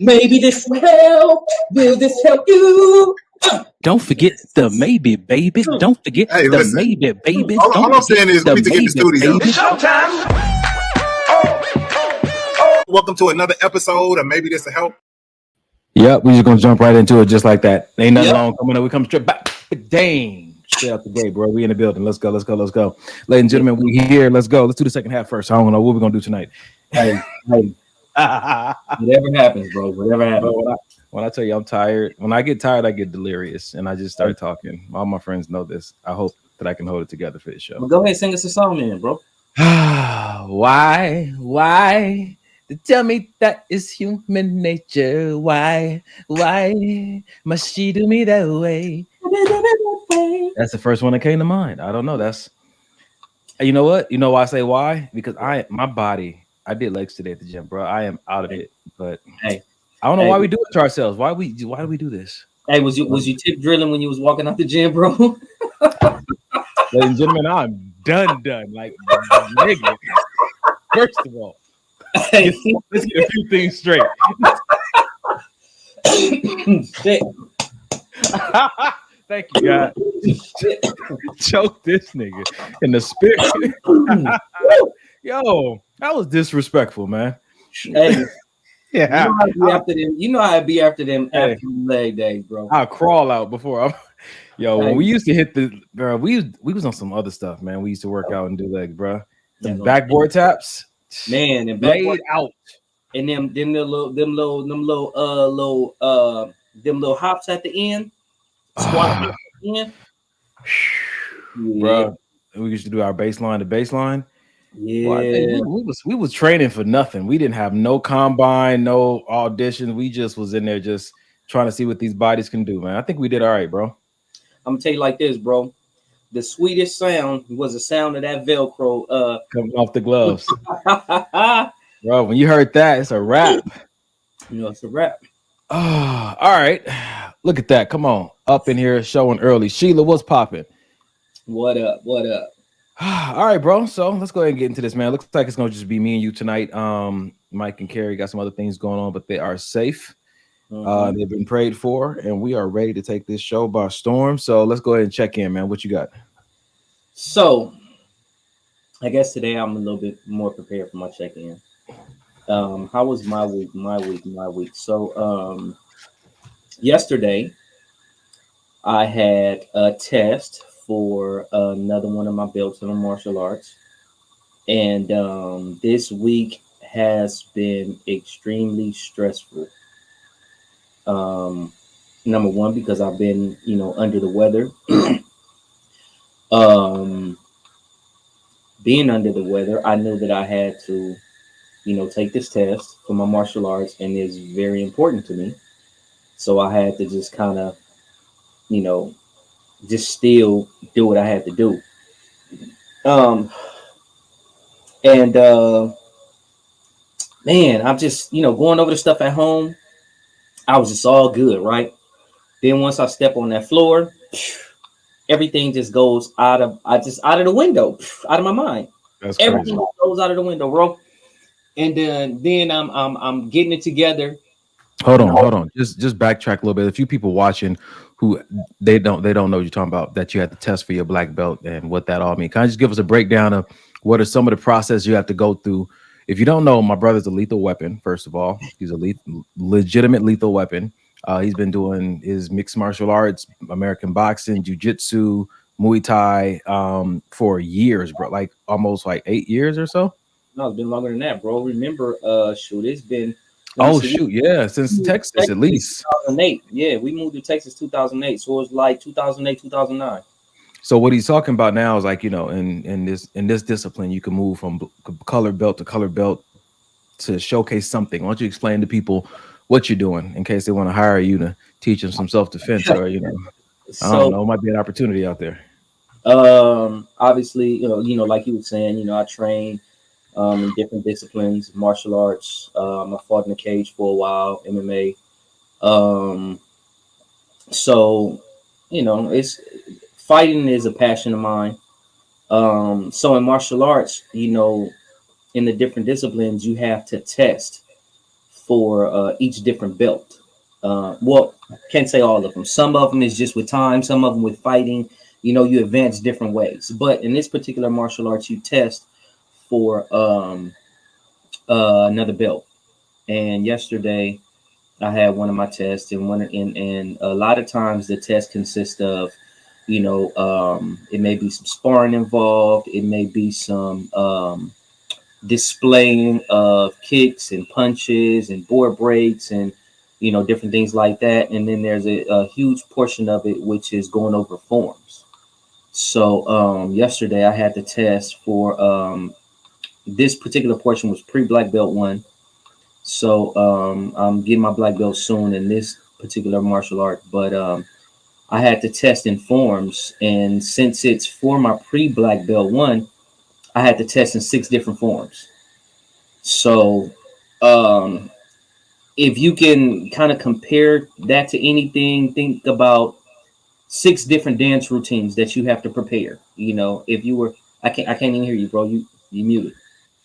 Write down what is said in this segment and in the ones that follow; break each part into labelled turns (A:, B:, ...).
A: Maybe this will help. Will this help you?
B: Don't forget the maybe, baby. Don't forget the maybe, baby.
C: All I'm saying is we need to get in the studio.
B: Baby.
C: It's showtime. Welcome to another episode of Maybe This Will Help.
D: Yep, we're just gonna jump right into it just like that. Ain't nothing long coming up. We come straight back. Dang. Straight out the gate, bro. We in the building. Let's go. Ladies and gentlemen, we here. Let's go. Let's do the second half first. I don't know what we're gonna do tonight.
A: Hey. Whatever happens, bro. Whatever happens.
D: Bro, when I tell you I'm tired, when I get tired, I get delirious and I just start talking. All my friends know this. I hope that I can hold it together for this show.
A: Well, go ahead, sing us a song, then, bro.
D: Why? Tell me that is human nature. Why must she do me that way? That's the first one that came to mind. I don't know. That's, you know what? You know why I say why? Because my body, I did legs today at the gym, bro. I am out of it. But
A: hey,
D: I don't know why we do it to ourselves. Why do we do this?
A: Hey, was you tip drilling when you was walking out the gym, bro?
D: Ladies and gentlemen, I'm done. Like, nigga. First of all, let's get a few things straight. Thank you, God. Choke this nigga in the spirit. Yo, that was disrespectful, man.
A: Hey,
D: yeah.
A: You know how I'd be after them after leg days, bro.
D: I'll crawl out before I'm. Yo, when we used to hit the bro, we was on some other stuff, man. We used to work out and do legs, bro. The backboard taps,
A: man, and
D: laid out,
A: and them little hops at the end, squat at the end.
D: Bro, we used to do our baseline to baseline.
A: Yeah,
D: we was training for nothing. We didn't have no combine, no audition. We just was in there just trying to see what these bodies can do, man. I think we did all right, bro.
A: I'm gonna tell you like this, bro. The sweetest sound was the sound of that Velcro
D: coming off the gloves. Bro, when you heard that, it's a wrap.
A: You know, it's a wrap.
D: Oh, all right. Look at that. Come on. Up in here showing early. Sheila, what's popping?
A: What up?
D: All right, bro. So let's go ahead and get into this, man. Looks like it's gonna just be me and you tonight. Mike and Carrie got some other things going on, but they are safe. They've been prayed for, and we are ready to take this show by storm. So let's go ahead and check in, man. What you got?
A: So I guess today I'm a little bit more prepared for my check-in. How was my week? My week. So yesterday I had a test for another one of my belts in the martial arts, and this week has been extremely stressful. Number one, because I've been, under the weather. Being under the weather, I knew that I had to, take this test for my martial arts, and it's very important to me. So I had to just kind of, just still do what I had to do. Man, I'm just, going over the stuff at home. I was just all good, right? Then once I step on that floor, everything just goes out of the window, out of my mind.
D: That's
A: everything
D: crazy.
A: goes out of the window, bro. And then I'm getting it together.
D: Hold on. Just backtrack a little bit. A few people watching who they don't know what you're talking about, that you had to test for your black belt and what that all means. Can I just give us a breakdown of what are some of the process you have to go through? If you don't know, my brother's a lethal weapon. First of all, he's a legitimate lethal weapon. He's been doing his mixed martial arts, American boxing, jiu-jitsu, Muay Thai for years, bro. Like almost 8 years or so.
A: No, it's been longer than that, bro. Remember, it's been.
D: Since Texas at least.
A: 2008. Yeah, we moved to Texas 2008, so it was like 2008, 2009.
D: So what he's talking about now is in this discipline, you can move from color belt to color belt to showcase something. Why don't you explain to people what you're doing in case they want to hire you to teach them some self-defense or I don't know, it might be an opportunity out there.
A: Obviously, like you were saying, I train in different disciplines, martial arts. I fought in the cage for a while, MMA. So it's fighting is a passion of mine. So in martial arts, in the different disciplines, you have to test for each different belt. Well, can't say all of them. Some of them is just with time, some of them with fighting. You know, you advance different ways. But in this particular martial arts, you test for another belt. And yesterday, I had one of my tests, and a lot of times the test consists of, you know, it may be some sparring involved. It may be some displaying of kicks and punches and board breaks and, you know, different things like that. And then there's a huge portion of it which is going over forms. So yesterday I had to test for this particular portion was pre-black belt 1. So I'm getting my black belt soon in this particular martial art, but I had to test in forms, and since it's for my pre-black belt 1, I had to test in 6 different forms. So if you can kind of compare that to anything, think about 6 different dance routines that you have to prepare. You know, if you were, I can't even hear you, bro. You muted.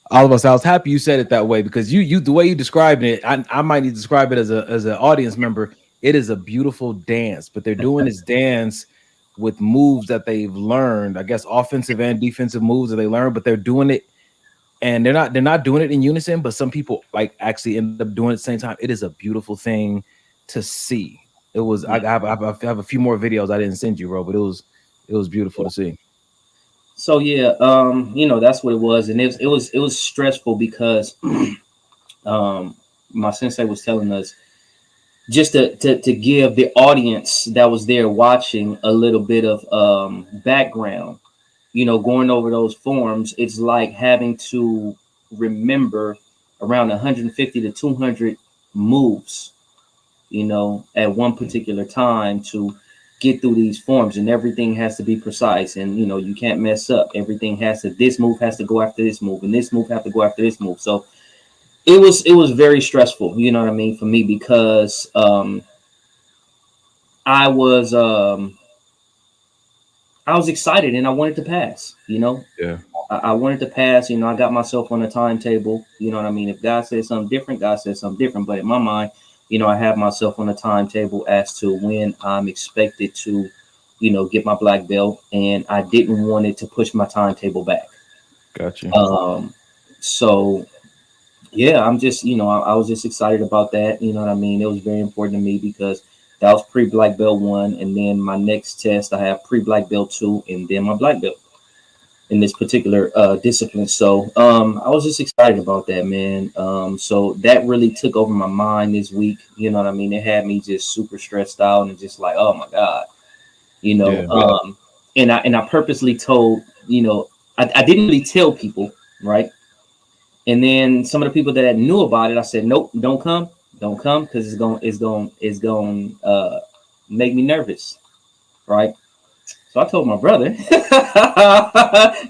D: All of us, I was happy you said it that way, because you the way you described it, I might need to describe it as an audience member. It is a beautiful dance, but they're doing this dance with moves that they've learned, I guess offensive and defensive moves that they learned, but they're doing it, and they're not doing it in unison, but some people like actually end up doing it at the same time. It is a beautiful thing to see. It was I have a few more videos I didn't send you, bro, but it was beautiful to see.
A: So yeah, you know, that's what it was, and it was stressful because my sensei was telling us just to give the audience that was there watching a little bit of background. You know, going over those forms, it's like having to remember around 150 to 200 moves, you know, at one particular time to get through these forms, and everything has to be precise, and you know, you can't mess up. Everything has to, this move has to go after this move, and this move have to go after this move. So it was very stressful, you know what I mean, for me, because I was excited and I wanted to pass, you know.
D: Yeah,
A: I wanted to pass, you know. I got myself on a timetable, you know what I mean. If God says something different, God says something different, but in my mind, you know, I have myself on a timetable as to when I'm expected to, you know, get my black belt, and I didn't want it to push my timetable back.
D: gotcha.
A: So yeah, I'm just, you know, I was just excited about that. You know what I mean? It was very important to me because that was pre-black belt 1, and then my next test I have pre-black belt 2, and then my black belt in this particular discipline. So I was just excited about that, man. So that really took over my mind this week. You know what I mean? It had me just super stressed out and just like, oh my God, you know. Yeah. And I purposely told, you know, I didn't really tell people, right? And then some of the people that knew about it, I said, nope, don't come, because it's going make me nervous, right? So I told my brother,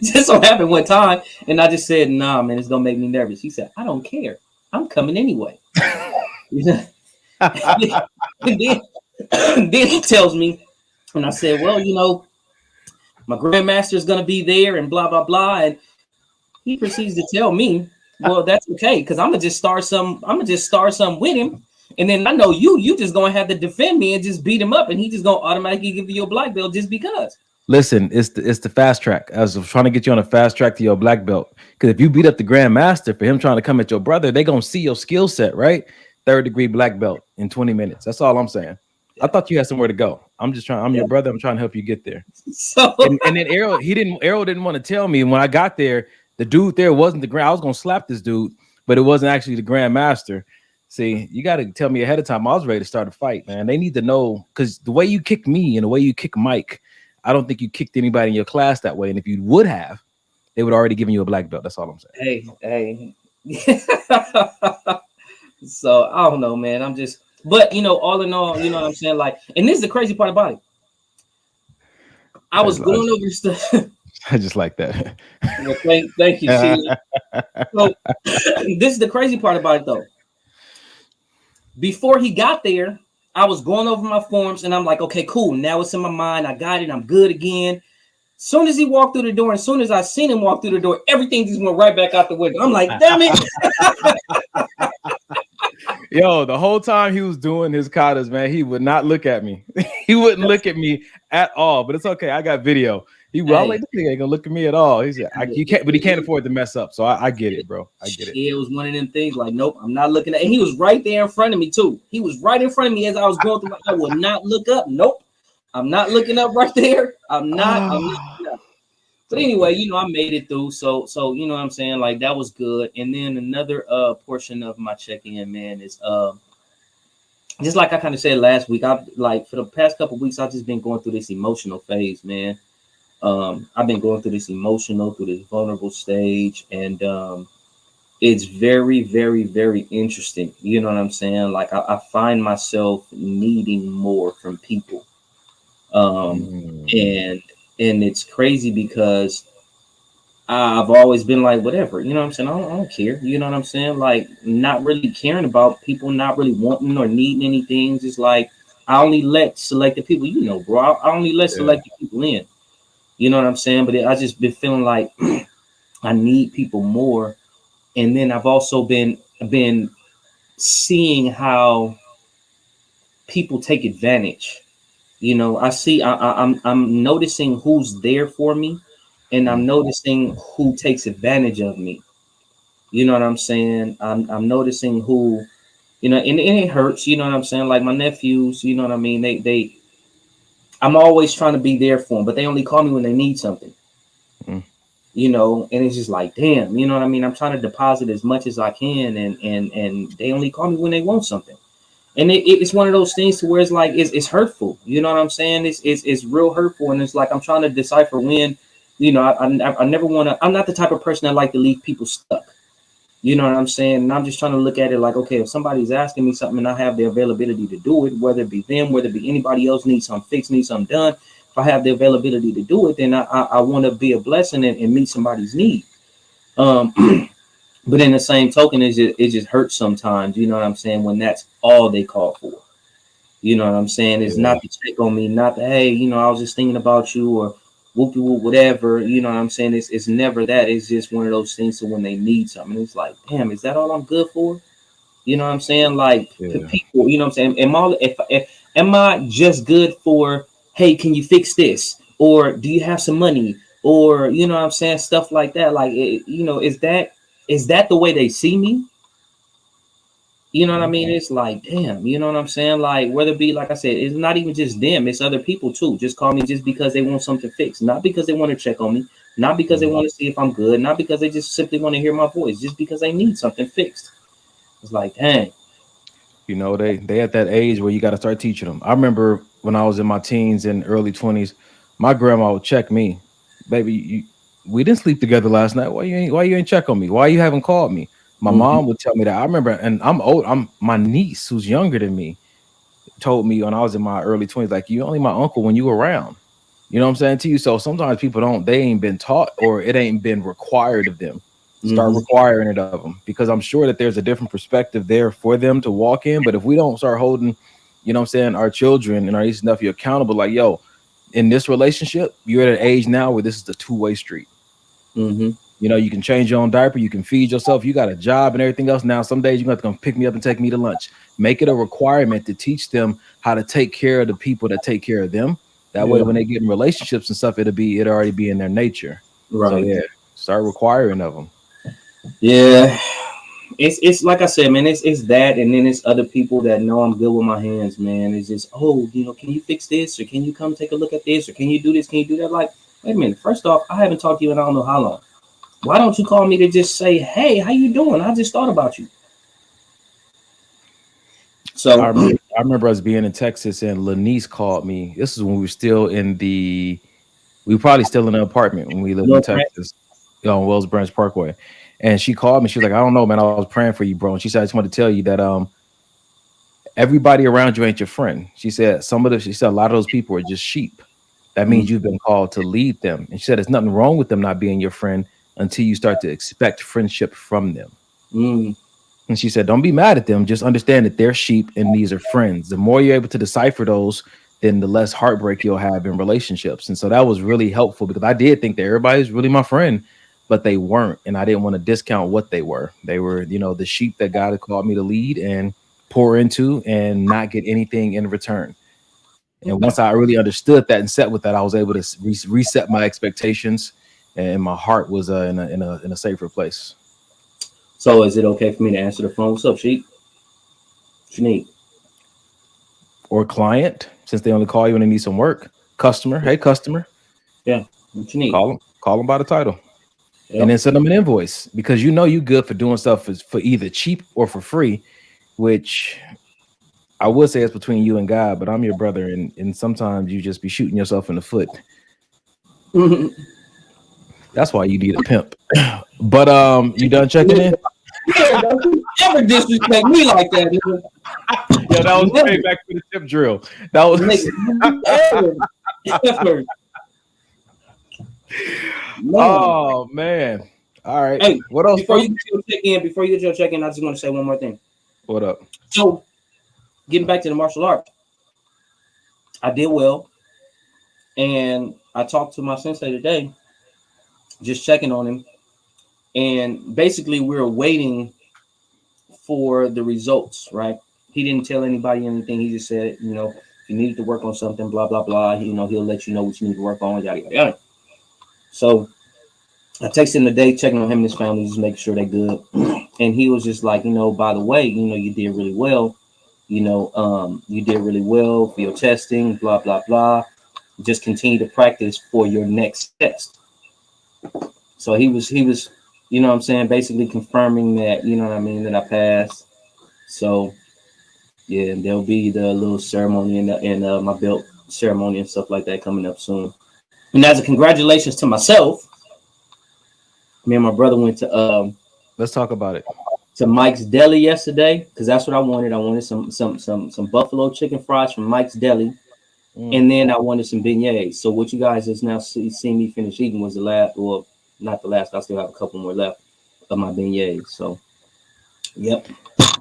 A: just so happened one time, and I just said, nah, man, it's gonna make me nervous. He said, I don't care, I'm coming anyway. and then he tells me, and I said, well, you know, my grandmaster is gonna be there, and blah blah blah, and he proceeds to tell me, well, that's okay, because I'm gonna just start some with him. And then I know you just gonna have to defend me and just beat him up, and he just gonna automatically give you your black belt just because.
D: Listen, it's the fast track. I was trying to get you on a fast track to your black belt, because if you beat up the grandmaster for him trying to come at your brother, they gonna see your skill set, right? 3rd degree black belt in 20 minutes. That's all I'm saying. I thought you had somewhere to go. I'm your brother. I'm trying to help you get there.
A: So
D: and then Errol didn't want to tell me. And when I got there, the dude there wasn't the grand. I was gonna slap this dude, but it wasn't actually the grandmaster. See, you got to tell me ahead of time. I was ready to start a fight, man. They need to know, because the way you kick me and the way you kick Mike, I don't think you kicked anybody in your class that way. And if you would have, they would already given you a black belt. That's all I'm saying.
A: Hey. So I don't know, man. I'm just, but you know, all in all, you know what I'm saying? Like, and this is the crazy part about it. I was going over stuff.
D: I just like that.
A: Well, thank you, Sheila. So this is the crazy part about it, though. Before he got there, I was going over my forms, and I'm like, okay, cool. Now it's in my mind. I got it. I'm good again. Soon as he walked through the door, and soon as I seen him walk through the door, everything just went right back out the window. I'm like, damn it.
D: Yo, the whole time he was doing his katas, man, he would not look at me. He wouldn't look at me at all. But it's okay. I got video. I was like, this nigga ain't gonna look at me at all. He said, you can't, but he can't afford to mess up. So I get it, bro. I get it.
A: Yeah, it was one of them things like, nope, I'm not looking at. And he was right there in front of me too. He was right in front of me as I was going through. I will not look up. Nope, I'm not looking up right there. I'm not. But anyway, you know, I made it through. So you know what I'm saying? Like that was good. And then another portion of my check-in, man, is just like I kind of said last week. I've like for the past couple of weeks, I've just been going through this emotional phase, man. I've been going through this through this vulnerable stage, and it's very, very, very interesting. You know what I'm saying? Like I find myself needing more from people. And it's crazy because I've always been like, whatever, you know what I'm saying? I don't care. You know what I'm saying? Like not really caring about people, not really wanting or needing anything. Just like I only let selected people, you know, bro. I only let selected people in. You know what I'm saying? But I just been feeling like I need people more. And then I've also been seeing how people take advantage. You know, I'm noticing who's there for me, and I'm noticing who takes advantage of me. You know what I'm saying? I'm noticing who, you know, and it hurts. You know what I'm saying? Like my nephews, you know what I mean? They I'm always trying to be there for them, but they only call me when they need something. You know, and it's just like, damn, you know what I mean? I'm trying to deposit as much as I can, and they only call me when they want something. And it's one of those things to where it's like it's hurtful. You know what I'm saying? It's real hurtful, and it's like I'm trying to decipher when, you know, I never want to. I'm not the type of person that like to leave people stuck. You know what I'm saying? And I'm just trying to look at it like, okay, if somebody's asking me something and I have the availability to do it, whether it be them, whether it be anybody else needs something fixed, needs something done, if I have the availability to do it, then I want to be a blessing and meet somebody's need. But in the same token, it just hurts sometimes, you know what I'm saying, when that's all they call for. You know what I'm saying? It's not to check on me, not to, hey, you know, I was just thinking about you or whoop whatever. You know what I'm saying? It's never that. It's just one of those things. So when they need something, it's like, damn, is that all I'm good for? You know what I'm saying? Like people, you know what I'm saying? Am I just good for, hey, can you fix this? Or do you have some money? Or, you know what I'm saying? Stuff like that. Like, you know, is that the way they see me? You know what I mean? It's like, damn, you know what I'm saying? Like, whether it be, like I said, it's not even just them, it's other people too. Just call me just because they want something fixed, not because they want to check on me, not because they want to see if I'm good, not because they just simply want to hear my voice, just because they need something fixed. It's like, dang.
D: You know, they at that age where you got to start teaching them. I remember when I was in my teens and early 20s, my grandma would check me, baby, we didn't sleep together last night. Why you ain't check on me? Why you haven't called me? My mom would tell me that. I remember, and I'm old. My niece, who's younger than me, told me when I was in my early 20s, like, you only my uncle when you around. You know what I'm saying to you? So sometimes people they ain't been taught, or it ain't been required of them. Start requiring it of them, because I'm sure that there's a different perspective there for them to walk in. But if we don't start holding, you know what I'm saying, our children and our niece and nephew accountable, like, yo, in this relationship, you're at an age now where this is a two-way street. You know, you can change your own diaper, you can feed yourself, you got a job and everything else. Now, some days you're going to come pick me up and take me to lunch. Make it a requirement to teach them how to take care of the people that take care of them. That way, when they get in relationships and stuff, it'll already be in their nature. Right. So, start requiring of them.
A: Yeah. It's like I said, man, it's that, and then it's other people that know I'm good with my hands, man. It's just, oh, you know, can you fix this, or can you come take a look at this, or can you do this, can you do that? Like, wait a minute, first off, I haven't talked to you in I don't know how long. Why don't you call me to just say, hey, how you doing? I just thought about you. So
D: I remember us being in Texas, and Lanice called me. This is when we were still we were probably still in an apartment when we lived in Texas, on Wells Branch Parkway. And she called me. She was like, I don't know, man. I was praying for you, bro. And she said, I just wanted to tell you that everybody around you ain't your friend. She said a lot of those people are just sheep. That means you've been called to lead them. And she said, there's nothing wrong with them not being your friend until you start to expect friendship from them. And she said, don't be mad at them. Just understand that they're sheep and these are friends. The more you're able to decipher those, then the less heartbreak you'll have in relationships. And so that was really helpful, because I did think that everybody's really my friend, but they weren't. And I didn't want to discount what they were. They were, you know, the sheep that God had called me to lead. And pour into and not get anything in return. And once I really understood that and set with that, I was able to reset my expectations, and my heart was in a safer place.
A: So is it okay for me to answer the phone? What's up, Sheik? What you need?
D: Or client, since they only call you when they need some work. Customer, hey customer.
A: Yeah, what you need?
D: Call them by the title.
A: Yep.
D: And then send them an invoice, because you know you good for doing stuff for either cheap or for free, which I would say it's between you and God, but I'm your brother, and sometimes you just be shooting yourself in the foot. That's why you need a pimp. But you done checking in?
A: Yeah, don't ever disrespect me like that, nigga.
D: Yeah, that was straight back to the tip drill. That was
A: ever.
D: Oh man. All right.
A: Hey,
D: what else?
A: Before you get your check-in, I just want to say one more thing.
D: What up?
A: So, getting back to the martial arts, I did well, and I talked to my sensei today, just checking on him, and basically we were waiting for the results. Right? He didn't tell anybody anything. He just said, you know, if you needed to work on something, blah blah blah. You know, he'll let you know what you need to work on. Yada yada yada. So I texted him today, checking on him and his family, just making sure they're good. And he was just like, you know, by the way, you know, you did really well. You know, you did really well for your testing, blah, blah, blah. Just continue to practice for your next test. So he was, you know what I'm saying, basically confirming that, you know what I mean, that I passed. So, yeah, there'll be the little ceremony and my belt ceremony and stuff like that coming up soon. And as a congratulations to myself, me and my brother went to
D: let's talk about it.
A: To Mike's Deli yesterday, because that's what I wanted. I wanted some buffalo chicken fries from Mike's Deli, and then I wanted some beignets. So what you guys has now seen me finish eating was the last, well, not the last. I still have a couple more left of my beignets. So, yep.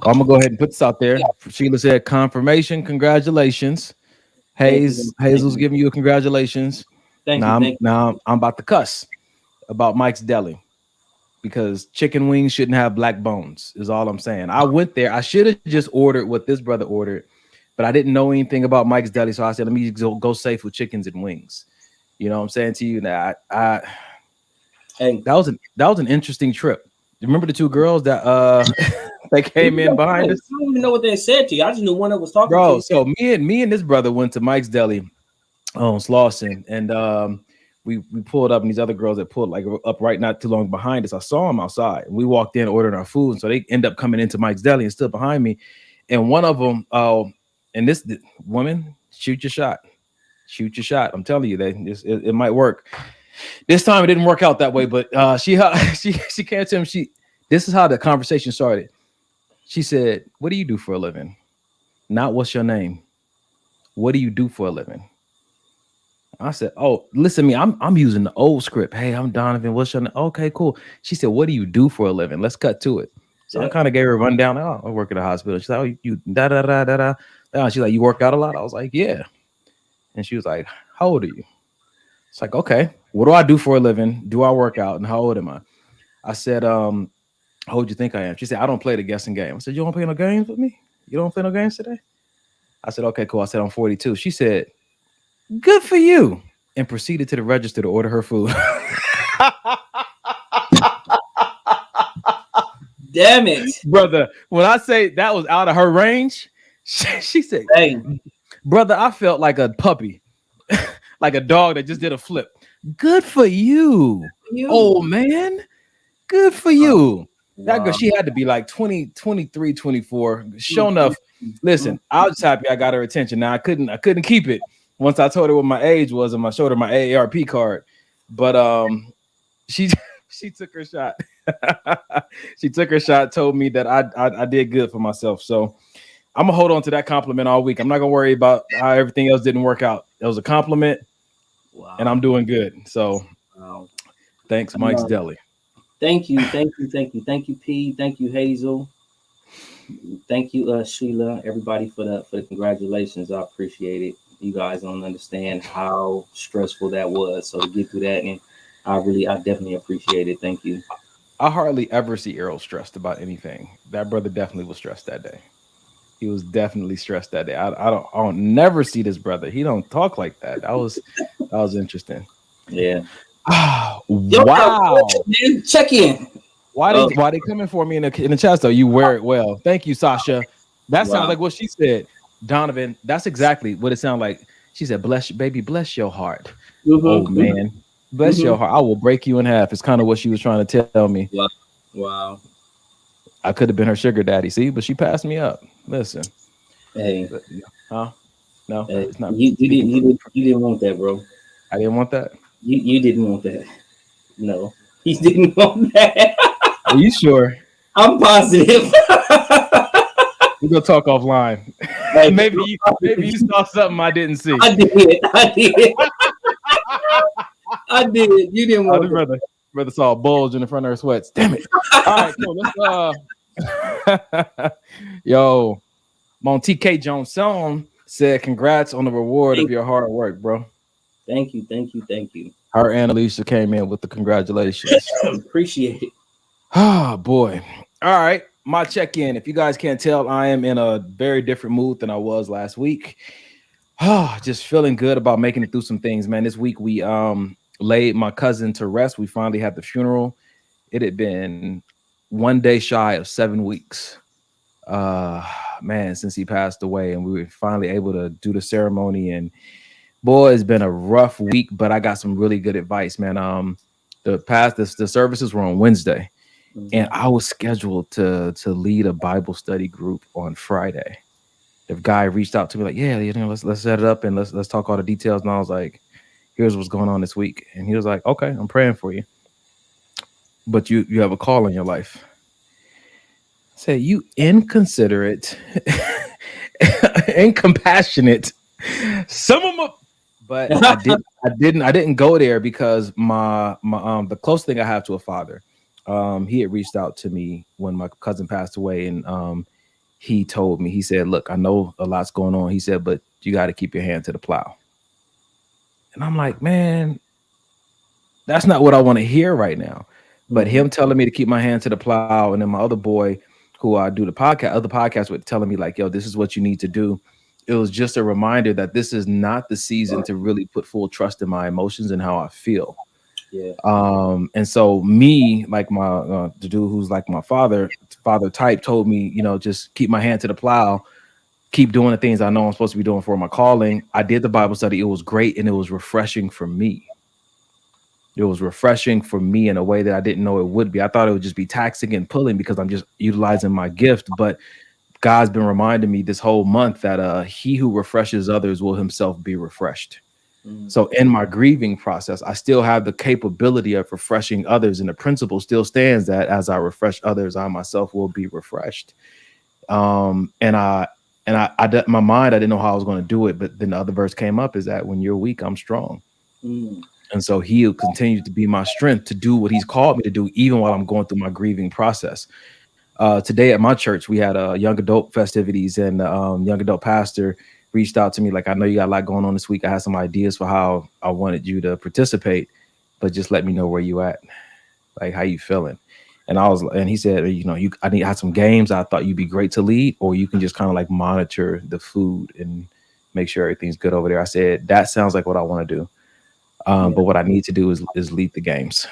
D: I'm gonna go ahead and put this out there. Sheila said confirmation. Congratulations. Hazel's giving you a congratulations. Now I'm about to cuss about Mike's Deli, because chicken wings shouldn't have black bones, is all I'm saying. I went there. I should have just ordered what this brother ordered, but I didn't know anything about Mike's Deli, so I said, let me go safe with chickens and wings. You know what I'm saying to you? That was an interesting trip. Remember the two girls that they came in behind us?
A: I don't even know what they said to you. I just knew one that was talking to you.
D: So me and this brother went to Mike's Deli on Slauson, and we pulled up, and these other girls that pulled like up right not too long behind us, I saw them outside, and we walked in, ordered our food, and so they end up coming into Mike's Deli and stood behind me. And one of them, and this woman, shoot your shot. I'm telling you that it might work. This time it didn't work out that way, but she came to him. This is how the conversation started. She said, "What do you do for a living? Not what's your name. What do you do for a living?" I said, "Oh, listen to me. I'm using the old script. Hey, I'm Donovan. What's your name?" Okay, cool. She said, "What do you do for a living? Let's cut to it." So I kind of gave her a rundown. Oh, I work at a hospital. She's like, "Oh, you da da da da da." She's like, "You work out a lot?" I was like, "Yeah." And she was like, "How old are you?" It's like, "Okay, what do I do for a living? Do I work out? And how old am I?" I said, "How old do you think I am?" She said, "I don't play the guessing game." I said, "You don't play no games with me? You don't play no games today?" I said, "Okay, cool." I said, "I'm 42." She said, "Good for you," and proceeded to the register to order her food.
A: Damn it,
D: brother. When I say that was out of her range, she said, "Hey, brother, I felt like a puppy, like a dog that just did a flip." Good for you. Oh man, good for you. That girl, she had to be like 20, 23, 24. Sure enough, listen, I was happy I got her attention. Now I couldn't keep it once I told her what my age was and I showed her my AARP card. But she took her shot. She took her shot, told me that I did good for myself. So I'm gonna hold on to that compliment all week. I'm not gonna worry about how everything else didn't work out. It was a compliment, and I'm doing good. So thanks, Mike's Deli.
A: Thank you, P. Thank you, Hazel. Thank you, Sheila. Everybody for the congratulations. I appreciate it. You guys don't understand how stressful that was. So to get through that, and I definitely appreciate it. Thank you.
D: I hardly ever see Errol stressed about anything. That brother definitely was stressed that day. He was definitely stressed that day. I don't never see this brother. He don't talk like that. That was interesting.
A: Yeah. Yo,
D: Wow.
A: dude, check in.
D: Why they coming for me in the chest though? You wear it well. Thank you, Sasha. That sounds like what she said. Donovan, that's exactly what it sounded like. She said, "Bless baby, bless your heart." Oh man, bless your heart. I will break you in half. It's kind of what she was trying to tell me.
A: Wow.
D: I could have been her sugar daddy, see, but she passed me up. Listen.
A: Hey.
D: Huh? No,
A: Hey,
D: it's not.
A: You didn't want that, bro.
D: I didn't want that.
A: You didn't want that. No, he didn't want that.
D: Are you sure?
A: I'm positive.
D: We're gonna talk offline. maybe you saw something I didn't see.
A: I did. You didn't want
D: that. Brother saw a bulge in the front of her sweats. Damn it. All right, cool. Let's yo, TK Johnson said, "Congrats on the reward of your hard work, bro."
A: Thank you.
D: Her and Alicia came in with the congratulations.
A: Appreciate it.
D: Oh boy. All right. My check-in. If you guys can't tell, I am in a very different mood than I was last week. Just feeling good about making it through some things, man. This week we laid my cousin to rest. We finally had the funeral. It had been 1 day shy of 7 weeks. Man, since he passed away, and we were finally able to do the ceremony. And boy, it's been a rough week, but I got some really good advice, man. The services were on Wednesday. And I was scheduled to lead a Bible study group on Friday. The guy reached out to me like, yeah, let's set it up and let's talk all the details. And I was like, here's what's going on this week. And he was like, okay, I'm praying for you. But you have a call in your life. Say, you inconsiderate, incompassionate, but I didn't go there because my the close thing I have to a father. He had reached out to me when my cousin passed away, and he told me, he said, look, I know a lot's going on. He said, but you got to keep your hand to the plow. And I'm like, man, that's not what I want to hear right now. But him telling me to keep my hand to the plow, and then my other boy who I do other podcasts with, telling me like, yo, this is what you need to do. It was just a reminder that this is not the season to really put full trust in my emotions and how I feel.
A: Yeah.
D: And so me, like my the dude who's like my father type, told me, just keep my hand to the plow, keep doing the things I know I'm supposed to be doing for my calling. I did the Bible study. It was great, and it was refreshing for me. It was refreshing for me in a way that I didn't know it would be. I thought it would just be taxing and pulling because I'm just utilizing my gift. But God's been reminding me this whole month that he who refreshes others will himself be refreshed. So in my grieving process, I still have the capability of refreshing others, and the principle still stands that as I refresh others, I myself will be refreshed. My mind, I didn't know how I was going to do it, but then the other verse came up is that when you're weak, I'm strong. And so he'll continue to be my strength to do what he's called me to do, even while I'm going through my grieving process. Today at my church, we had young adult festivities, and young adult pastor reached out to me like, I know you got a lot going on this week. I had some ideas for how I wanted you to participate, but just let me know where you at, like how you feeling. And he said, I need to have some games. I thought you'd be great to lead, or you can just kind of like monitor the food and make sure everything's good over there. I said, that sounds like what I want to do. But what I need to do is lead the games.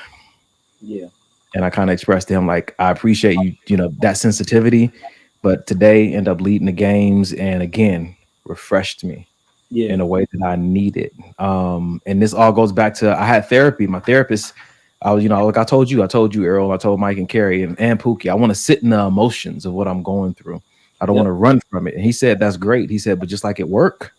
A: Yeah.
D: And I kind of expressed to him, like, I appreciate that sensitivity, but today end up leading the games. And again, refreshed me in a way that I needed. And this all goes back to, I had therapy. My therapist, I was, like I told you, Earl, I told Mike and Carrie and Pookie, I want to sit in the emotions of what I'm going through. I don't want to run from it. And he said, that's great. He said, but just like at work,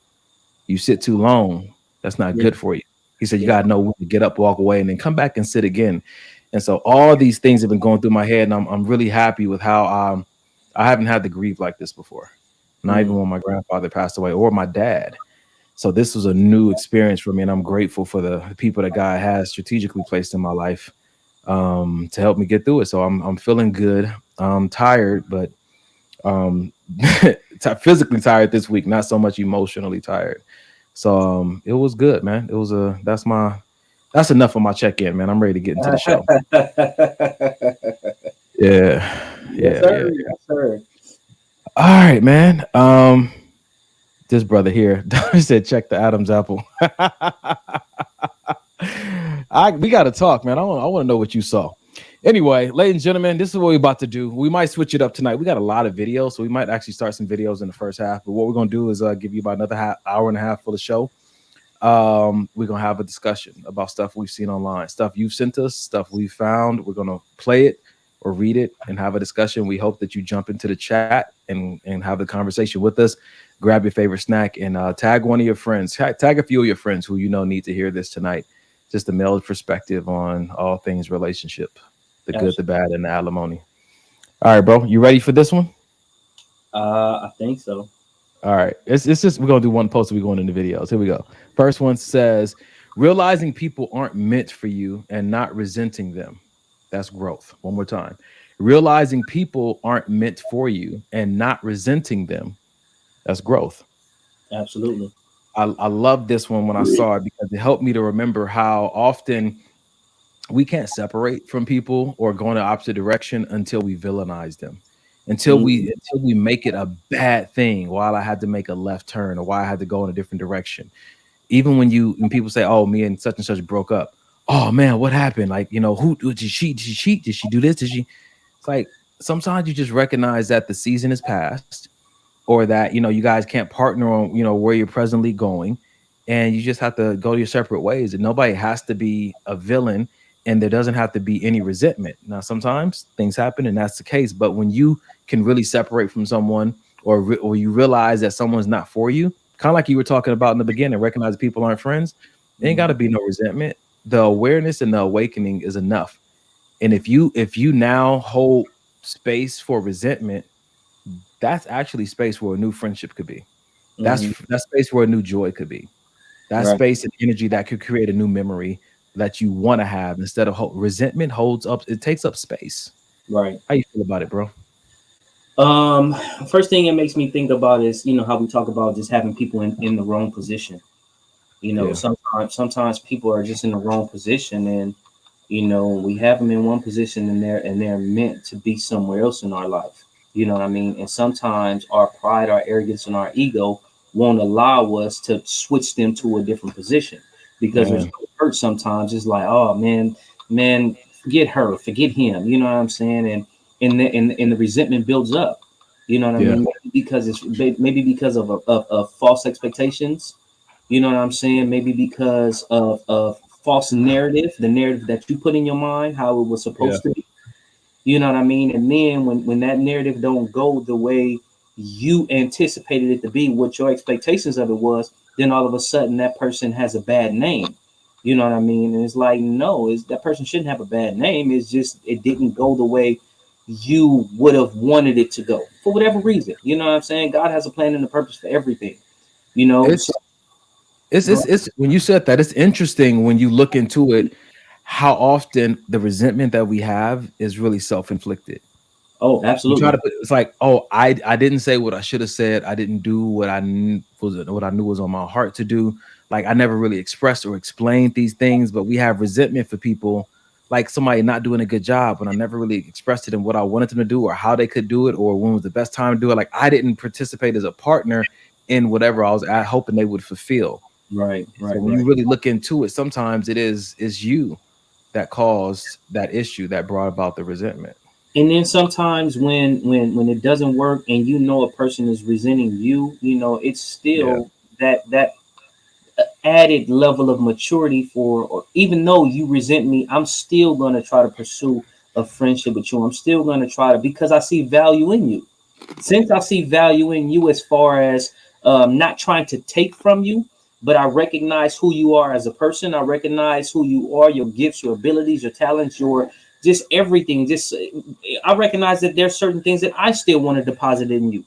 D: you sit too long, that's not good for you. He said, you got to know when to get up, walk away, and then come back and sit again. And so all these things have been going through my head, and I'm really happy with how I haven't had to grieve like this before. Not even when my grandfather passed away or my dad. So this was a new experience for me, and I'm grateful for the people that God has strategically placed in my life to help me get through it. So I'm feeling good. I'm tired, but physically tired this week, not so much emotionally tired. So it was good, man. It was that's enough of my check-in, man. I'm ready to get into the show.
A: Yes, sir.
D: All right, man. This brother here said, check the Adam's apple. We got to talk, man. I want to know what you saw. Anyway, ladies and gentlemen, this is what we're about to do. We might switch it up tonight. We got a lot of videos, so we might actually start some videos in the first half. But what we're going to do is give you about another hour and a half for the show. We're going to have a discussion about stuff we've seen online, stuff you've sent us, stuff we found. We're going to play it or read it and have a discussion. We hope that you jump into the chat and have the conversation with us. Grab your favorite snack and tag one of your friends. Tag a few of your friends who you know need to hear this tonight. Just a male perspective on all things relationship, the good, the bad, and the alimony. All right, bro. You ready for this one?
A: I think so.
D: All right. It's just we're gonna do one post. We're going into videos. Here we go. First one says, realizing people aren't meant for you and not resenting them. That's growth. One more time. Realizing people aren't meant for you and not resenting them. That's growth.
A: Absolutely.
D: I love this one when I saw it because it helped me to remember how often we can't separate from people or go in the opposite direction until we villainize them, until we make it a bad thing. While I had to make a left turn or why I had to go in a different direction. Even when people say, "Oh, me and such broke up." Oh man, what happened? Like, who did she cheat? Did she do this? Did she? It's like sometimes you just recognize that the season is past. Or that, you guys can't partner on, where you're presently going. And you just have to go your separate ways. And nobody has to be a villain. And there doesn't have to be any resentment. Now, sometimes things happen and that's the case. But when you can really separate from someone or you realize that someone's not for you, kind of like you were talking about in the beginning, recognize people aren't friends, there ain't got to be no resentment. The awareness and the awakening is enough. And if you now hold space for resentment, that's actually space where a new friendship could be. That's space where a new joy could be. That space and energy that could create a new memory that you want to have instead of resentment holds up. It takes up space.
A: Right.
D: How you feel about it, bro?
A: First thing it makes me think about is, how we talk about just having people in the wrong position. Sometimes people are just in the wrong position and, we have them in one position and they're meant to be somewhere else in our life. You know what I mean? And sometimes our pride, our arrogance, and our ego won't allow us to switch them to a different position because there's hurt sometimes. It's like, oh man, forget her, forget him. You know what I'm saying? And the resentment builds up. You know what I mean? Because it's maybe because of false expectations. You know what I'm saying? Maybe because of false narrative, the narrative that you put in your mind, how it was supposed to be. You know what I mean? And then when that narrative don't go the way you anticipated it to be, what your expectations of it was, then all of a sudden that person has a bad name. You know what I mean? And it's like, no, that person shouldn't have a bad name. It's just it didn't go the way you would have wanted it to go for whatever reason. You know what I'm saying? God has a plan and a purpose for everything.
D: It's when you said that, it's interesting when you look into it. How often the resentment that we have is really self-inflicted.
A: Oh, absolutely.
D: It's like, oh, I didn't say what I should have said. I didn't do what I knew was on my heart to do. Like I never really expressed or explained these things, but we have resentment for people, like somebody not doing a good job when I never really expressed to them what I wanted them to do or how they could do it or when was the best time to do it. Like I didn't participate as a partner in whatever I was hoping they would fulfill.
A: Right.
D: So when you really look into it, sometimes it is you that caused that issue that brought about the resentment.
A: And then sometimes when it doesn't work and a person is resenting you, it's still that added level of maturity or even though you resent me, I'm still going to try to pursue a friendship with you. I'm still going to try to, because I see value in you. Since I see value in you as far as not trying to take from you, but I recognize who you are as a person. I recognize who you are, your gifts, your abilities, your talents, your just everything. I recognize that there's certain things that I still want to deposit in you.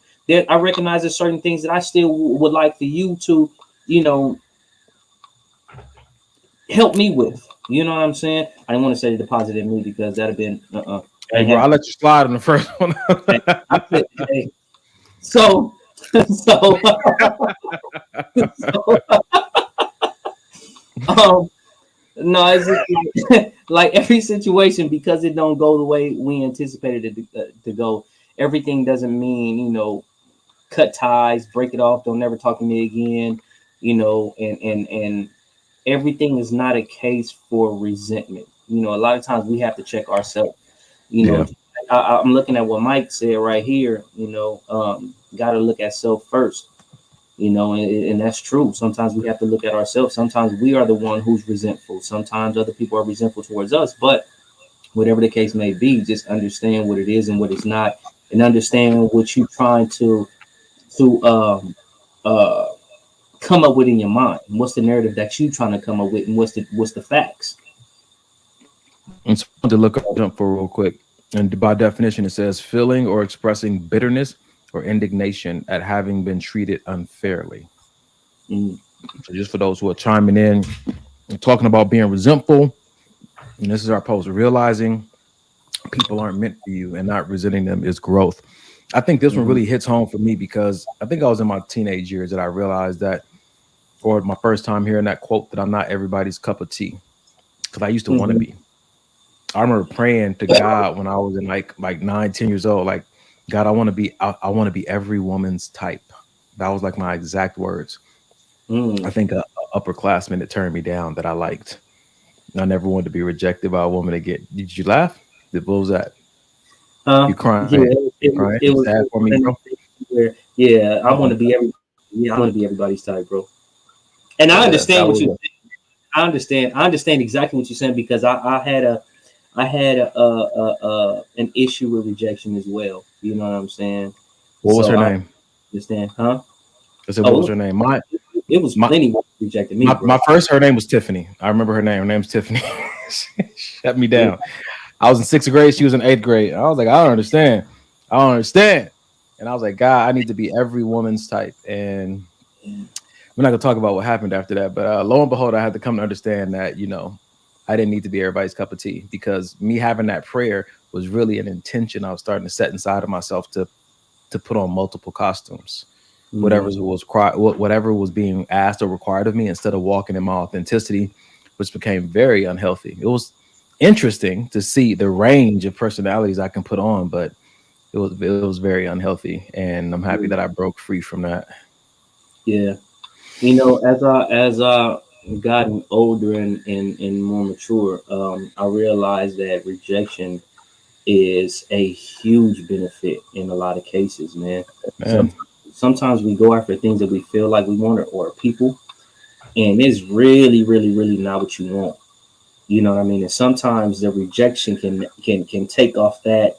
A: I recognize there's certain things that I still would like for you to, help me with. You know what I'm saying? I didn't want to say deposit in me because that'd have been
D: Hey, bro, I'll let you slide on the first one.
A: So no, it's just, like every situation, because it don't go the way we anticipated it to go. Everything doesn't mean cut ties, break it off, don't never talk to me again, and everything is not a case for resentment. A lot of times we have to check ourselves.
D: Yeah.
A: I'm looking at what Mike said right here. Got to look at self first. And that's true. Sometimes we have to look at ourselves. Sometimes we are the one who's resentful. Sometimes other people are resentful towards us. But whatever the case may be, just understand what it is and what it's not, and understand what you're trying to uh, come up with in your mind. What's the narrative that you're trying to come up with, and what's the facts?
D: And so I want to jump for real quick. And by definition, it says feeling or expressing bitterness or indignation at having been treated unfairly. So just for those who are chiming in and talking about being resentful, and this is our post, realizing people aren't meant for you and not resenting them is growth. I think this one really hits home for me because I think I was in my teenage years that I realized that, or my first time hearing that quote, that I'm not everybody's cup of tea, because I used to want to be. I remember praying to God when I was in like 9-10 years old, like, God, I want to be every woman's type. That was like my exact words. I think a upperclassman that turned me down that I liked. I never wanted to be rejected by a woman again. Did you laugh? What was that? You crying?
A: Yeah, it was
D: sad for me, bro.
A: Yeah, I want to be everybody's type, bro. And I understand what you. I understand exactly what you're saying, because I had an issue with rejection as well. You know what I'm saying?
D: What was her name?
A: Understand, huh?
D: I said, what was her name?
A: It was plenty rejected me.
D: My first, her name was Tiffany. I remember her name. Her name's Tiffany. Shut me down. I was in 6th grade. She was in 8th grade. I was like, I don't understand. And I was like, God, I need to be every woman's type. And we're not gonna talk about what happened after that. But lo and behold, I had to come to understand that, I didn't need to be everybody's cup of tea, because me having that prayer was really an intention I was starting to set inside of myself to put on multiple costumes. Whatever was being asked or required of me, instead of walking in my authenticity, which became very unhealthy. It was interesting to see the range of personalities I can put on, but it was very unhealthy, and I'm happy that I broke free from that.
A: Yeah, as I gotten older and more mature, I realized that rejection is a huge benefit in a lot of cases, man. Sometimes we go after things that we feel like we want, or people, and it's really, really, really not what you want. You know what I mean? And sometimes the rejection can take off that,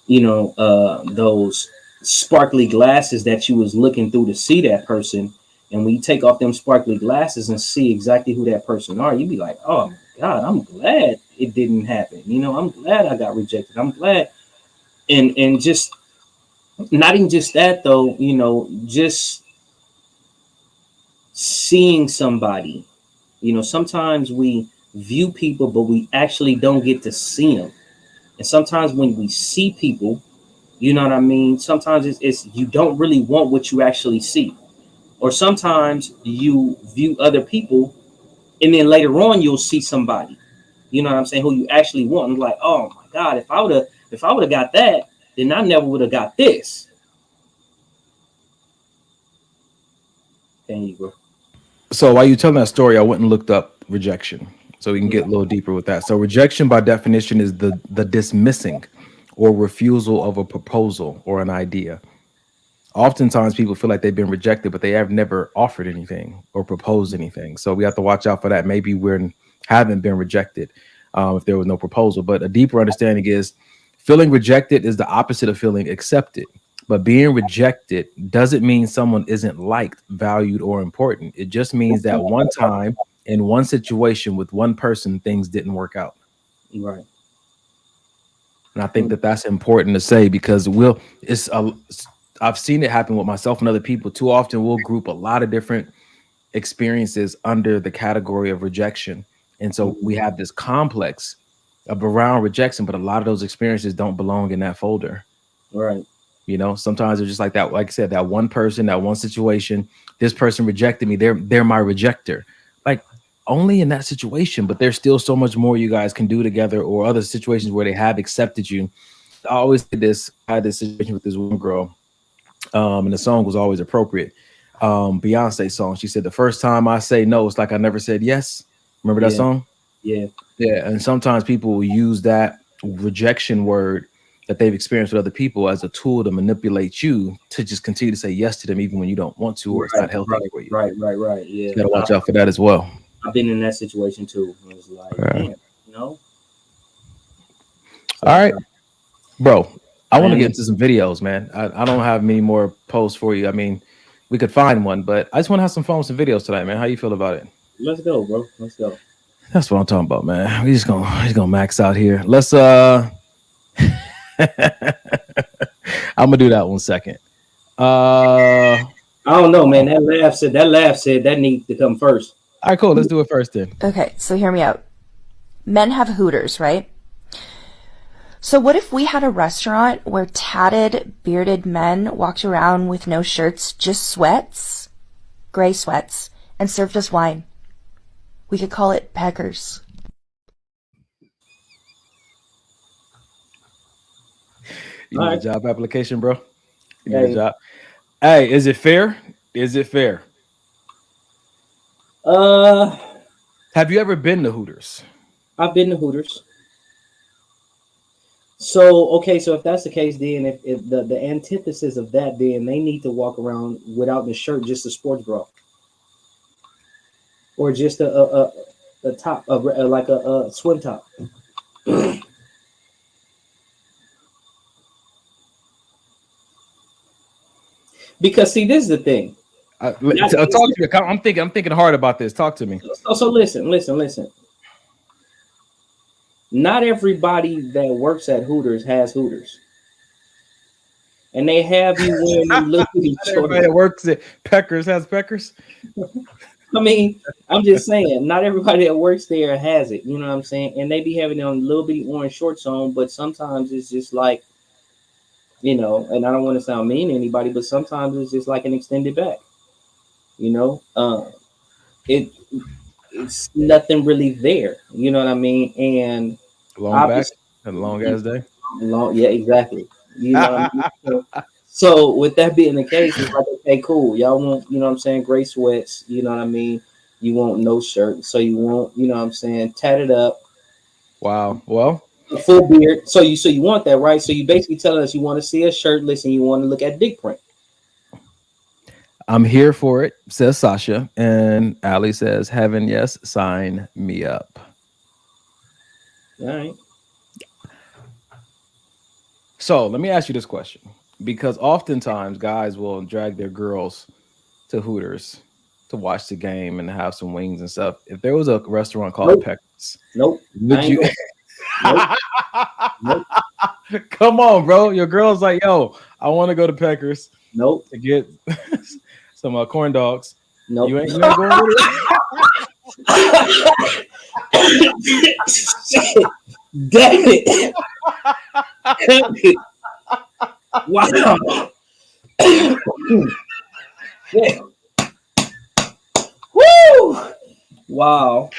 A: those sparkly glasses that you was looking through to see that person. And when you take off them sparkly glasses and see exactly who that person are, you be like, oh my God, I'm glad it didn't happen. I'm glad I got rejected. I'm glad. And just not even just that though, just seeing somebody, sometimes we view people, but we actually don't get to see them. And sometimes when we see people, you know what I mean? Sometimes it's you don't really want what you actually see. Or sometimes you view other people, and then later on you'll see somebody, you know what I'm saying, who you actually want. And like, oh my God, if I would have got that, then I never would have got this. Thank you, bro.
D: So while you telling that story, I went and looked up rejection, so we can get a little deeper with that. So rejection, by definition, is the dismissing or refusal of a proposal or an idea. Oftentimes people feel like they've been rejected, but they have never offered anything or proposed anything. So we have to watch out for that. Maybe we haven't been rejected if there was no proposal. But a deeper understanding is feeling rejected is the opposite of feeling accepted. But being rejected doesn't mean someone isn't liked, valued, or important. It just means that one time in one situation with one person, things didn't work out.
A: Right.
D: And I think that that's important to say, because I've seen it happen with myself and other people. Too often we'll group a lot of different experiences under the category of rejection. And so we have this complex of around rejection, but a lot of those experiences don't belong in that folder.
A: Right.
D: Sometimes it's just like that. Like I said, that one person, that one situation, this person rejected me. They're my rejecter. Like, only in that situation, but there's still so much more you guys can do together, or other situations where they have accepted you. I always did this. I had this situation with this one girl. And the song was always appropriate. Beyonce song. She said, "The first time I say no, it's like I never said yes." Remember that song?
A: Yeah.
D: Yeah. And sometimes people will use that rejection word that they've experienced with other people as a tool to manipulate you to just continue to say yes to them even when you don't want to, or it's not healthy for you.
A: Right. Yeah.
D: You gotta watch out for that as well.
A: I've been in that situation too. It was like, damn, you know. So,
D: all right, bro. I want to get into some videos, man. I don't have many more posts for you. I mean, we could find one, but I just want to have some fun with some videos tonight, man. How you feel about it?
A: Let's go, bro. Let's go.
D: That's what I'm talking about, man. We're just gonna max out here. Let's I'm gonna do that 1 second.
A: I don't know, man. That laugh said that needs to come first.
D: All right, cool. Let's do it first then.
E: Okay, so hear me out. Men have Hooters, right? So what if we had a restaurant where tatted, bearded men walked around with no shirts, just sweats, gray sweats, and served us wine? We could call it Peckers.
D: You need a job application, bro? You need a job. Hey, is it fair? Is it fair? Have you ever been to Hooters?
A: I've been to Hooters. So, okay, so if that's the case, then if the antithesis of that, then they need to walk around without the shirt, just a sports bra. Or just a top, like a swim top. Because see, this is the thing.
D: Talk to me. I'm thinking hard about this. Talk to me.
A: So listen. Not everybody that works at Hooters has Hooters, and they have you wearing them little
D: everybody that works at Peckers has Peckers.
A: I mean, I'm just saying, not everybody that works there has it. You know what I'm saying? And they be having them little bitty orange shorts on, but sometimes it's just like, you know, and I don't want to sound mean to anybody, but sometimes it's just like an extended back. You know, it's nothing really there. You know what I mean? And
D: long back and long ass day.
A: Yeah, exactly. You know what I mean? So with that being the case, it's like, okay, cool. Y'all want, you know what I'm saying, gray sweats, you know what I mean? You want no shirt. So you want, you know what I'm saying, tatted up.
D: Wow. Well,
A: a full beard. So you want that, right? So you basically telling us you want to see us shirtless and you want to look at dick print.
D: I'm here for it, says Sasha. And Ali says, heaven, yes, sign me up.
A: All right.
D: So let me ask you this question, because oftentimes guys will drag their girls to Hooters to watch the game and have some wings and stuff. If there was a restaurant called Peckers,
A: would you?
D: Nope. Come on, bro. Your girl's like, yo, I want to go to Peckers.
A: Nope.
D: To get some corn dogs.
A: Nope.
D: You ain't going with
A: it? Damn it. Wow. Yeah. Woo! Wow.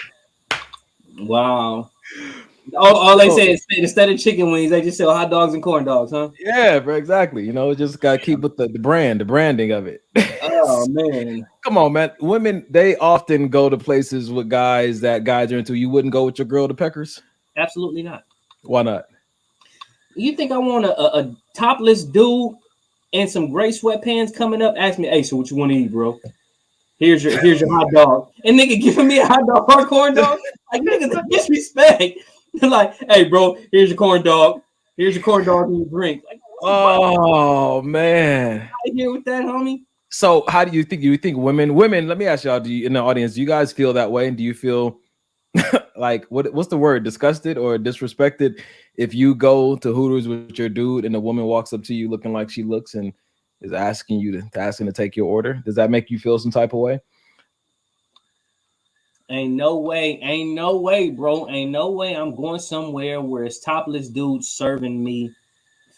A: All they say is instead of chicken wings, they just sell hot dogs and corn dogs, huh?
D: Yeah, bro, exactly. You know, just gotta keep with the branding of it.
A: Oh man.
D: Come on, man. Women, they often go to places with guys that guys are into. You wouldn't go with your girl to Peckers?
A: Absolutely not.
D: Why not?
A: You think I want a topless dude and some gray sweatpants coming up? Ask me, hey, so what you want to eat, bro? Here's your hot dog. And nigga giving me a hot dog or corn dog? Like, nigga, the disrespect. Like, hey, bro, here's your corn dog. Here's your corn dog and your drink. Like,
D: oh man.
A: I hear with that, homie.
D: So how do you think? Do you think women, let me ask y'all, do you in the audience, do you guys feel that way? And do you feel like what's the word, disgusted or disrespected if you go to Hooters with your dude and a woman walks up to you looking like she looks and is asking you to take your order? Does that make you feel some type of way?
A: Ain't no way, bro. Ain't no way I'm going somewhere where it's topless dudes serving me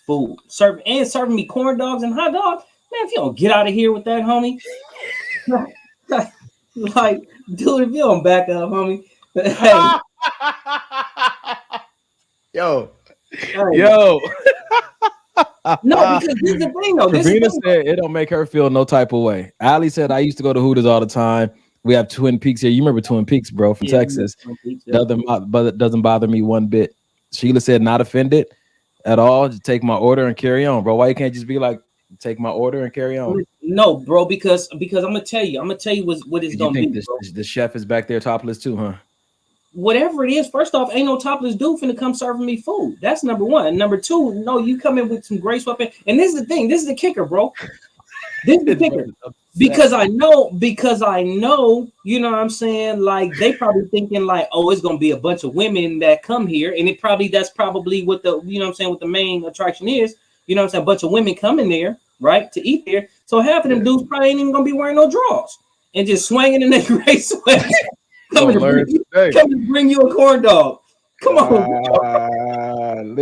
A: food. Serving me corn dogs and hot dogs. Man, if you don't get out of here with that, homie. Like, dude, if you don't back up, homie. Hey.
D: Yo.
A: No, because this is the thing though.
D: Trevina said it don't make her feel no type of way. Ali said I used to go to Hooters all the time. We have Twin Peaks here. You remember Twin Peaks, bro, from Texas. Doesn't bother me one bit. Sheila said not offended at all. Just take my order and carry on, bro. Why you can't just be like, take my order and carry on?
A: No, bro, because I'm gonna tell you what it's gonna be.
D: The chef is back there topless too, huh?
A: Whatever it is, first off, ain't no topless dude finna come serving me food. That's number one. Number two, no, you come in with some gray sweatpants. And this is the thing. This is the kicker, bro. This is the kicker. Because I know, you know what I'm saying? Like, they probably thinking like, oh, it's gonna be a bunch of women that come here. And that's probably what the, you know what I'm saying, what the main attraction is. You know what I'm saying? A bunch of women coming there, right, to eat there. So half of them dudes probably ain't even gonna be wearing no drawers and just swinging in their gray sweats. Coming to bring you a corn dog. Come on.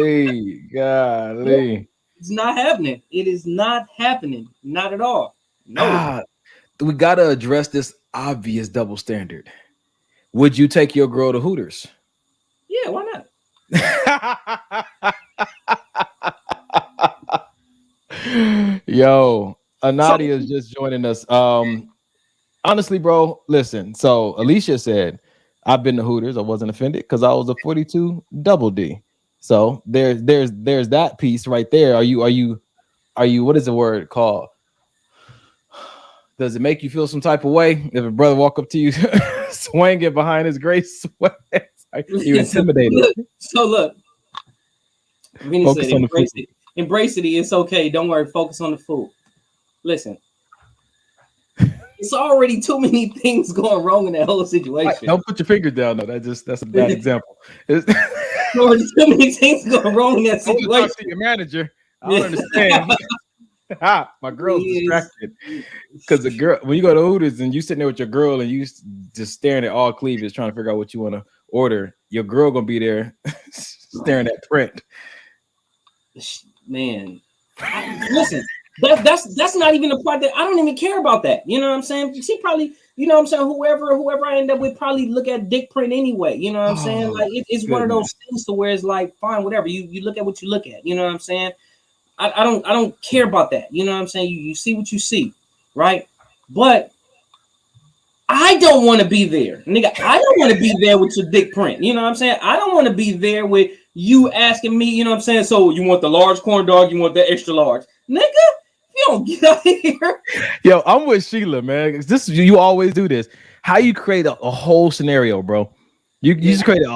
D: Golly.
A: It's not happening. It is not happening. Not at all. No.
D: We got to address this obvious double standard. Would you take your girl to Hooters?
A: Yeah, why
D: not? Yo, Nadia is just joining us. Honestly, bro, listen. So Alicia said, I've been to Hooters. I wasn't offended because I was a 42 double D. So there's that piece right there. Are you what is the word called? Does it make you feel some type of way if a brother walk up to you swinging behind his gray sweats? Are you intimidated?
A: Look. Focus said, on embrace it. It's okay. Don't worry. Focus on the food. Listen. It's already too many things going wrong in that whole situation.
D: Don't put your fingers down, though. That's a bad example. There's
A: already too many things going wrong in that situation.
D: Talk to your manager. I don't understand. My girl's distracted because the girl, when you go to Hooters and you sitting there with your girl and you just staring at all cleavage, trying to figure out what you want to order, your girl gonna be there staring at print.
A: Man, listen. That's not even the part that I don't even care about that. You know what I'm saying? She probably, you know what I'm saying, whoever I end up with probably look at dick print anyway. You know what I'm saying? Like it's one of those things to where it's like, fine, whatever. You look at what you look at. You know what I'm saying? I don't care about that. You know what I'm saying? You see what you see, right? But I don't want to be there, nigga. I don't want to be there with your dick print. You know what I'm saying? I don't want to be there with you asking me, you know what I'm saying? So you want the large corn dog, you want the extra large. Nigga, you don't get out of here.
D: Yo, I'm with Sheila, man. You always do this. How you create a whole scenario, bro? You just created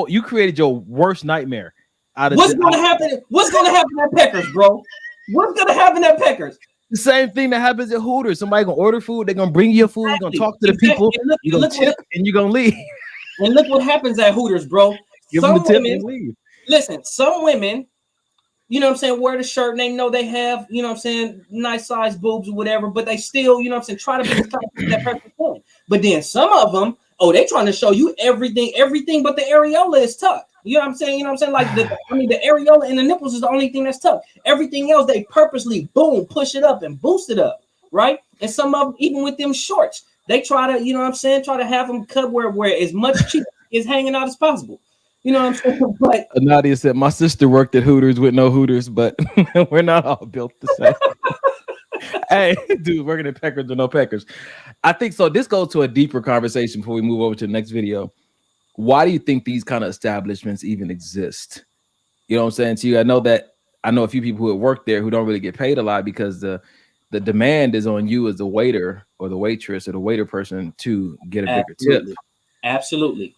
D: you created your worst nightmare.
A: What's gonna happen? What's gonna happen at Peckers, bro? What's gonna happen at Peckers?
D: The same thing that happens at Hooters. Somebody gonna order food, they're gonna bring you food, you're gonna talk to the people, you're gonna tip, and you're gonna leave.
A: And look what happens at Hooters, bro.
D: Give them the tip and leave.
A: Listen, some women, you know what I'm saying, wear the shirt and they know they have, you know what I'm saying, nice size boobs or whatever, but they still, you know what I'm saying, try to be the type that person can. But then some of them, they trying to show you everything but the areola is tucked. You know what I'm saying? You know what I'm saying? Like the areola and the nipples is the only thing that's tucked. Everything else, they purposely push it up and boost it up, right? And some of them, even with them shorts, they try to, you know what I'm saying, try to have them cut where as much cheek is hanging out as possible. You know what I'm saying? But
D: Nadia said, my sister worked at Hooters with no Hooters, but we're not all built the same. Hey, dude, working at Peckers with no Peckers. I think so. This goes to a deeper conversation before we move over to the next video. Why do you think these kind of establishments even exist? You know what I'm saying to you? I know a few people who have worked there who don't really get paid a lot because the demand is on you as the waiter or the waitress or the waiter person to get a bigger tip.
A: Absolutely.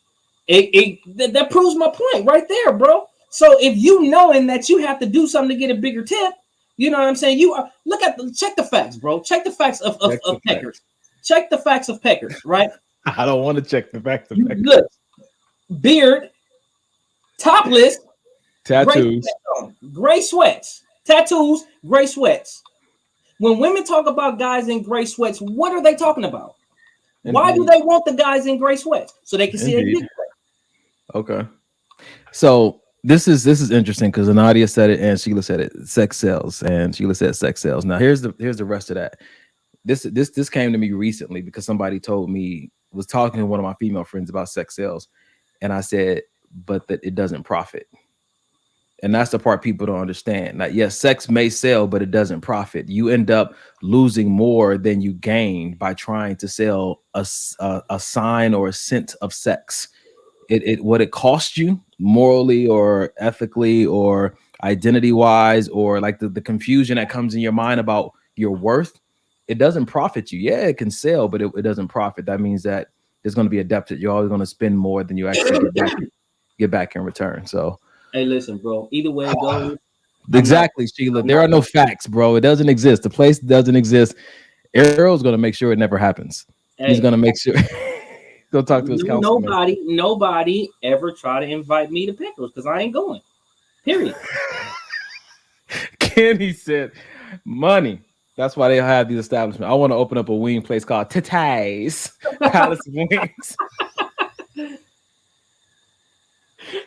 A: That proves my point right there, bro. So if you knowing that you have to do something to get a bigger tip, you know what I'm saying? Check the facts, bro. Check the facts of Peckers. Check the facts of Peckers, right?
D: I don't want to check the facts of Peckers.
A: Look, beard, topless,
D: tattoos,
A: gray sweats, tattoos, gray sweats. When women talk about guys in gray sweats, what are they talking about? Indeed. Why do they want the guys in gray sweats? So they can see their dick.
D: Okay. So this is interesting because Nadia said it and Sheila said it. Sex sells, and Sheila said sex sells. Now here's the rest of that. This came to me recently because somebody told me, was talking to one of my female friends about sex sales, and I said, but that it doesn't profit. And that's the part people don't understand. Like, yes, sex may sell, but it doesn't profit. You end up losing more than you gain by trying to sell a sign or a scent of sex. It what it costs you morally or ethically or identity wise, or like the confusion that comes in your mind about your worth, it doesn't profit you. Yeah, it can sell, but it doesn't profit. That means that there's going to be a deficit. You're always going to spend more than you actually get back in return. So
A: hey, listen, bro. Either way it goes.
D: Exactly, Sheila. There are no facts, bro. It doesn't exist. The place doesn't exist. Arrow's going to make sure it never happens. He's going to make sure. Go talk to his counselor.
A: Nobody ever try to invite me to Pickles because I ain't going. Period.
D: Kenny said, money. That's why they have these establishments. I want to open up a wing place called Titay's Palace Wings.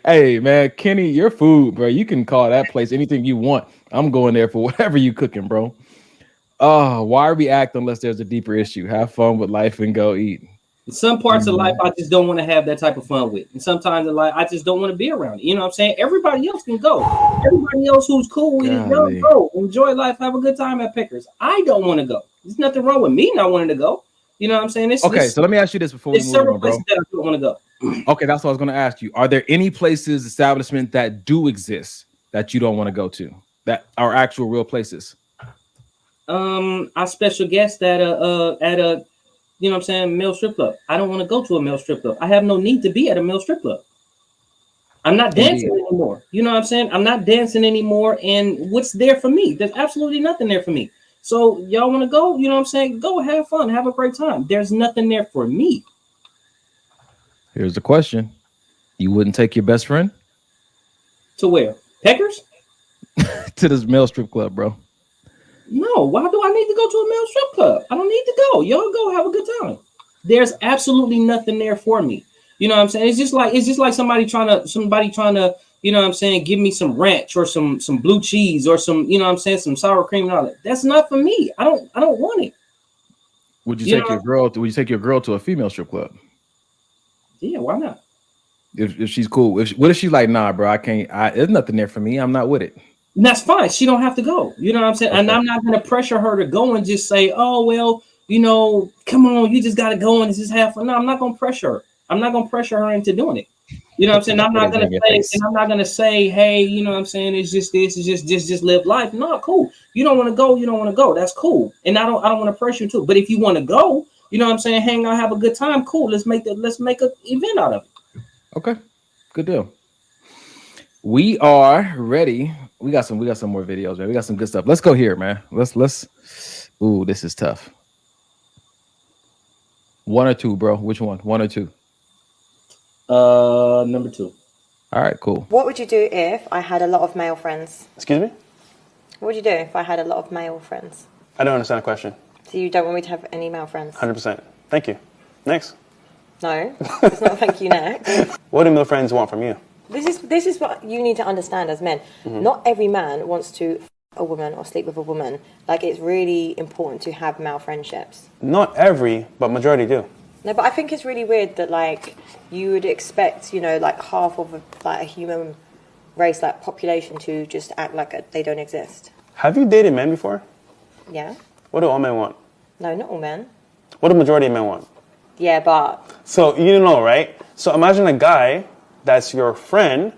D: Hey, man, Kenny, your food, bro. You can call that place anything you want. I'm going there for whatever you cooking, bro. Oh, why react unless there's a deeper issue? Have fun with life and go eat.
A: In some parts of life, I just don't want to have that type of fun with. And sometimes in life, I just don't want to be around it. You know what I'm saying? Everybody else can go. Everybody else who's cool with it, go. Enjoy life. Have a good time at Pickers. I don't want to go. There's nothing wrong with me not wanting to go. You know what I'm saying?
D: So let me ask you this before we move on, bro.
A: That I don't want to go.
D: Okay, that's what I was going to ask you. Are there any places, establishments that do exist that you don't want to go to, that are actual real places?
A: I special guest at a you know what I'm saying, male strip club. I don't want to go to a male strip club. I have no need to be at a male strip club. I'm not dancing anymore. You know what I'm saying? I'm not dancing anymore. And what's there for me? There's absolutely nothing there for me. So y'all want to go? You know what I'm saying? Go have fun. Have a great time. There's nothing there for me.
D: Here's the question. You wouldn't take your best friend?
A: To where? Peckers?
D: To this male strip club, bro.
A: No, why do I need to go to a male strip club? I don't need to go. Y'all go have a good time. There's absolutely nothing there for me. You know what I'm saying? It's just like somebody trying to, you know what I'm saying, give me some ranch or some blue cheese or some, you know what I'm saying, some sour cream and all that. That's not for me. I don't want it.
D: Would you take your girl to a female strip club?
A: Yeah, why not?
D: If she's cool. What if she's like, nah, bro, I can't. There's nothing there for me. I'm not with it.
A: And that's fine. She don't have to go. You know what I'm saying? Okay. And I'm not going to pressure her to go and just say, oh, well, you know, come on, you just got to go and just have fun. No, I'm not going to pressure her. I'm not going to pressure her into doing it. You know what I'm saying? I'm not going to say, hey, you know what I'm saying? It's just this, it's just live life. No, cool. You don't want to go. You don't want to go. That's cool. And I don't want to pressure you to. But if you want to go, you know what I'm saying? Hang out, have a good time. Cool. Let's make an event out of it.
D: Okay. Good deal. We are ready. We got some more videos, man. We got some good stuff. Let's go here, man. Let's. Ooh, this is tough. One or two, bro. Which one? One or two?
A: Number two.
D: All right, cool.
F: What would you do if I had a lot of male friends?
G: Excuse me?
F: What would you do if I had a lot of male friends?
G: I don't understand the question.
F: So you don't want me to have any male friends?
G: 100%. Thank you. Next.
F: No, it's not thank you next.
G: What do male friends want from you?
F: This is what you need to understand as men. Mm-hmm. Not every man wants to f a woman or sleep with a woman. Like, it's really important to have male friendships.
G: Not every, but majority do.
F: No, but I think it's really weird that, like, you would expect, you know, like half of a human race, like population, to just act like they don't exist.
G: Have you dated men before?
F: Yeah.
G: What do all men want?
F: No, not all men.
G: What do majority of men want?
F: Yeah, but...
G: So, you know, right? So imagine a guy that's your friend.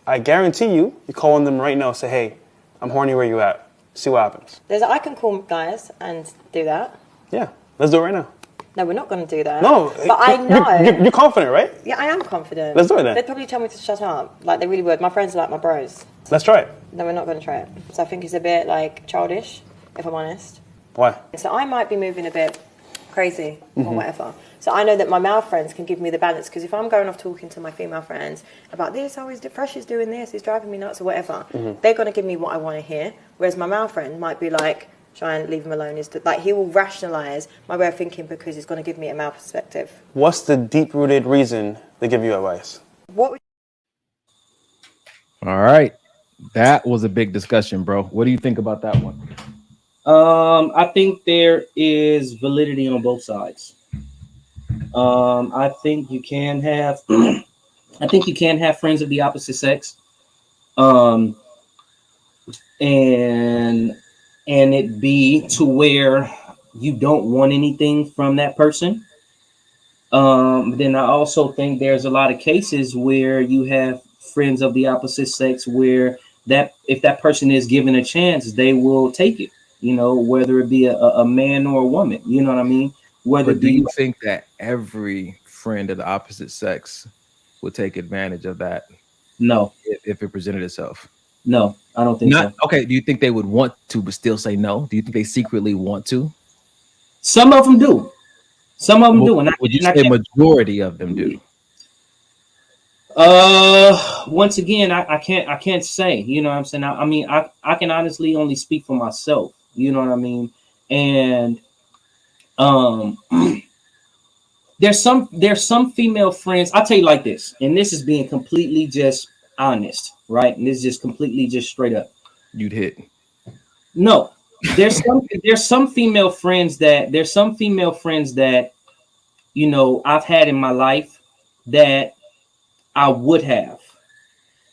G: I guarantee you call on them right now and say, hey, I'm horny, where you at? See what happens.
F: I can call guys and do that.
G: Yeah, let's do it right now.
F: No, we're not going to do that.
G: No.
F: But I know.
G: You're confident, right?
F: Yeah, I am confident.
G: Let's do it then.
F: They'd probably tell me to shut up. Like, they really would. My friends are like my bros.
G: Let's try it.
F: No, we're not going to try it. So I think it's a bit, like, childish, if I'm honest.
G: Why?
F: So I might be moving a bit crazy or whatever. So I know that my male friends can give me the balance, because if I'm going off talking to my female friends about this, oh, Fresh is doing this, he's driving me nuts or whatever, they're going to give me what I want to hear. Whereas my male friend might be like, try and leave him alone. Like, he will rationalise my way of thinking because he's going to give me a male perspective.
G: What's the deep-rooted reason they give you advice?
F: What?
D: All right. That was a big discussion, bro. What do you think about that one?
A: I think there is validity on both sides. I think you can have, I think you can have friends of the opposite sex. and it be to where you don't want anything from that person. Then I also think there's a lot of cases where you have friends of the opposite sex where that if that person is given a chance, they will take it, whether it be a man or a woman, you know what I mean? Whether
D: But
A: it
D: do
A: be
D: you think that every friend of the opposite sex would take advantage of that
A: no,
D: if it presented itself?
A: no, I don't think
D: Not
A: so.
D: okay. Do you think they would want to, but still say no? Do you think they secretly want to?
A: Some of them do. Some of them do, and
D: Would you
A: I
D: say
A: can't.
D: majority of them do?
A: Once again, I can't say. You know what I'm saying? I mean, I can honestly only speak for myself. You know what I mean? And um, there's some female friends. I'll tell you like this, and this is being completely just honest, right? And this is just completely just straight up.
D: You'd hit.
A: No, there's some female friends that I've had in my life that I would have.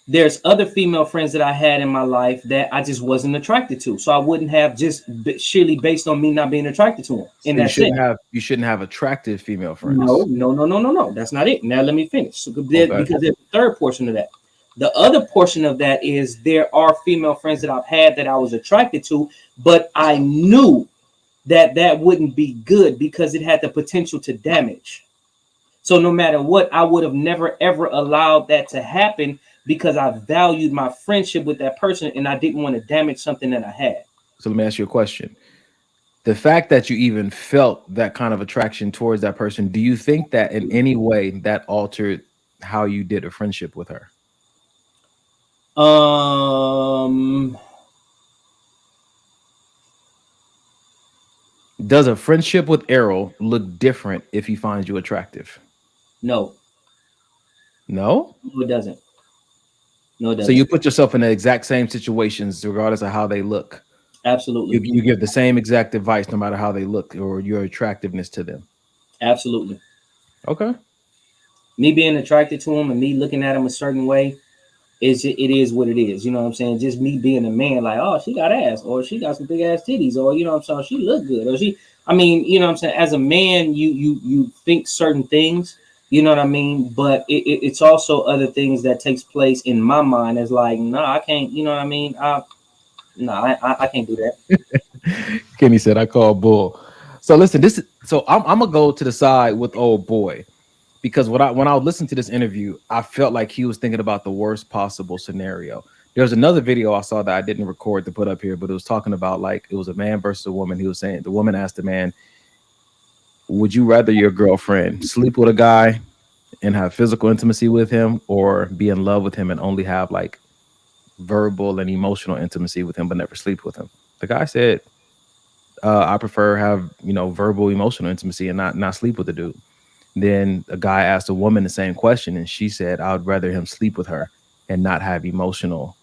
A: There's other female friends that I had in my life that I just wasn't attracted to, so I wouldn't have just surely based on me not being attracted to them. And
D: So
A: that's it.
D: you shouldn't have attractive female friends.
A: No. That's not it. Now let me finish. So,
D: Okay.
A: because there's a third portion of that. The other portion of that is there are female friends that I've had that I was attracted to, but I knew that wouldn't be good because it had the potential to damage. So no matter what, I would have never ever allowed that to happen because I valued my friendship with that person and I didn't want to damage something that I had.
D: So let me ask you a question. The fact that you even felt that kind of attraction towards that person, do you think that in any way that altered how you did a friendship with her? Does a friendship with Errol look different if he finds you attractive?
A: No.
D: No?
A: No, it doesn't. No, it doesn't.
D: So you put yourself in the exact same situations regardless of how they look.
A: Absolutely.
D: You give the same exact advice no matter how they look or your attractiveness to them.
A: Absolutely.
D: Okay.
A: Me being attracted to him and me looking at him a certain way, it is what it is. You know what I'm saying? Just me being a man, like, oh, she got ass, or she got some big ass titties, or you know what I'm saying, she look good, or you know what I'm saying? As a man, you think certain things, you know what I mean? But it's also other things that takes place in my mind as like, no, I can't, you know what I mean? I can't do that.
D: Kenny said, I call bull. So listen, I'm gonna go to the side with old boy. Because when I was listening to this interview, I felt like he was thinking about the worst possible scenario. There's another video I saw that I didn't record to put up here, but it was talking about like it was a man versus a woman. He was saying the woman asked the man, would you rather your girlfriend sleep with a guy and have physical intimacy with him or be in love with him and only have like verbal and emotional intimacy with him but never sleep with him? The guy said, I prefer have, verbal emotional intimacy and not sleep with the dude. Then a guy asked a woman the same question, and she said, I would rather him sleep with her and not have emotional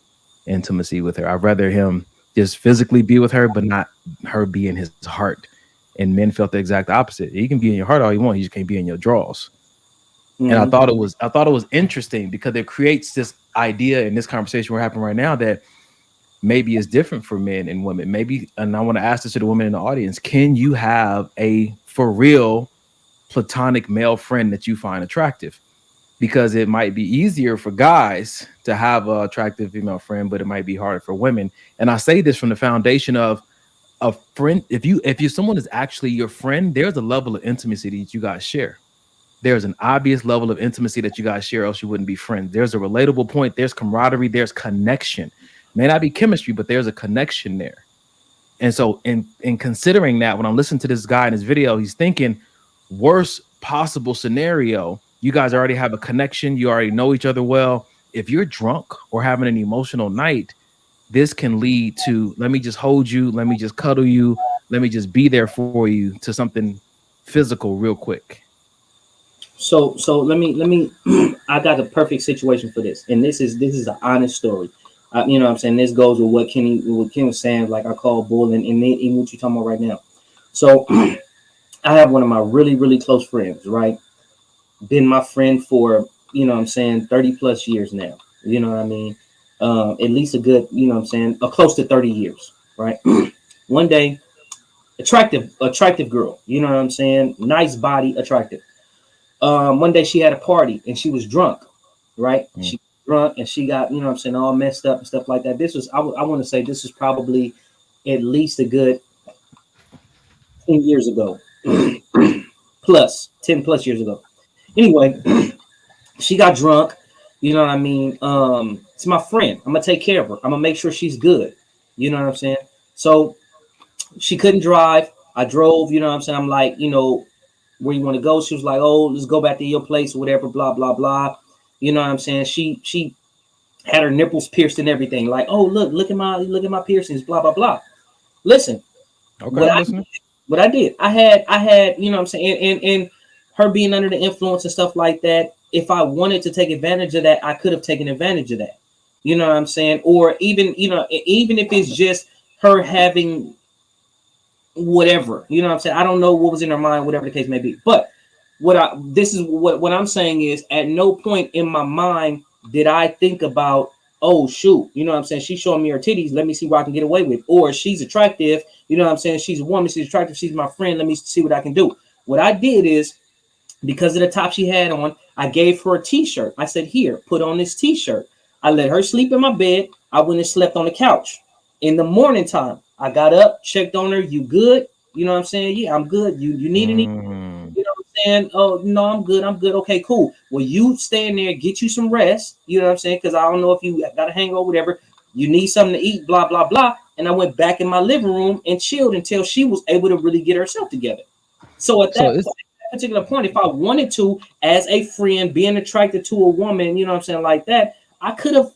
D: intimacy with her. I'd rather him just physically be with her, but not her be in his heart. And men felt the exact opposite. He can be in your heart all you want, he just can't be in your drawers. Mm-hmm. And I thought it was interesting because it creates this idea in this conversation we're having right now that maybe is different for men and women. Maybe, and I want to ask this to the women in the audience, can you have a for real platonic male friend that you find attractive? Because it might be easier for guys to have an attractive female friend, but it might be harder for women. And I say this from the foundation of a friend. If someone is actually your friend, there's a level of intimacy that you guys share. There's an obvious level of intimacy that you guys share, else you wouldn't be friends. There's a relatable point. There's camaraderie. There's connection. May not be chemistry, but there's a connection there. And so in considering that, when I'm listening to this guy in his video, he's thinking, worst possible scenario, you guys already have a connection, you already know each other well. If you're drunk or having an emotional night, this can lead to, let me just hold you, let me just cuddle you, let me just be there for you, to something physical real quick.
A: So let me I got a perfect situation for this, and this is an honest story. You know what I'm saying? This goes with what Ken was saying, like I call bull, and what you're talking about right now. So I have one of my really, really close friends, right? Been my friend for, 30 plus years now. You know what I mean? at least a good, you know what I'm saying, close to 30 years, right? One day, attractive girl, you know what I'm saying? Nice body, attractive. One day she had a party and she was drunk, right? She was drunk and she got, you know what I'm saying, all messed up and stuff like that. This was, I want to say this is probably at least a good 10 years ago, plus 10 plus years ago. Anyway, she got drunk, you know what I mean? It's my friend. I'm gonna take care of her. I'm gonna make sure she's good. You know what I'm saying? So she couldn't drive. I drove, you know what I'm saying? I'm like, you know, where you want to go? She was like, oh, let's go back to your place or whatever, blah, blah, blah. You know what I'm saying? She had her nipples pierced and everything. Like, oh, look at my piercings, blah, blah, blah. Listen,
D: Okay,
A: what I did, I had, you know what I'm saying, and her being under the influence and stuff like that. If I wanted to take advantage of that, I could have taken advantage of that. You know what I'm saying? Or even, you know, even if it's just her having whatever, you know what I'm saying? I don't know what was in her mind, whatever the case may be. But what I'm saying is, at no point in my mind did I think about, oh shoot, you know what I'm saying, she's showing me her titties, let me see what I can get away with. Or she's attractive, you know what I'm saying, she's a woman, she's attractive, she's my friend, let me see what I can do. What I did is, because of the top she had on, I gave her a t-shirt. I said, here, put on this t-shirt. I let her sleep in my bed. I went and slept on the couch. In the morning time, I got up, checked on her. You good? You know what I'm saying? Yeah, I'm good. You need anything? You know what I'm saying? Oh, no, I'm good. I'm good. Okay, cool. Well, you stay in there, get you some rest. You know what I'm saying? Because I don't know if you got a hangover, whatever. You need something to eat, blah, blah, blah. And I went back in my living room and chilled until she was able to really get herself together. So at that particular point, if I wanted to, as a friend, being attracted to a woman, you know what I'm saying, like that, I could have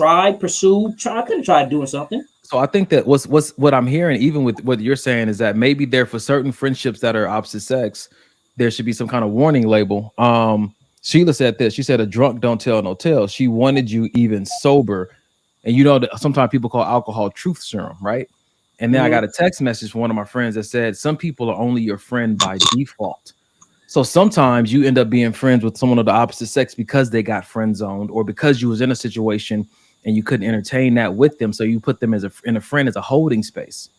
A: I could have tried doing something.
D: So I think that what I'm hearing, even with what you're saying, is that maybe there, for certain friendships that are opposite sex, there should be some kind of warning label. Sheila said this. She said, "A drunk don't tell no tale." She wanted you even sober, and you know that sometimes people call alcohol truth serum, right? And then I got a text message from one of my friends that said, "Some people are only your friend by default." So sometimes you end up being friends with someone of the opposite sex because they got friend zoned, or because you was in a situation and you couldn't entertain that with them. So you put them as a friend as a holding space.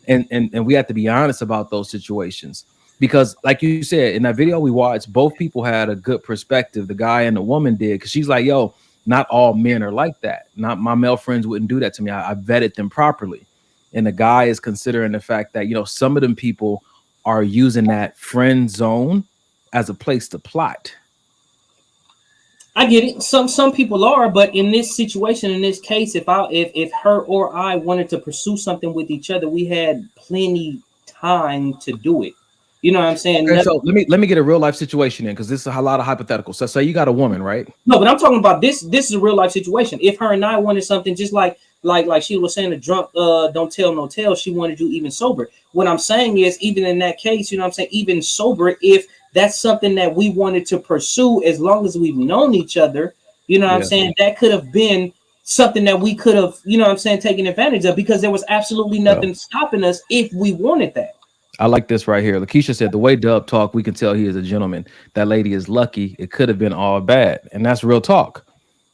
D: And we have to be honest about those situations, because like you said, in that video we watched, both people had a good perspective. The guy and the woman did, because she's like, yo, not all men are like that. Not my male friends wouldn't do that to me. I vetted them properly. And the guy is considering the fact that, you know, some of them people are using that friend zone as a place to plot.
A: I get it. Some people are, but in this situation, in this case, if her or I wanted to pursue something with each other, we had plenty time to do it. You know what I'm saying?
D: Okay, so let me get a real life situation in, because this is a lot of hypotheticals. So say you got a woman, right?
A: No, but I'm talking about this. This is a real life situation. If her and I wanted something, just like she was saying, a drunk don't tell no tale. She wanted you even sober. What I'm saying is, even in that case, you know what I'm saying, even sober, if that's something that we wanted to pursue, as long as we've known each other, you know what I'm saying, that could have been something that we could have, you know what I'm saying, taken advantage of, because there was absolutely nothing stopping us if we wanted that.
D: I like this right here. Lakeisha said, the way Dub talk, we can tell he is a gentleman. That lady is lucky. It could have been all bad. And that's real talk.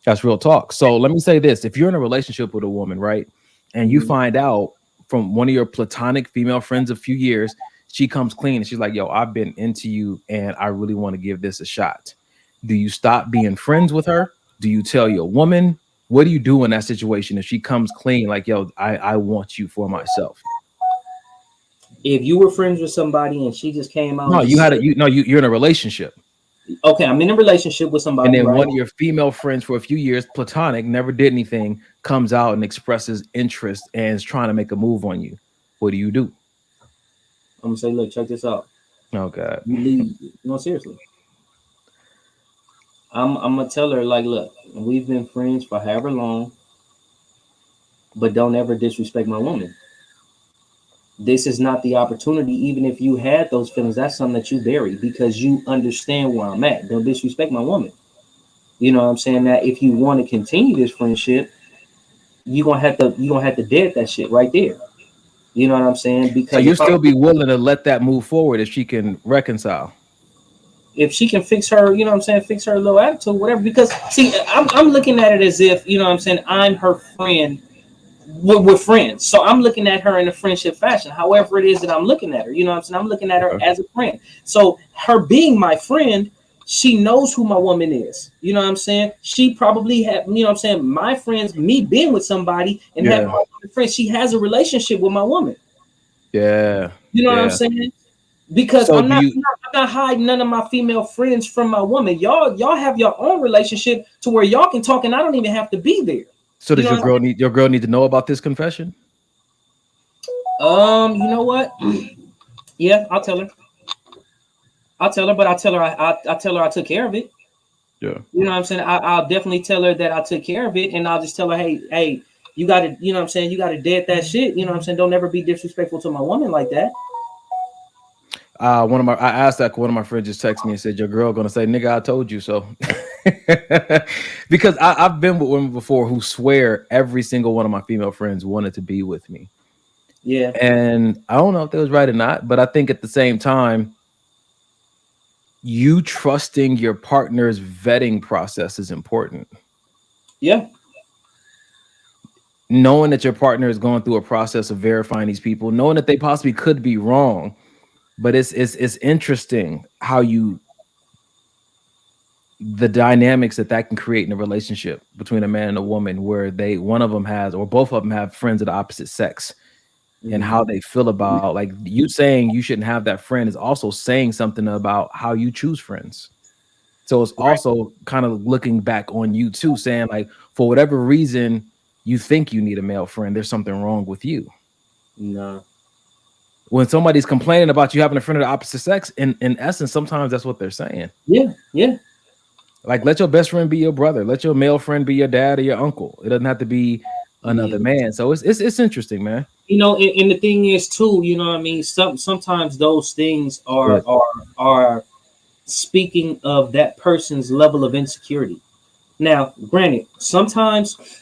D: That's real talk. So let me say this. If you're in a relationship with a woman, right, and you find out from one of your platonic female friends a few years, she comes clean and she's like, yo, I've been into you and I really want to give this a shot. Do you stop being friends with her? Do you tell your woman? What do you do in that situation if she comes clean, like, yo, I want you for myself?
A: If you were friends with somebody and she just came out,
D: you're in a relationship.
A: Okay, I'm in a relationship with somebody,
D: and then
A: right?
D: One of your female friends for a few years, platonic, never did anything, comes out and expresses interest and is trying to make a move on you. What do you do?
A: I'm gonna say, look, check this out.
D: Oh God.
A: You leave. No, seriously. I'm gonna tell her, like, look, we've been friends for however long, but don't ever disrespect my woman. This is not the opportunity. Even if you had those feelings, that's something that you bury, because you understand where I'm at. Don't disrespect my woman. You know what I'm saying? That if you want to continue this friendship, you're gonna have to dead that shit right there. You know what I'm saying? Because
D: so you'll still be willing to let that move forward if she can reconcile.
A: if she can fix her, you know what I'm saying, fix her little attitude, whatever. Because see, I'm looking at it as if, you know what I'm saying, I'm her friend. We're friends, so I'm looking at her in a friendship fashion. However, it is that I'm looking at her, you know what I'm saying, I'm looking at her as a friend. So her being my friend, she knows who my woman is. You know what I'm saying? She probably have, you know what I'm saying, my friends, me being with somebody and having my friends, she has a relationship with my woman.
D: Yeah.
A: You know what I'm saying? Because
D: So
A: I'm not hiding none of my female friends from my woman. Y'all have your own relationship to where y'all can talk and I don't even have to be there.
D: So does your girl need to know about this confession?
A: You know what? Yeah, I'll tell her. But I tell her I took care of it.
D: Yeah.
A: You know what I'm saying? I'll definitely tell her that I took care of it, and I'll just tell her, hey, you gotta, you know what I'm saying, you gotta dead that shit. You know what I'm saying? Don't ever be disrespectful to my woman like that.
D: I asked that, one of my friends just texted me and said, your girl gonna say, nigga, I told you so. Because I've been with women before who swear every single one of my female friends wanted to be with me.
A: Yeah.
D: And I don't know if that was right or not, but I think at the same time, you trusting your partner's vetting process is important.
A: Yeah.
D: Knowing that your partner is going through a process of verifying these people, knowing that they possibly could be wrong, but it's interesting how the dynamics that can create in a relationship between a man and a woman, where one of them has, or both of them have friends of the opposite sex, and how they feel about, like, you saying you shouldn't have that friend is also saying something about how you choose friends. So it's also kind of looking back on you too, saying like, for whatever reason you think you need a male friend, there's something wrong with you.
A: No.
D: When somebody's complaining about you having a friend of the opposite sex, in essence, sometimes that's what they're saying.
A: Yeah, yeah.
D: Like, let your best friend be your brother. Let your male friend be your dad or your uncle. It doesn't have to be another man. So it's interesting, man.
A: You know, and the thing is too, you know what I mean? Sometimes those things are speaking of that person's level of insecurity. Now, granted, sometimes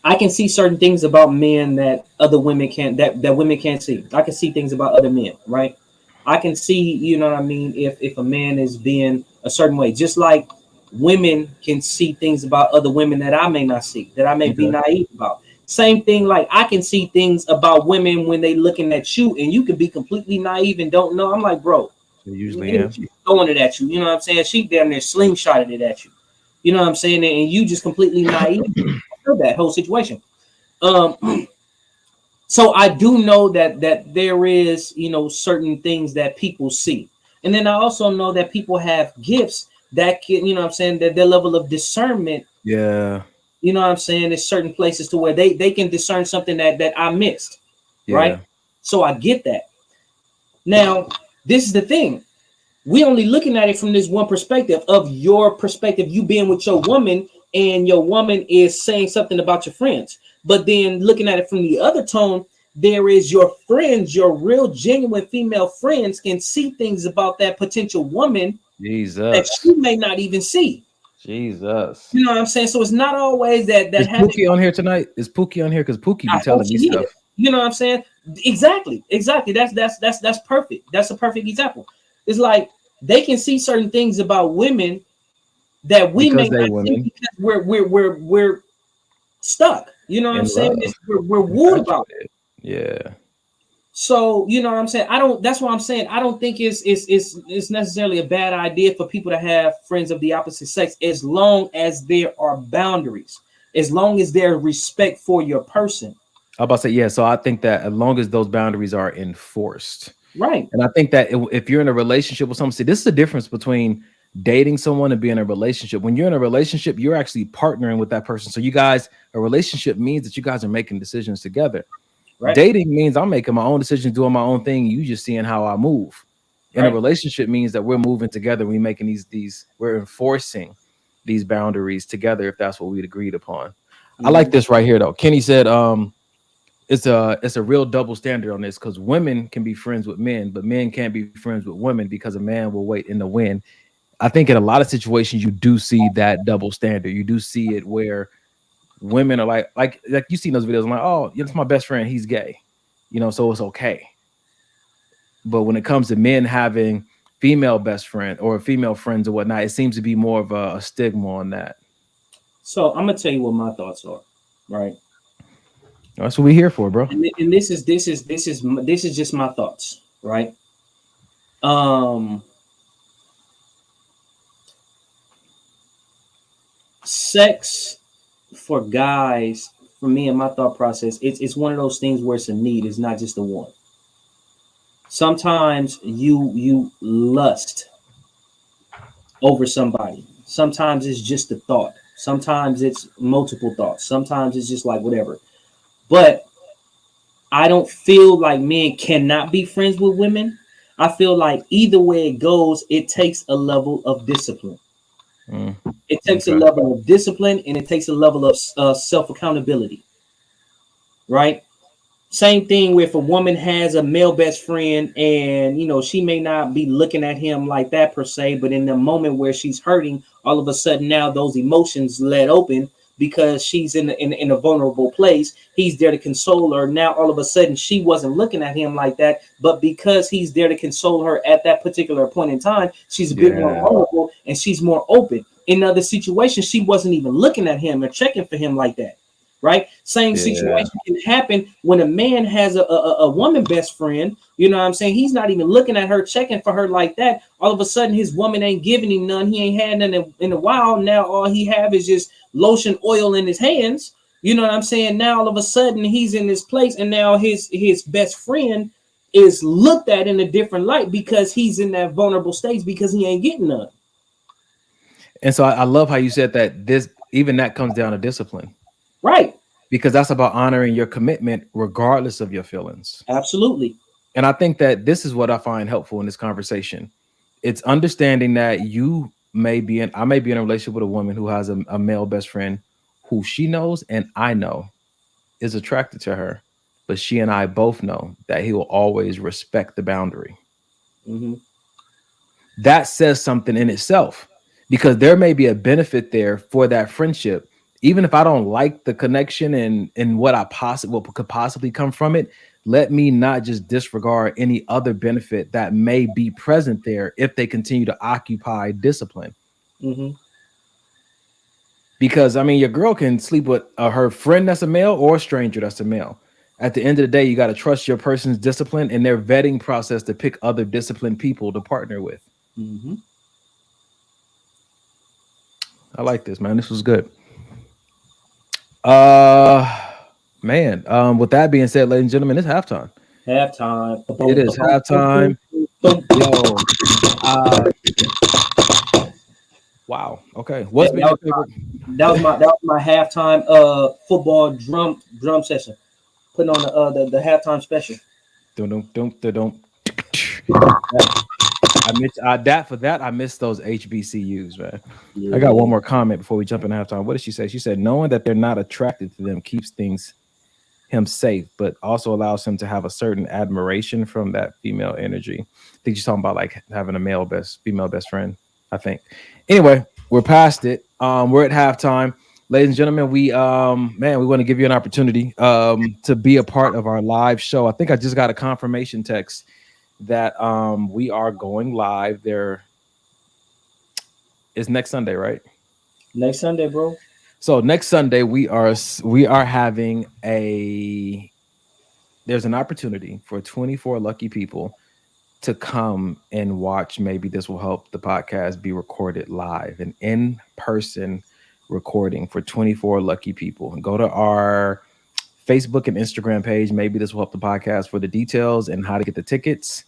A: I can see certain things about men that other women can't, that women can't see. I can see things about other men, right? I can see, you know what I mean, if a man is being a certain way, just like women can see things about other women that I may not see, that I may be naive about. Same thing, like I can see things about women when they looking at you, and you could be completely naive and don't know. I'm like, bro,
D: usually
A: throwing it at you. You know what I'm saying? She damn near slingshotted it at you. You know what I'm saying? And you just completely naive for that whole situation. So I do know that there is, you know, certain things that people see. And then I also know that people have gifts that can, you know what I'm saying, that their level of discernment.
D: Yeah.
A: You know what I'm saying? There's certain places to where they can discern something that I missed.
D: Yeah.
A: Right. So I get that. Now, this is the thing. We only looking at it from this one perspective, of your perspective, you being with your woman and your woman is saying something about your friends. But then looking at it from the other tone, there is your friends, your real genuine female friends can see things about that potential woman that you may not even see.
D: Jesus.
A: You know what I'm saying? So it's not always that
D: Is Pookie on here tonight? Is Pookie on here? Because Pookie be telling me stuff.
A: You know what I'm saying? Exactly. That's perfect. That's a perfect example. It's like they can see certain things about women that we may not see because we're stuck. You know what I'm saying? We're wooed about it.
D: Yeah.
A: So you know what I'm saying? That's what I'm saying. I don't think it's necessarily a bad idea for people to have friends of the opposite sex, as long as there are boundaries, as long as there's respect for your person.
D: I'm about to say, yeah. So I think that as long as those boundaries are enforced,
A: right.
D: And I think that if you're in a relationship with someone, see, this is the difference between dating someone and being in a relationship. When you're in a relationship, you're actually partnering with that person. So you guys, a relationship means that you guys are making decisions together. Right. Dating means I'm making my own decisions, doing my own thing. You just seeing how I move. And a relationship means that we're moving together. We're making we're enforcing these boundaries together, if that's what we'd agreed upon. I like this right here, though. Kenny said, it's a real double standard on this, because women can be friends with men, but men can't be friends with women because a man will wait in the wind. I think in a lot of situations you do see that double standard. You do see it where women are like you see in those videos. I'm like, oh, it's my best friend, he's gay, you know, so it's okay. But when it comes to men having female best friend or female friends or whatnot. It seems to be more of a stigma on that.
A: So I'm gonna tell you what my thoughts are, right?
D: That's what we're here for, bro.
A: And this is just my thoughts, right? Sex for guys, for me and my thought process, it's one of those things where it's a need, it's not just a want. Sometimes you lust over somebody. Sometimes it's just a thought. Sometimes it's multiple thoughts. Sometimes it's just like whatever. But I don't feel like men cannot be friends with women. I feel like either way it goes, it takes a level of discipline. It takes a level of discipline, and it takes a level of self accountability, right? Same thing with if a woman has a male best friend, and she may not be looking at him like that per se, but in the moment where she's hurting, all of a sudden now those emotions let open because she's in a vulnerable place. He's there to console her. Now all of a sudden she wasn't looking at him like that, but because he's there to console her at that particular point in time, she's a bit more vulnerable and she's more open. In other situations, she wasn't even looking at him or checking for him like that. Right? Same situation can happen when a man has a woman best friend. You know what I'm saying? He's not even looking at her, checking for her like that. All of a sudden, his woman ain't giving him none. He ain't had none in a while. Now all he have is just lotion oil in his hands. You know what I'm saying? Now all of a sudden he's in this place, and now his best friend is looked at in a different light because he's in that vulnerable stage because he ain't getting none.
D: And so I love how you said that that comes down to discipline.
A: Right.
D: Because that's about honoring your commitment regardless of your feelings.
A: Absolutely.
D: And I think that this is what I find helpful in this conversation. It's understanding that I may be in a relationship with a woman who has a male best friend who she knows and I know is attracted to her, but she and I both know that he will always respect the boundary.
A: Mm-hmm.
D: That says something in itself, because there may be a benefit there for that friendship. Even if I don't like the connection and what could possibly come from it, let me not just disregard any other benefit that may be present there if they continue to occupy discipline.
A: Mm-hmm.
D: Because, I mean, your girl can sleep with her friend that's a male or a stranger that's a male. At the end of the day, you got to trust your person's discipline and their vetting process to pick other disciplined people to partner with.
A: Mm-hmm.
D: I like this, man. This was good. Man, with that being said, ladies and gentlemen, it's halftime.
A: Halftime.
D: It is halftime. Yo. Wow. Okay. What's been your favorite?
A: That was my halftime football drum session. Putting on the halftime special.
D: I missed those HBCUs, man. Yeah. I got one more comment before we jump in halftime. What did she say? She said, knowing that they're not attracted to them keeps him safe, but also allows him to have a certain admiration from that female energy. I think she's talking about like having a female best friend, I think. Anyway, we're past it. We're at halftime. Ladies and gentlemen, we want to give you an opportunity to be a part of our live show. I think I just got a confirmation text that we are going live. It's next Sunday, right?
A: Next Sunday, bro.
D: So next Sunday we are having there's an opportunity for 24 lucky people to come and watch. Maybe this will help the podcast be recorded live, an in-person recording for 24 lucky people. And go to our Facebook and Instagram page. Maybe this will help the podcast for the details and how to get the tickets.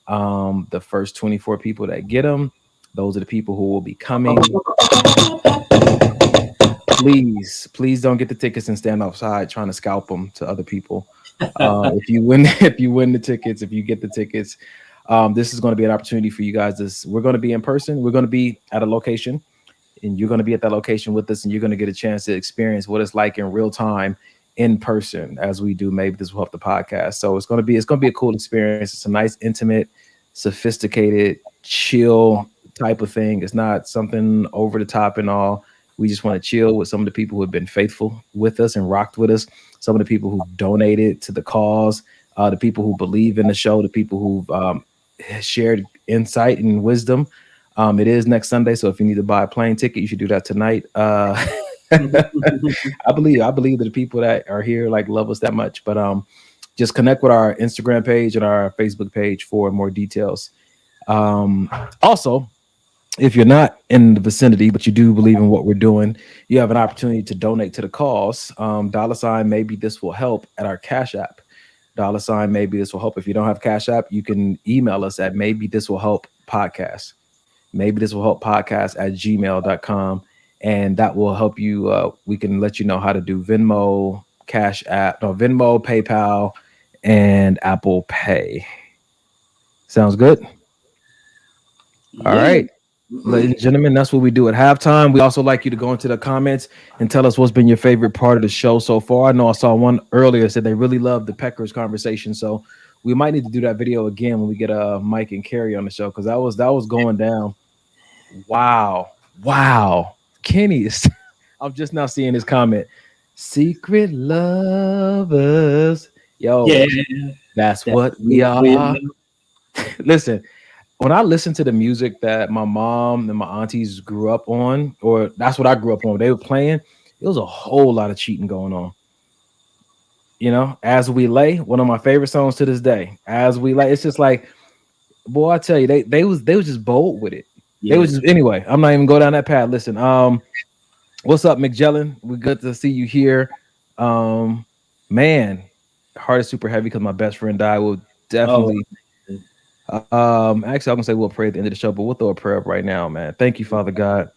D: The first 24 people that get them, those are the people who will be coming. Please don't get the tickets and stand outside trying to scalp them to other people. If you win the tickets, if you get the tickets, this is going to be an opportunity for you guys. We're going to be in person. We're going to be at a location, and you're going to be at that location with us, and you're going to get a chance to experience what it's like in real time, in person, as we do. Maybe this will help the podcast. So it's going to be a cool experience. It's a nice, intimate, sophisticated, chill type of thing. It's not something over the top and all. We just want to chill with some of the people who have been faithful with us and rocked with us. Some of the people who donated to the cause, the people who believe in the show, the people who've shared insight and wisdom. It is next Sunday, so if you need to buy a plane ticket, you should do that tonight. I believe that the people that are here like love us that much. But just connect with our Instagram page and our Facebook page for more details. Also, if you're not in the vicinity, but you do believe in what we're doing, you have an opportunity to donate to the cause. $ maybe this will help at our Cash App. $ maybe this will help. If you don't have Cash App, you can email us at maybe this will help podcast. Maybe this will help podcast at gmail.com. And that will help you. We can let you know how to do Venmo, Venmo, PayPal, and Apple Pay. Sounds good. All right. Ladies and gentlemen, that's what we do at halftime. We also like you to go into the comments and tell us what's been your favorite part of the show so far. I know I saw one earlier said they really loved the Peckers conversation, so we might need to do that video again when we get Mike and Carrie on the show, because that was going down. Wow, Kenny is. I'm just now seeing his comment. Secret lovers, yo, yeah, that's what we are. Listen. When I listen to the music that my mom and my aunties grew up on, or that's what I grew up on, they were playing, it was a whole lot of cheating going on. You know, As We Lay, one of my favorite songs to this day. As We Lay, it's just like, boy, I tell you, they was just bold with it. Yeah. They was just, anyway, I'm not even go down that path. Listen, what's up, McJellin? We're good to see you here. Man, heart is super heavy because my best friend died. We'll definitely. Actually, I'm gonna say we'll pray at the end of the show, but we'll throw a prayer up right now, man. Thank you, Father God.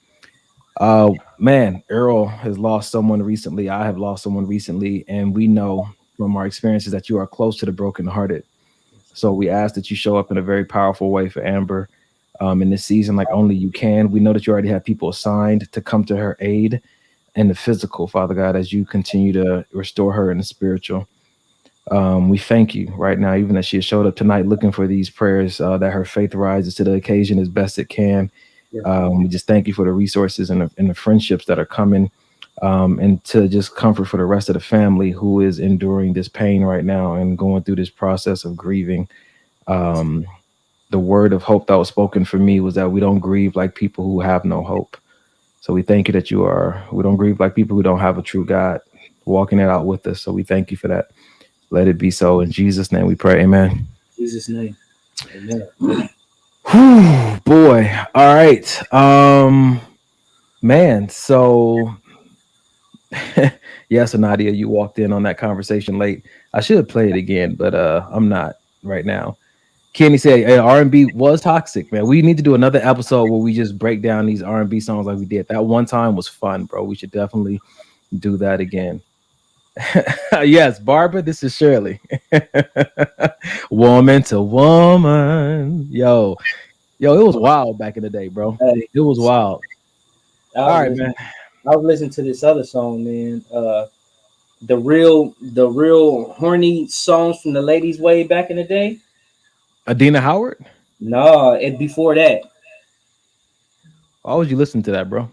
D: Man, Earl has lost someone recently. I have lost someone recently, and we know from our experiences that you are close to the brokenhearted. So we ask that you show up in a very powerful way for Amber in this season, like only you can. We know that you already have people assigned to come to her aid in the physical, Father God, as you continue to restore her in the spiritual. We thank you right now, even as she has showed up tonight looking for these prayers, that her faith rises to the occasion as best it can. We just thank you for the resources and the friendships that are coming, and to just comfort for the rest of the family who is enduring this pain right now and going through this process of grieving. The word of hope that was spoken for me was that we don't grieve like people who have no hope. So we thank you that we don't grieve like people who don't have a true God walking it out with us. So we thank you for that. Let it be so. In Jesus' name we pray. Amen.
A: In Jesus' name. Amen.
D: Whew, boy. All right. Man, so yes, Nadia, you walked in on that conversation late. I should play it again, but I'm not right now. Kenny said, hey, R&B was toxic, man. We need to do another episode where we just break down these R&B songs like we did. That one time was fun, bro. We should definitely do that again. Yes, Barbara, this is Shirley. Woman to woman. Yo, it was wild back in the day, bro. Hey, it was wild. All right, man.
A: I was listening to this other song, man. The real horny songs from the ladies way back in the day.
D: Adina Howard?
A: No, it before that.
D: Why would you listen to that, bro?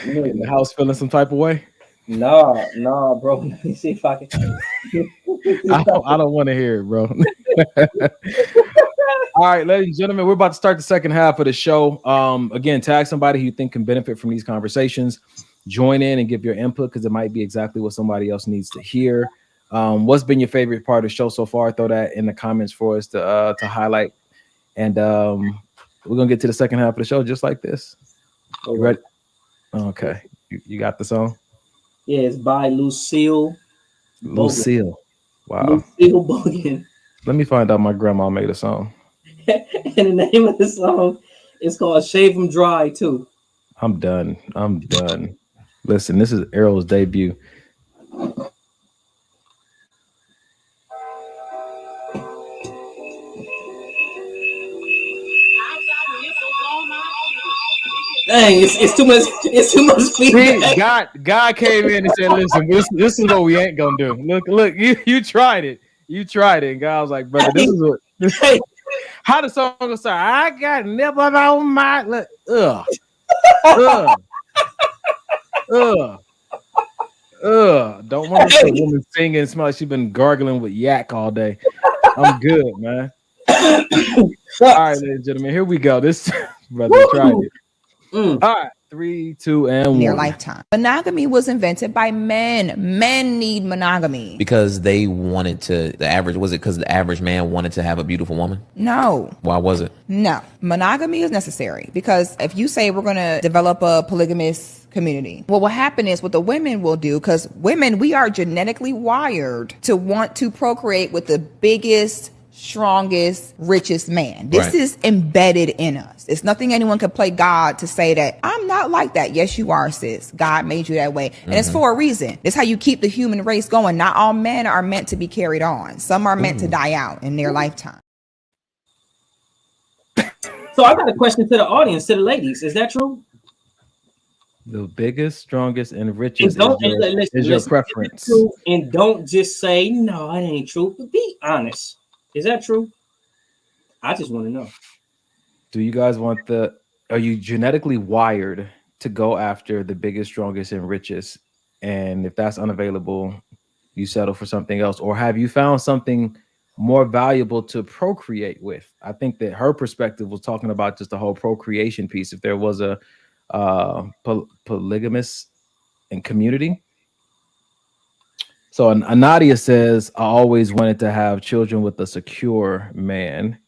D: In the house feeling some type of way?
A: No, bro. Let me see if I can.
D: I don't want to hear it, bro. All right, ladies and gentlemen, we're about to start the second half of the show. Again, tag somebody who you think can benefit from these conversations. Join in and give your input, because it might be exactly what somebody else needs to hear. What's been your favorite part of the show so far? Throw that in the comments for us to highlight. And we're gonna get to the second half of the show just like this. You ready? Okay. You got the song?
A: Yeah, it's by Lucille.
D: Lucille. Wow.
A: Lucille Bogan.
D: Let me find out my grandma made a song.
A: And the name of the song is called Shave 'Em Dry, too.
D: I'm done. Listen, this is Errol's debut.
A: Dang, it's too much. It's too much feedback.
D: See, God came in and said, "Listen, this is what we ain't gonna do. Look, you tried it. And God was like, brother, this is what. How the song gonna start? I got nipples on my look. Don't want to see a woman singing and smell like she's been gargling with yak all day. I'm good, man. right, ladies and gentlemen, here we go. This brother tried it. All right, 3, 2, and 1.
H: In their lifetime. Monogamy was invented by men. Men need monogamy.
I: Because they wanted to, was it because the average man wanted to have a beautiful woman?
H: No.
I: Why was it?
H: No. Monogamy is necessary because if you say we're going to develop a polygamous community, well, what happen is what the women will do, because women, we are genetically wired to want to procreate with the biggest, strongest, richest man. This is embedded in us. It's nothing anyone can play God to say that I'm not like that. Yes, you are, sis. God made you that way. And it's for a reason. It's how you keep the human race going. Not all men are meant to be carried on. Some are meant to die out in their lifetime.
A: So I got a question to the audience, to the ladies. Is that true?
D: The biggest, strongest, and richest is your preference.
A: And don't just say, no, it ain't true. But be honest. Is that true? I just want to know.
D: Do you guys want are you genetically wired to go after the biggest, strongest, and richest? And if that's unavailable, you settle for something else? Or have you found something more valuable to procreate with? I think that her perspective was talking about just the whole procreation piece. If there was a polygamous and community. So Anadia says, I always wanted to have children with a secure man.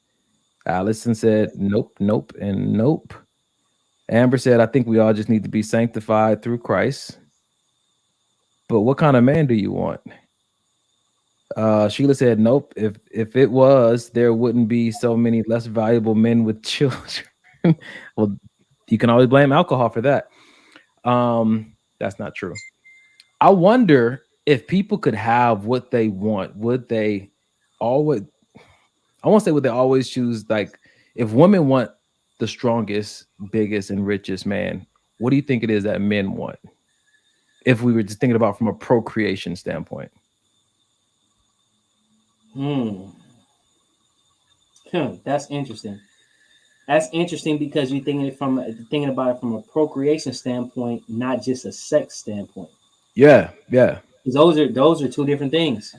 D: Allison said, nope, nope, and nope. Amber said, I think we all just need to be sanctified through Christ. But what kind of man do you want? Sheila said, nope. If it was, there wouldn't be so many less valuable men with children. Well, you can always blame alcohol for that. That's not true. I wonder if people could have what they want, would they always, I won't say would they always choose, like if women want the strongest, biggest, and richest man, what do you think it is that men want? If we were just thinking about from a procreation standpoint.
A: That's interesting. That's interesting because you're thinking about it from a procreation standpoint, not just a sex standpoint.
D: Yeah.
A: Those are two different things.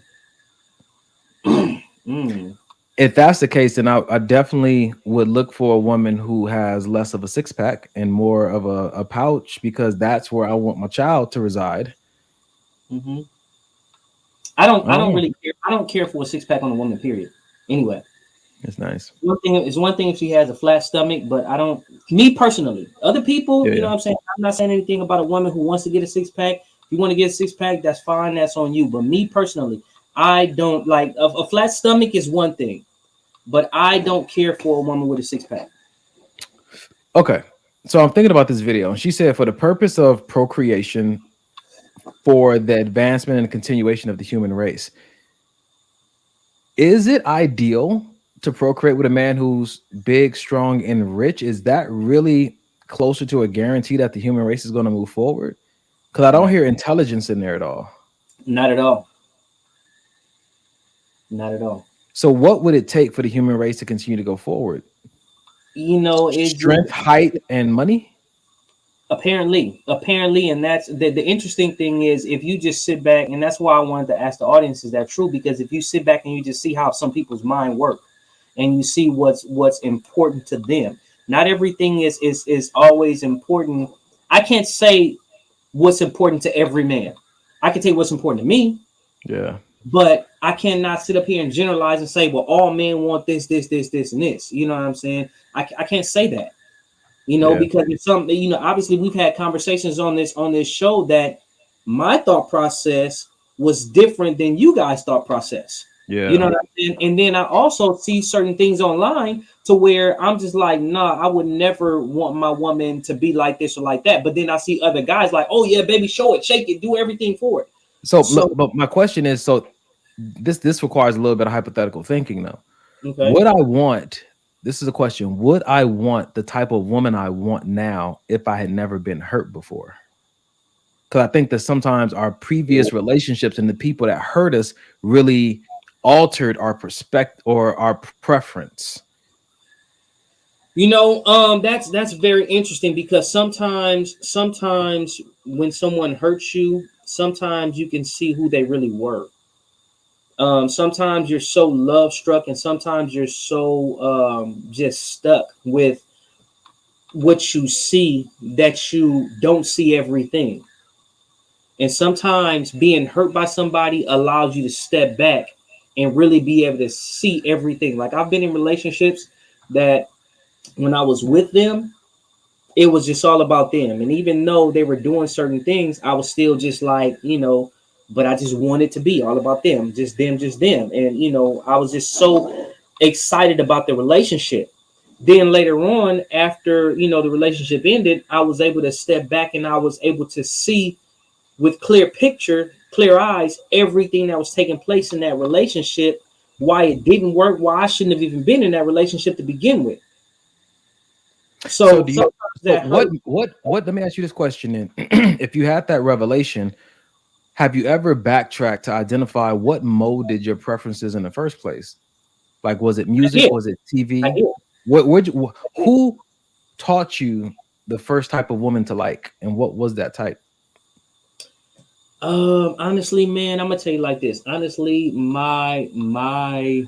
D: If that's the case, then I definitely would look for a woman who has less of a six pack and more of a pouch, because that's where I want my child to reside.
A: I don't really care. I don't care for a six pack on a woman, period. Anyway.
D: It's nice.
A: One thing if she has a flat stomach, but I don't. Me personally, other people, you know what I'm saying. I'm not saying anything about a woman who wants to get a six pack. If you want to get a six pack, that's fine. That's on you. But me personally, I don't like a flat stomach is one thing, but I don't care for a woman with a six pack.
D: Okay, so I'm thinking about this video, and she said for the purpose of procreation, for the advancement and continuation of the human race, is it ideal to procreate with a man who's big, strong, and rich? Is that really closer to a guarantee that the human race is going to move forward? Because I don't hear intelligence in there at all.
A: Not at all. Not at all.
D: So what would it take for the human race to continue to go forward?
A: You know, it's
D: strength, height, and money.
A: Apparently, and that's the interesting thing is if you just sit back, and that's why I wanted to ask the audience, is that true? Because if you sit back and you just see how some people's mind work, and you see what's important to them, not everything is always important. I can't say what's important to every man. I can tell you what's important to me.
D: Yeah.
A: But I cannot sit up here and generalize and say, well, all men want this, and this. You know what I'm saying? I can't say that. You know, because it's something, you know, obviously we've had conversations on this show that my thought process was different than you guys' thought process.
D: Yeah.
A: You know what I'm saying? And then I also see certain things online to where I'm just like, nah, I would never want my woman to be like this or like that. But then I see other guys like, oh yeah, baby, show it, shake it, do everything for it.
D: So but my question is, so this requires a little bit of hypothetical thinking though.
A: Okay.
D: Would I want, this is a question, would I want the type of woman I want now if I had never been hurt before? Because I think that sometimes our previous relationships and the people that hurt us really altered our perspective or our preference.
A: You know, that's very interesting because sometimes when someone hurts you, sometimes you can see who they really were. Sometimes you're so love struck, and sometimes you're so just stuck with what you see that you don't see everything. And sometimes being hurt by somebody allows you to step back and really be able to see everything. Like I've been in relationships that when I was with them, it was just all about them. And even though they were doing certain things, I was still just like, but I just wanted to be all about them, just them, just them. And, I was just so excited about the relationship. Then later on, after, the relationship ended, I was able to step back and I was able to see with clear eyes, everything that was taking place in that relationship, why it didn't work, why I shouldn't have even been in that relationship to begin with.
D: So do you, what let me ask you this question then. If you had that revelation, have you ever backtracked to identify what molded your preferences in the first place? Like, was it music? Was it TV? Who taught you the first type of woman to like, and what was that type?
A: Honestly, man, I'm gonna tell you like this. Honestly, my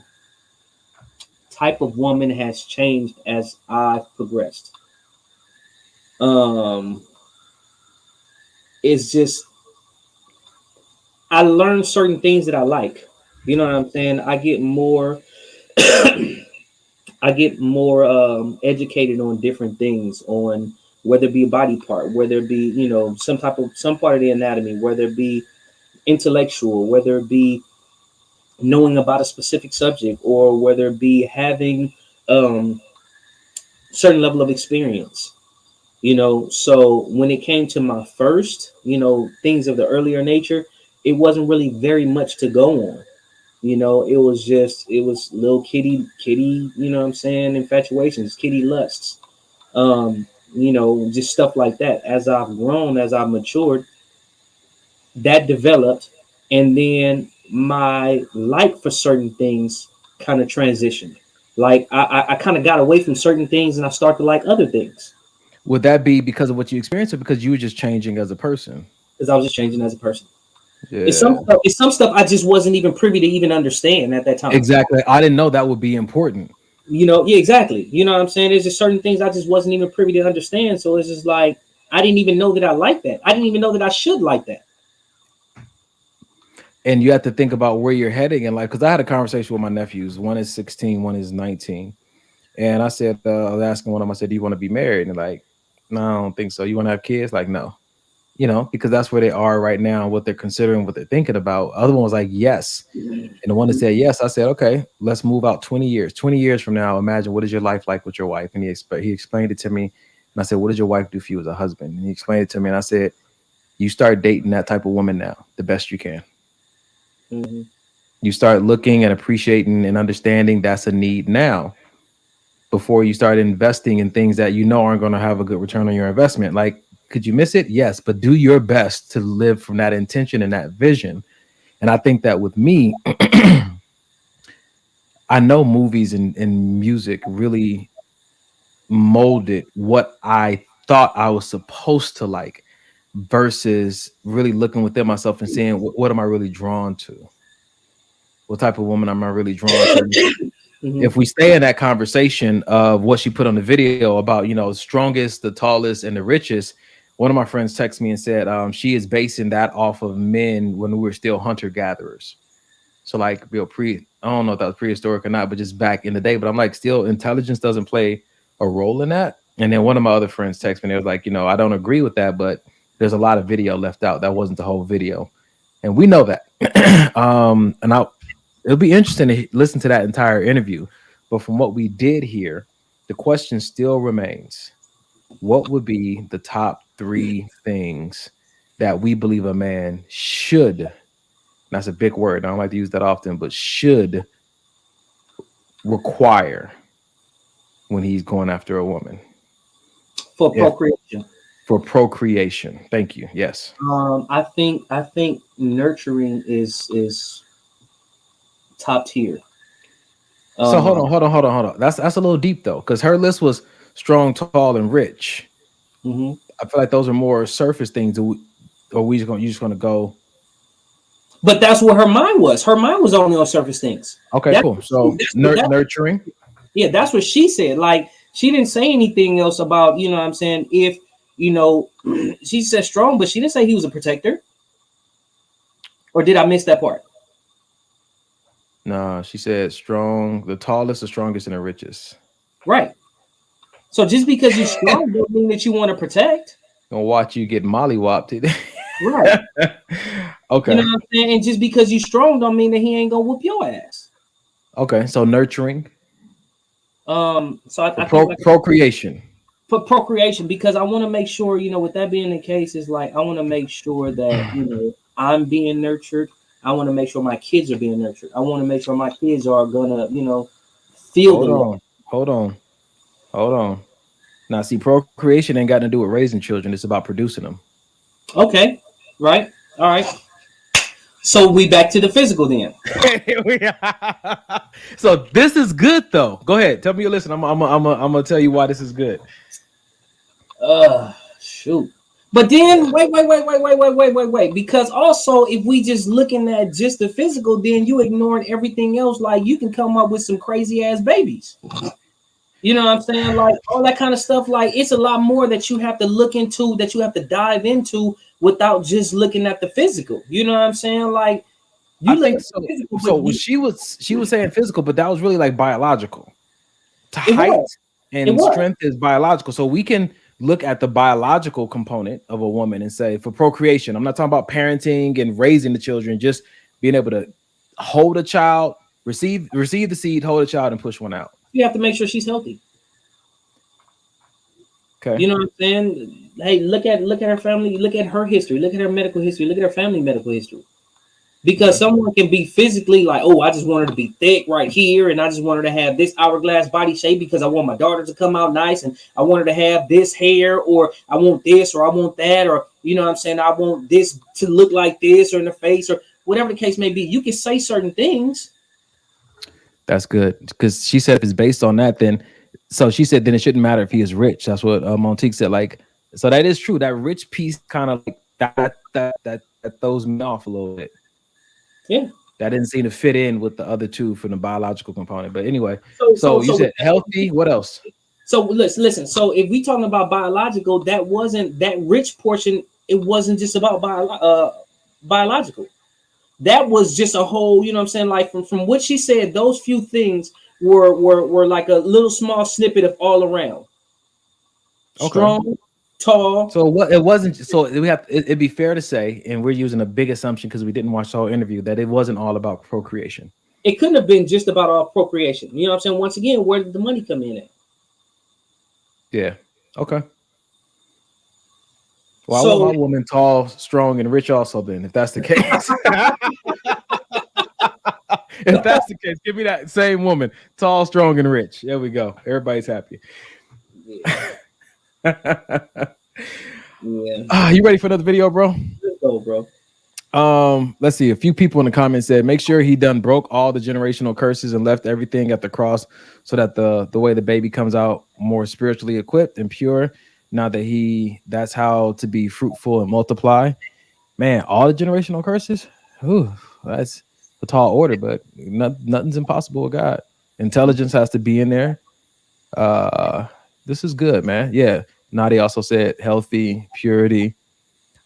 A: type of woman has changed as I've progressed. It's just I learned certain things that I like. You know what I'm saying? I get more educated on different things, on whether it be a body part, whether it be, some part of the anatomy, whether it be intellectual, whether it be knowing about a specific subject, or whether it be having certain level of experience. So when it came to my first, things of the earlier nature, it wasn't really very much to go on. It was little kitty, you know what I'm saying, infatuations, kitty lusts, just stuff like that. As I've grown, as I've matured, that developed, and then my like for certain things kind of transitioned. Like I kind of got away from certain things and I started to like other things.
D: Would that be because of what you experienced, or because you were just changing as a person?
A: Because I was just changing as a person.
D: Yeah.
A: It's some stuff I just wasn't even privy to even understand at that time.
D: Exactly. I didn't know that would be important.
A: Yeah, exactly. You know what I'm saying? There's just certain things I just wasn't even privy to understand. So it's just like I didn't even know that I liked that. I didn't even know that I should like that.
D: And you have to think about where you're heading in life. Because I had a conversation with my nephews. One is 16, one is 19. And I said, I was asking one of them, I said, do you want to be married? And they're like, no, I don't think so. You want to have kids? Like, no. Because that's where they are right now, what they're considering, what they're thinking about. Other one was like, yes. And the one that said yes, I said, okay, let's move out 20 years. 20 years from now, imagine what is your life like with your wife? And he explained it to me. And I said, what does your wife do for you as a husband? And he explained it to me. And I said, you start dating that type of woman now, the best you can. Mm-hmm. You start looking and appreciating and understanding that's a need now, before you start investing in things that aren't going to have a good return on your investment. Like, could you miss it? Yes, but do your best to live from that intention and that vision. And I think that with me, I know movies and music really molded what I thought I was supposed to like, versus really looking within myself and seeing what am I really drawn to? What type of woman am I really drawn to? Mm-hmm. If we stay in that conversation of what she put on the video about, strongest, the tallest, and the richest, one of my friends texted me and said she is basing that off of men when we were still hunter-gatherers. So like I don't know if that was prehistoric or not, but just back in the day. But I'm like, still, intelligence doesn't play a role in that. And then one of my other friends texted me, they was like, I don't agree with that, but there's a lot of video left out. That wasn't the whole video. And we know that. It'll be interesting to listen to that entire interview. But from what we did hear, the question still remains. What would be the top 3 things that we believe a man should, that's a big word, I don't like to use that often, but should require when he's going after a woman?
A: For procreation.
D: For procreation. Thank you. Yes.
A: I think nurturing is top tier.
D: So hold on. That's a little deep though, because her list was strong, tall, and rich. Mm-hmm. I feel like those are more surface things. Are we just going to go?
A: But that's what her mind was. Her mind was only on surface things.
D: Okay,
A: That's
D: cool.
A: what
D: So nurturing.
A: Yeah, that's what she said. Like, she didn't say anything else about, you know what I'm saying, if, you know, she said strong, but she didn't say he was a protector. Or did I miss that part?
D: Nah, she said strong, the tallest, the strongest, and the richest.
A: Right. So just because you're strong doesn't mean that you want to protect.
D: Gonna watch you get mollywopped.
A: Right.
D: Okay.
A: You know what I'm saying? And just because you're strong don't mean that he ain't gonna whoop your ass.
D: Okay. So nurturing.
A: So I think
D: procreation.
A: For procreation, because I want to make sure, you know, with that being the case, is like I want to make sure that, you know, I'm being nurtured. I want to make sure my kids are being nurtured. I want to make sure my kids are gonna, you know, feel.
D: Hold on. Now, see, procreation ain't got to do with raising children. It's about producing them. Okay.
A: Right. All right. So we back to the physical then.
D: So this is good though. Go ahead. Tell me your listen. I'm gonna tell you why this is good.
A: Shoot. But then wait. Because also, if we just looking at just the physical, then you ignoring everything else. Like, you can come up with some crazy ass babies. You know what I'm saying? Like, all that kind of stuff. Like, it's a lot more that you have to look into, that you have to dive into without just looking at the physical. You know what I'm saying? Like,
D: I think so. So she was saying physical, but that was really like biological. Height and strength is biological. So we can look at the biological component of a woman and say, for procreation, I'm not talking about parenting and raising the children, just being able to hold a child, receive the seed, hold a child, and push one out.
A: You have to make sure she's healthy.
D: Okay.
A: You know what I'm saying? Hey, look at her family, look at her history, look at her medical history, look at her family medical history. Because someone can be physically like, oh, I just want her to be thick right here, and I just want her to have this hourglass body shape because I want my daughter to come out nice, and I want her to have this hair, or I want this, or I want that, or, you know what I'm saying, I want this to look like this, or in the face, or whatever the case may be. You can say certain things.
D: That's good, because she said if it's based on that, then she said then it shouldn't matter if he is rich. That's what Montique said. Like, so that is true. That rich piece kind of like that throws me off a little bit.
A: Yeah,
D: that didn't seem to fit in with the other two from the biological component. But anyway, so you said healthy. What else?
A: So listen. So if we talking about biological, that wasn't that rich portion. It wasn't just about biological. That was just a whole, you know what I'm saying? Like from what she said, those few things were like a little small snippet of all around. Okay. Strong, tall.
D: So what it wasn't. So we have. It'd be fair to say, and we're using a big assumption because we didn't watch the whole interview, that it wasn't all about procreation.
A: It couldn't have been just about all procreation. You know what I'm saying? Once again, where did the money come in at?
D: Yeah. Okay. Well, I want my woman tall, strong, and rich also then, if that's the case. If that's the case, give me that same woman. Tall, strong, and rich. There we go. Everybody's happy. Yeah. You ready for another video, bro?
A: Let's go, bro.
D: Let's see. A few people in the comments said, make sure he done broke all the generational curses and left everything at the cross so that the way the baby comes out more spiritually equipped and pure. Now that that's how to be fruitful and multiply. Man, all the generational curses. Ooh, that's a tall order, but nothing's impossible with God. Intelligence has to be in there. This is good, man. Yeah. Nadia also said healthy, purity.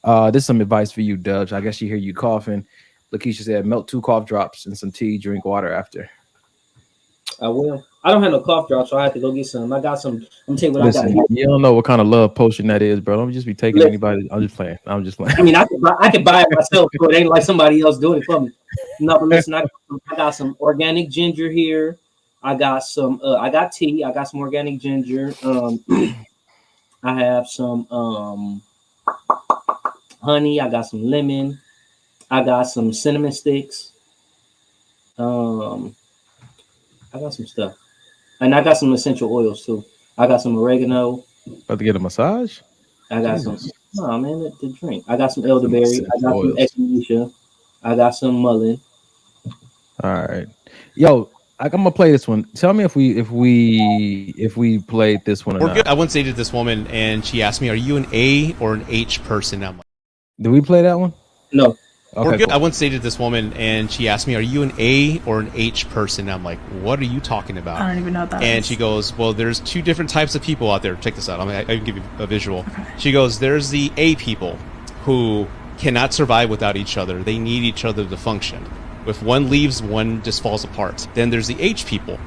D: This is some advice for you, Dubs. I guess you hear you coughing. Lakeisha said melt 2 cough drops in some tea, drink water after.
A: I will. I don't have no cough drops, so I have to go get some. I got some. I'm telling you what I got.
D: You don't know what kind of love potion that is, bro. Don't just be taking anybody. I'm just playing. I mean,
A: I could buy it myself, so it ain't like somebody else doing it for me. No, but listen, I got some organic ginger here. I got some. I got tea. I got some organic ginger. I have some honey. I got some lemon. I got some cinnamon sticks. I got some stuff. And I got some essential oils too. I got some oregano.
D: About to get a massage?
A: I got some. No, man, the drink. I got some elderberry. I got some echinacea. I got some mullein.
D: All right. Yo, I'm gonna play this one. Tell me if we played this one or not.
J: I once dated this woman and she asked me, "Are you an A or an H person?" I'm like,
D: did we play that one?
A: No.
D: Okay,
J: We're good.
D: cool.
J: I once dated this woman, and she asked me, "Are you an A or an H person?" And I'm like, "What are you talking about?"
K: I don't even know what that
J: and
K: is.
J: she goes, "Well, there's two different types of people out there. Check this out. I can give you a visual." Okay. She goes, "There's the A people who cannot survive without each other. They need each other to function. If one leaves, one just falls apart. Then there's the H people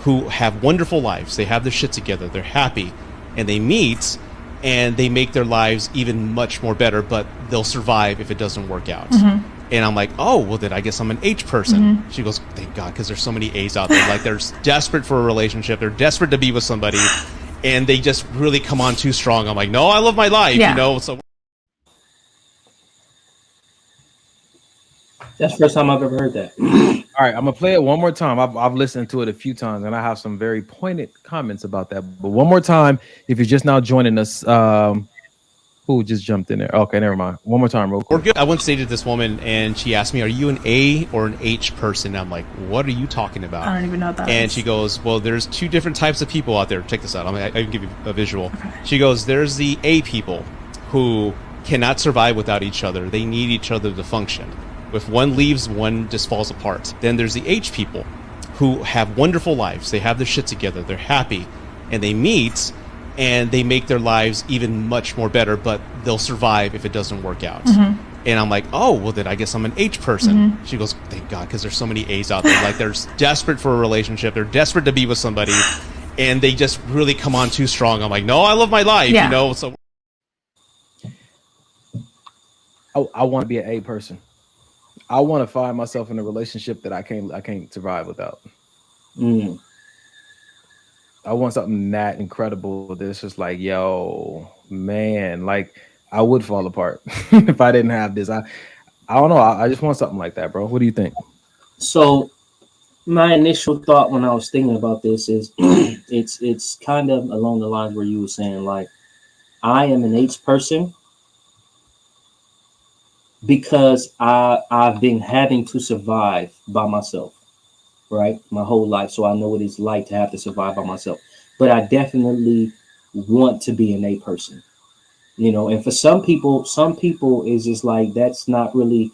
J: who have wonderful lives. They have their shit together. They're happy, and they meet." And they make their lives even much more better, but they'll survive if it doesn't work out. Mm-hmm. And I'm like, oh, well, then I guess I'm an H person. Mm-hmm. She goes, thank God, because there's so many A's out there. Like, they're desperate for a relationship. They're desperate to be with somebody. And they just really come on too strong. I'm like, no, I love my life, you know? So
A: that's the first time I've ever heard that.
D: All right, I'm gonna play it one more time. I've listened to it a few times, and I have some very pointed comments about that. But one more time, if you're just now joining us, who just jumped in there? Okay, never mind. One more time, real quick.
J: We're good. I once dated this woman, and she asked me, "Are you an A or an H person?" And I'm like, "What are you talking about?"
K: I don't even know what that
J: and
K: is.
J: she goes, "Well, there's two different types of people out there. Check this out. I can give you a visual." Okay. She goes, "There's the A people who cannot survive without each other. They need each other to function. If one leaves, one just falls apart. Then there's the H people who have wonderful lives. They have their shit together. They're happy, and they meet." And they make their lives even much more better, but they'll survive if it doesn't work out. Mm-hmm. And I'm like, oh, well, then I guess I'm an H person. Mm-hmm. She goes, thank God, because there's so many A's out there. Like, they're desperate for a relationship. They're desperate to be with somebody. And they just really come on too strong. I'm like, no, I love my life, you know? So
D: I want to be an A person. I want to find myself in a relationship that I can't survive without.
A: Mm.
D: I want something that incredible that's just like, yo, man, like I would fall apart if I didn't have this. I don't know. I just want something like that, bro. What do you think?
A: So my initial thought when I was thinking about this is it's kind of along the lines where you were saying, like, I am an H person because I've been having to survive by myself, right, my whole life. So I know what it's like to have to survive by myself. But I definitely want to be an A person, you know. And for some people is just like, that's not really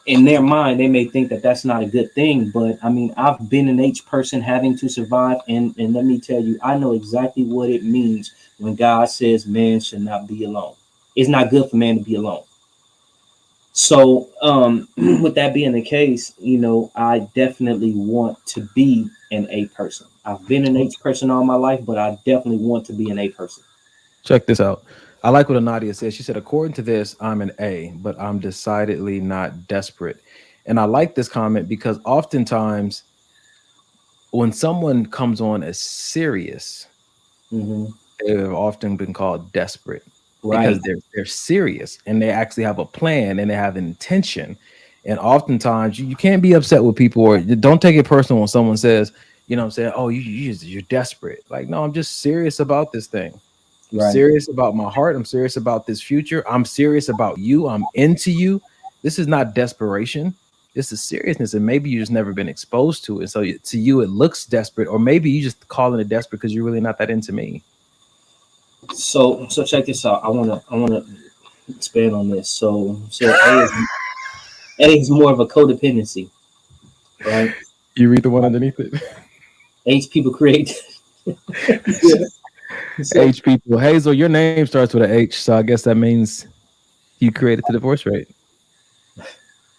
A: in their mind. They may think that that's not a good thing. But I mean, I've been an H person having to survive. And let me tell you, I know exactly what it means when God says man should not be alone. It's not good for man to be alone. So with that being the case, you know, I definitely want to be an A person. I've been an H person all my life, but I definitely want to be an A person.
D: Check this out. I like what Nadia said. She said, according to this, I'm an A, but I'm decidedly not desperate. And I like this comment because oftentimes when someone comes on as serious, they've often been called desperate. Right. Because they're serious and they actually have a plan and they have an intention. And oftentimes you can't be upset with people, or don't take it personal when someone says, you know what I'm saying, oh, you're desperate. Like, no, I'm just serious about this thing. I'm serious about my heart. I'm serious about this future. I'm serious about you. I'm into you. This is not desperation. This is seriousness. And maybe you just never been exposed to it. So to you, it looks desperate, or maybe you just calling it desperate because you're really not that into me.
A: So check this out. I wanna expand on this. So A is more of a codependency, right?
D: You read the one underneath it.
A: H people create.
D: H people. Hazel, your name starts with an H, so I guess that means you created the divorce rate.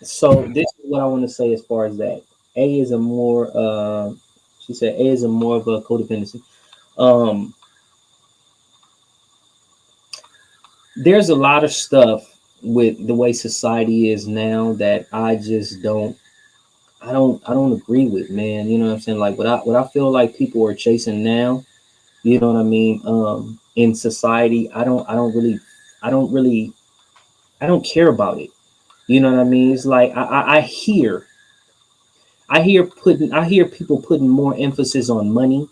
A: So this is what I want to say as far as that. A is a more. She said A is a more of a codependency. There's a lot of stuff with the way society is now that I just don't agree with, man. You know what I'm saying? Like what I feel like people are chasing now, you know what I mean? In society, I don't care about it. You know what I mean? It's like I hear people putting more emphasis on money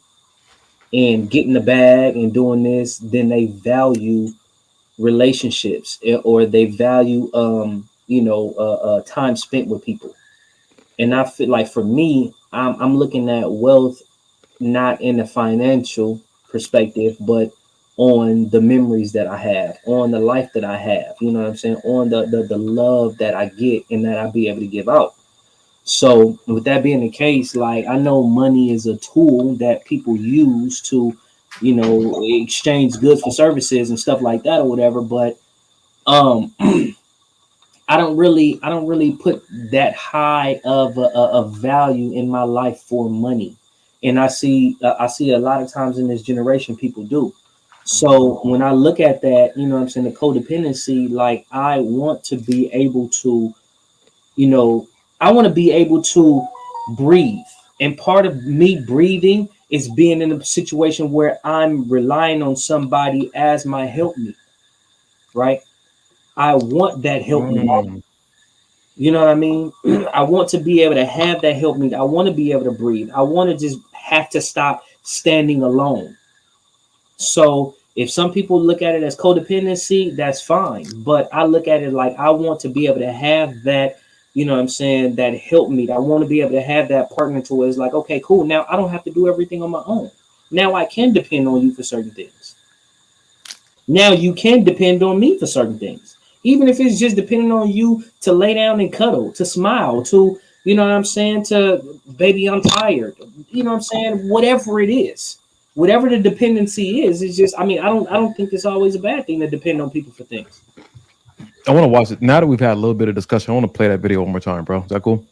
A: and getting the bag and doing this than they value relationships, or they value time spent with people. And I feel like for me, I'm looking at wealth not in a financial perspective, but on the memories that I have, on the life that I have, you know what I'm saying, on the love that I get and that I be able to give out. So with that being the case, like I know money is a tool that people use to, exchange goods for services and stuff like that or whatever, but I don't really put that high of a value in my life for money, and I see a lot of times in this generation people do. So when I look at that, you know what I'm saying, the codependency, like I want to be able to, you know, I want to be able to breathe, and part of me breathing is being in a situation where I'm relying on somebody as my help me, right? I want that help me. You know what I mean? I want to be able to have that help me. I want to be able to breathe. I want to just have to stop standing alone. So if some people look at it as codependency, that's fine. But I look at it like I want to be able to have that, you know what I'm saying, that help me. I want to be able to have that partner to where it's like, okay, cool. Now I don't have to do everything on my own. Now I can depend on you for certain things. Now you can depend on me for certain things. Even if it's just depending on you to lay down and cuddle, to smile, to, you know what I'm saying, to baby, I'm tired. You know what I'm saying? Whatever it is. Whatever the dependency is, it's just, I don't think it's always a bad thing to depend on people for things.
D: I want to watch it. Now that we've had a little bit of discussion, I want to play that video one more time, bro. Is that cool?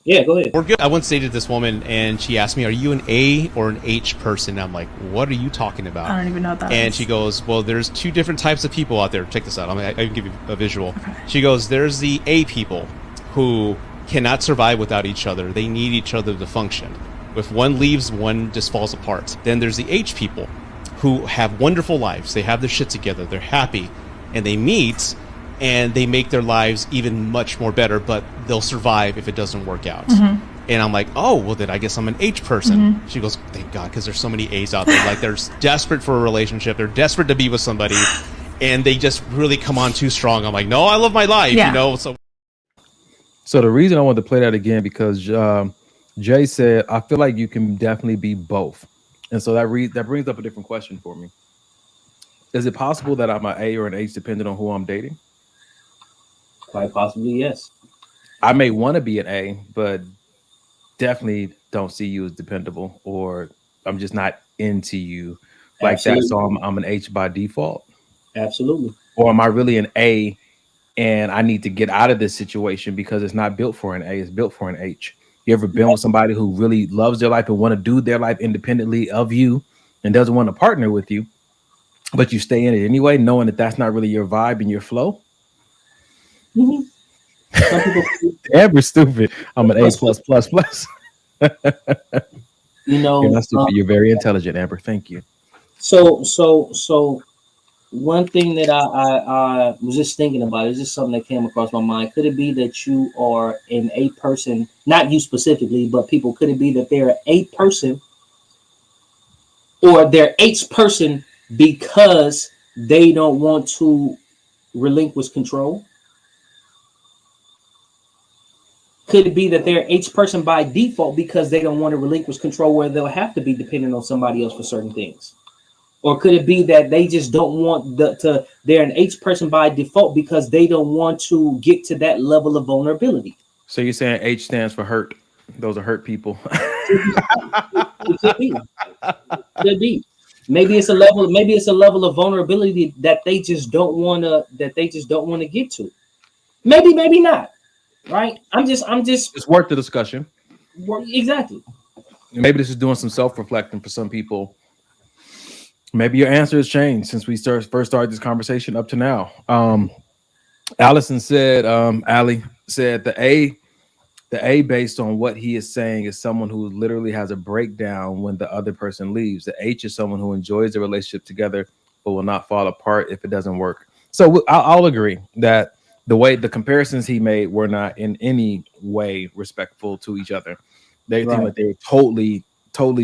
A: Yeah, go ahead.
J: We're good. I once dated this woman, and she asked me, "Are you an A or an H person?" And I'm like, "What are you talking about?"
K: I don't even know what that
J: and
K: is.
J: she goes, "Well, there's two different types of people out there. Check this out. I can give you a visual." Okay. She goes, "There's the A people who cannot survive without each other. They need each other to function. If one leaves, one just falls apart. Then there's the H people who have wonderful lives. They have their shit together. They're happy, and they meet." And they make their lives even much more better, but they'll survive if it doesn't work out. Mm-hmm. And I'm like, oh, well, then I guess I'm an H person. Mm-hmm. She goes, thank God, because there's so many A's out there. Like, they're desperate for a relationship. They're desperate to be with somebody. And they just really come on too strong. I'm like, no, I love my life, you know?
D: So the reason I wanted to play that again, because Jay said, I feel like you can definitely be both. And so that brings up a different question for me. Is it possible that I'm an A or an H depending on who I'm dating?
A: Quite possibly, yes.
D: I may want to be an A, but definitely don't see you as dependable, or I'm just not into you like Absolutely. That. So I'm an H by default.
A: Absolutely.
D: Or am I really an A and I need to get out of this situation because it's not built for an A, it's built for an H. You ever been with somebody who really loves their life and want to do their life independently of you and doesn't want to partner with you, but you stay in it anyway, knowing that that's not really your vibe and your flow?
A: Mm-hmm. Some people,
D: Amber's stupid. I'm an A plus.
A: You know,
D: you're not stupid. You're very intelligent, Amber. Thank you.
A: So one thing that I was just thinking about is just something that came across my mind. Could it be that you are an A person, not you specifically, but people? Could it be that they're an A person or they're H person because they don't want to relinquish control? Could it be that they're H person by default because they don't want to relinquish control where they'll have to be dependent on somebody else for certain things? Or could it be that they just don't want they're an H person by default because they don't want to get to that level of vulnerability?
D: So you're saying H stands for hurt. Those are hurt people.
A: It could be. Could be. Maybe it's a level of vulnerability that they just don't want to get to. Maybe not. Right? I'm just
D: it's worth the discussion.
A: Exactly.
D: Maybe this is doing some self-reflecting for some people. Maybe your answer has changed since we first started this conversation up to now. Allison said, Allie said the A based on what he is saying is someone who literally has a breakdown when the other person leaves. The H is someone who enjoys the relationship together but will not fall apart if it doesn't work. So I'll agree that the comparisons he made were not in any way respectful to each other. They seemed like they were totally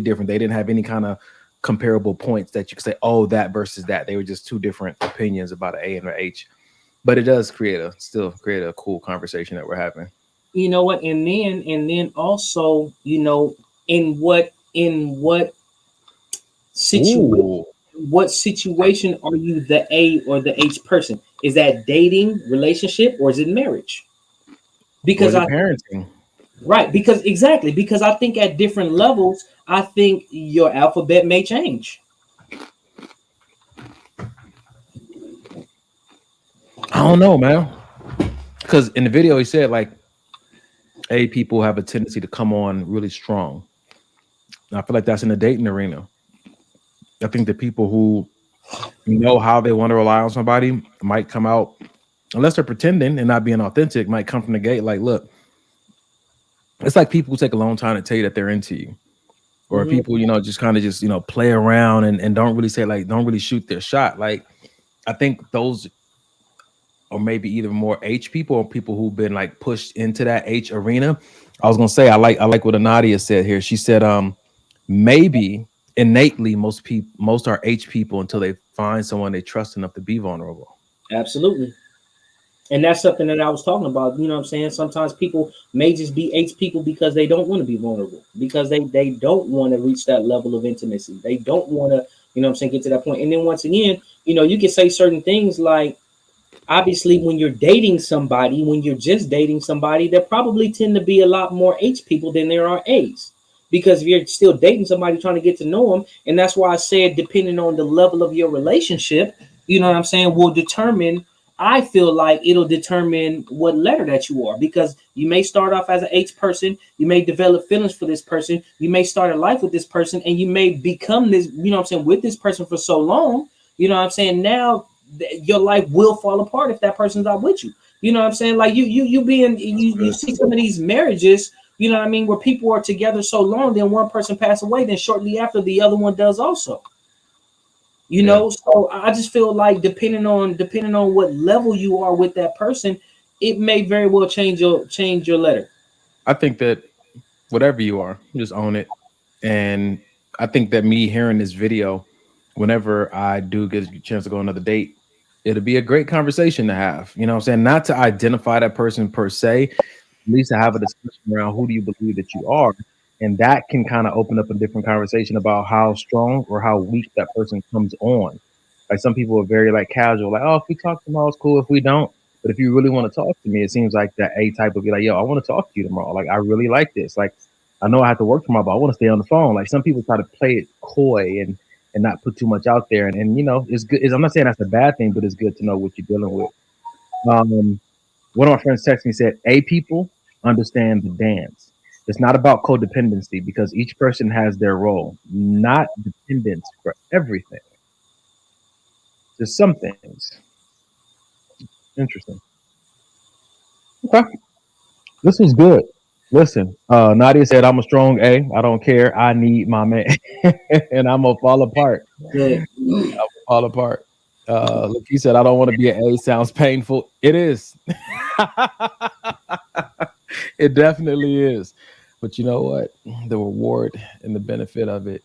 D: different. They didn't have any kind of comparable points that you could say, oh, that versus that. They were just two different opinions about an A and an H. But it does still create a cool conversation that we're having.
A: You know what? And then also, you know, in what situation? what situation are you the A or the H person? Is that dating, relationship, or is it marriage? Because
D: parenting.
A: Right, because I think at different levels, I think your alphabet may change.
D: I don't know, man. Because in the video he said like A people have a tendency to come on really strong. And I feel like that's in the dating arena. I think the people who know how they want to rely on somebody might come out, unless they're pretending and not being authentic, might come from the gate like, look, it's like people who take a long time to tell you that they're into you. Or people, just kind of play around and don't really say, like, don't really shoot their shot. Like, I think those are maybe either more H people or people who've been like pushed into that H arena. I was gonna say I like what Anadia said here. She said maybe innately most are H people until they find someone they trust enough to be vulnerable.
A: Absolutely. And that's something that I was talking about. You know what I'm saying? Sometimes people may just be H people because they don't want to be vulnerable, because they don't want to reach that level of intimacy. They don't want to, get to that point. And then once again, you can say certain things like, obviously, when you're dating somebody, when you're just dating somebody, there probably tend to be a lot more H people than there are A's. Because if you're still dating somebody, trying to get to know them, and that's why I said, depending on the level of your relationship, will determine. I feel like it'll determine what letter that you are, because you may start off as an H person, you may develop feelings for this person, you may start a life with this person, and you may become this, with this person for so long, now your life will fall apart if that person's not with you. Like you see some of these marriages, where people are together so long, then one person passes away, then shortly after the other one does also. So I just feel like depending on what level you are with that person, it may very well change your letter.
D: I think that whatever you are, just own it. And I think that me hearing this video, whenever I do get a chance to go on another date, it'll be a great conversation to have. Not to identify that person per se, at least to have a discussion around who do you believe that you are. And that can kind of open up a different conversation about how strong or how weak that person comes on. Like some people are very like casual, like, oh, if we talk tomorrow, it's cool. If we don't, but if you really want to talk to me, it seems like that A type will be like, yo, I want to talk to you tomorrow. Like, I really like this. Like, I know I have to work tomorrow, but I want to stay on the phone. Like some people try to play it coy and not put too much out there. And it's good. I'm not saying that's a bad thing, but it's good to know what you're dealing with. One of my friends texted me, said, A people understand the dance. It's not about codependency because each person has their role, not dependence for everything. Just some things. Interesting. Okay. This was good. Listen, Nadia said, I'm a strong A. I don't care. I need my man. And I'm going to fall apart.
A: Yeah.
D: I'm gonna fall apart. Look, he said, I don't want to be an A. Sounds painful. It is. It definitely is. But you know what? The reward and the benefit of it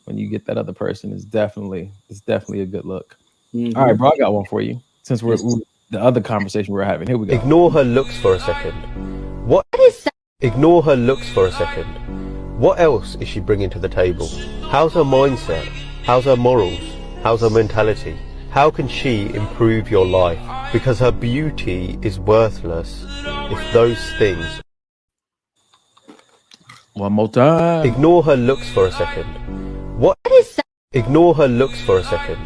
D: when you get that other person is definitely a good look. Mm-hmm. All right, bro, I got one for you. Since we're the other conversation we're having. Here we go.
K: Ignore her looks for a second. What is that? Ignore her looks for a second. What else is she bringing to the table? How's her mindset? How's her morals? How's her mentality? How can she improve your life? Because her beauty is worthless if those things...
D: One more time.
K: Ignore her looks for a second. What is that? Ignore her looks for a second.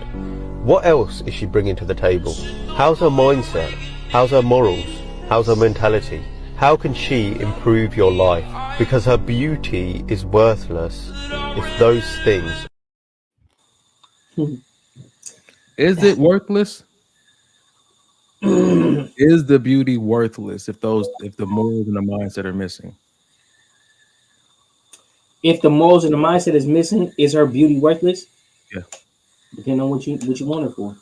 K: What else is she bringing to the table? How's her mindset? How's her morals? How's her mentality? How can she improve your life? Because her beauty is worthless if those things...
D: Is it worthless? Is the beauty worthless if the morals and the mindset are missing?
A: If the morals and the mindset is missing, is her beauty worthless?
D: Yeah.
A: Depending on what you want her for.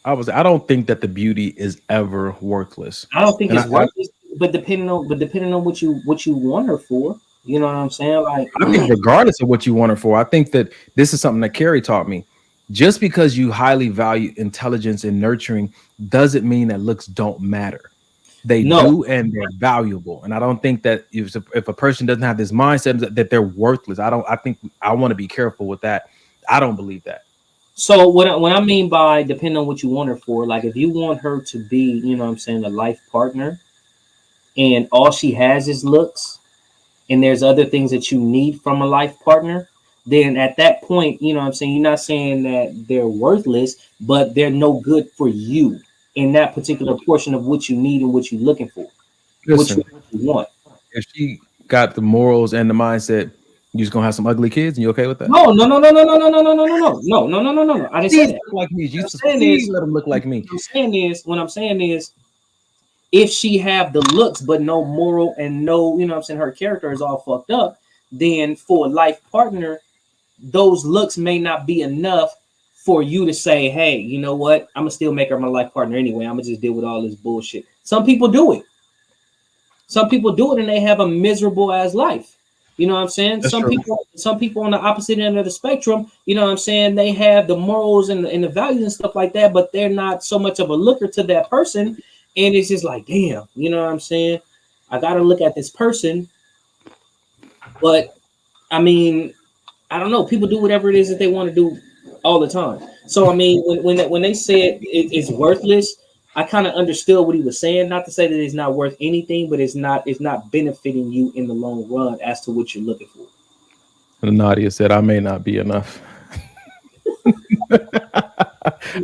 D: I don't think that the beauty is ever worthless.
A: I don't think it's worthless, but depending on what you want her for, you know what I'm saying? Like,
D: I think regardless of what you want her for, I think that this is something that Carrie taught me. Just because you highly value intelligence and nurturing doesn't mean that looks don't matter. They do, and they're valuable. And I don't think that if a person doesn't have this mindset that they're worthless, I think I want to be careful with that. I don't believe that.
A: So what I mean by depending on what you want her for, like if you want her to be, you know what I'm saying, a life partner, and all she has is looks, and there's other things that you need from a life partner, then at that point, you know what I'm saying, you're not saying that they're worthless, but they're no good for you in that particular portion of what you need and what you're looking for,
D: Listen,
A: what you want.
D: if she got the morals and the mindset, you just gonna have some ugly kids, and you okay with that?
A: No. I didn't say that.
D: Look like me.
A: What I'm
D: Jesus,
A: saying
D: please
A: is,
D: let them look like me.
A: what I'm saying is, if she have the looks but no moral and no, you know what I'm saying, her character is all fucked up, then for a life partner, those looks may not be enough for you to say, hey, you know what? I'm gonna still make her my life partner anyway. I'm gonna just deal with all this bullshit. Some people do it. And they have a miserable ass life. You know what I'm saying?
D: That's
A: Some
D: true.
A: people on the opposite end of the spectrum, you know what I'm saying, they have the morals and the values and stuff like that, but they're not so much of a looker to that person. And it's just like, damn, you know what I'm saying? I gotta look at this person. But I mean, I don't know. People do whatever it is that they want to do all the time. So I mean, when they said it's worthless, I kind of understood what he was saying. Not to say that it's not worth anything, but it's not benefiting you in the long run as to what you're looking for.
D: And Nadia said, "I may not be enough."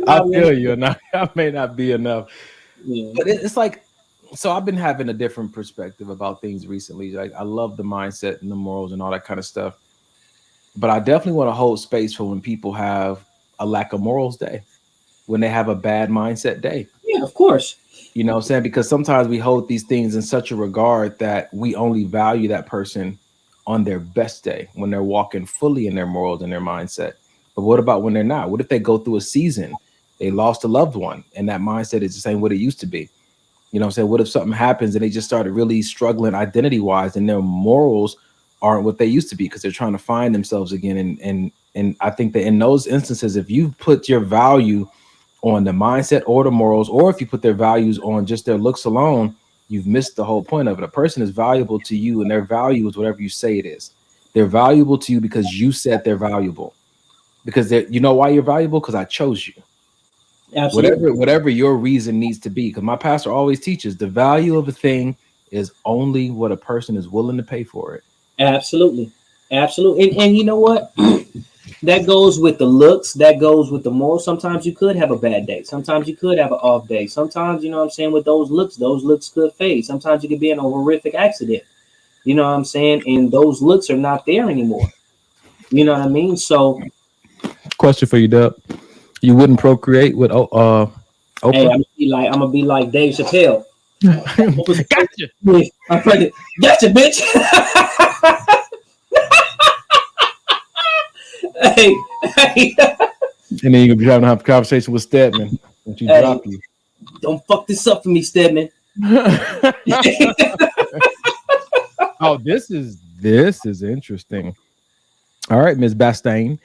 D: I feel you, Nadia. I may not be enough.
A: Yeah.
D: But it's like, so I've been having a different perspective about things recently. Like I love the mindset and the morals and all that kind of stuff. But I definitely want to hold space for when people have a lack of morals day, when they have a bad mindset day.
A: Yeah, of course.
D: You know what I'm saying? Because sometimes we hold these things in such a regard that we only value that person on their best day, when they're walking fully in their morals and their mindset. But what about when they're not? What if they go through a season, they lost a loved one, and that mindset is the same what it used to be? You know what I'm saying? What if something happens and they just started really struggling identity-wise and their morals aren't what they used to be because they're trying to find themselves again? And I think that in those instances, if you put your value on the mindset or the morals, or if you put their values on just their looks alone, you've missed the whole point of it. A person is valuable to you, and their value is whatever you say it is. They're valuable to you because you said they're valuable. Because you know why you're valuable? Because I chose you.
A: Absolutely.
D: Whatever your reason needs to be. Because my pastor always teaches the value of a thing is only what a person is willing to pay for it.
A: Absolutely. And you know what? That goes with the looks. That goes with the morals. Sometimes you could have a bad day. Sometimes you could have an off day. Sometimes, you know what I'm saying, with those looks could fade. Sometimes you could be in a horrific accident. You know what I'm saying? And those looks are not there anymore. You know what I mean? So,
D: question for you, Dub. You wouldn't procreate with Oprah?
A: Hey, I'm gonna be like Dave Chappelle.
D: Gotcha.
A: I'm pregnant. Gotcha, bitch. hey.
D: And then you're gonna be trying to have a conversation with Stedman once you drop you.
A: Don't fuck this up for me, Stedman.
D: Oh, this is interesting. All right, Ms. Bastain.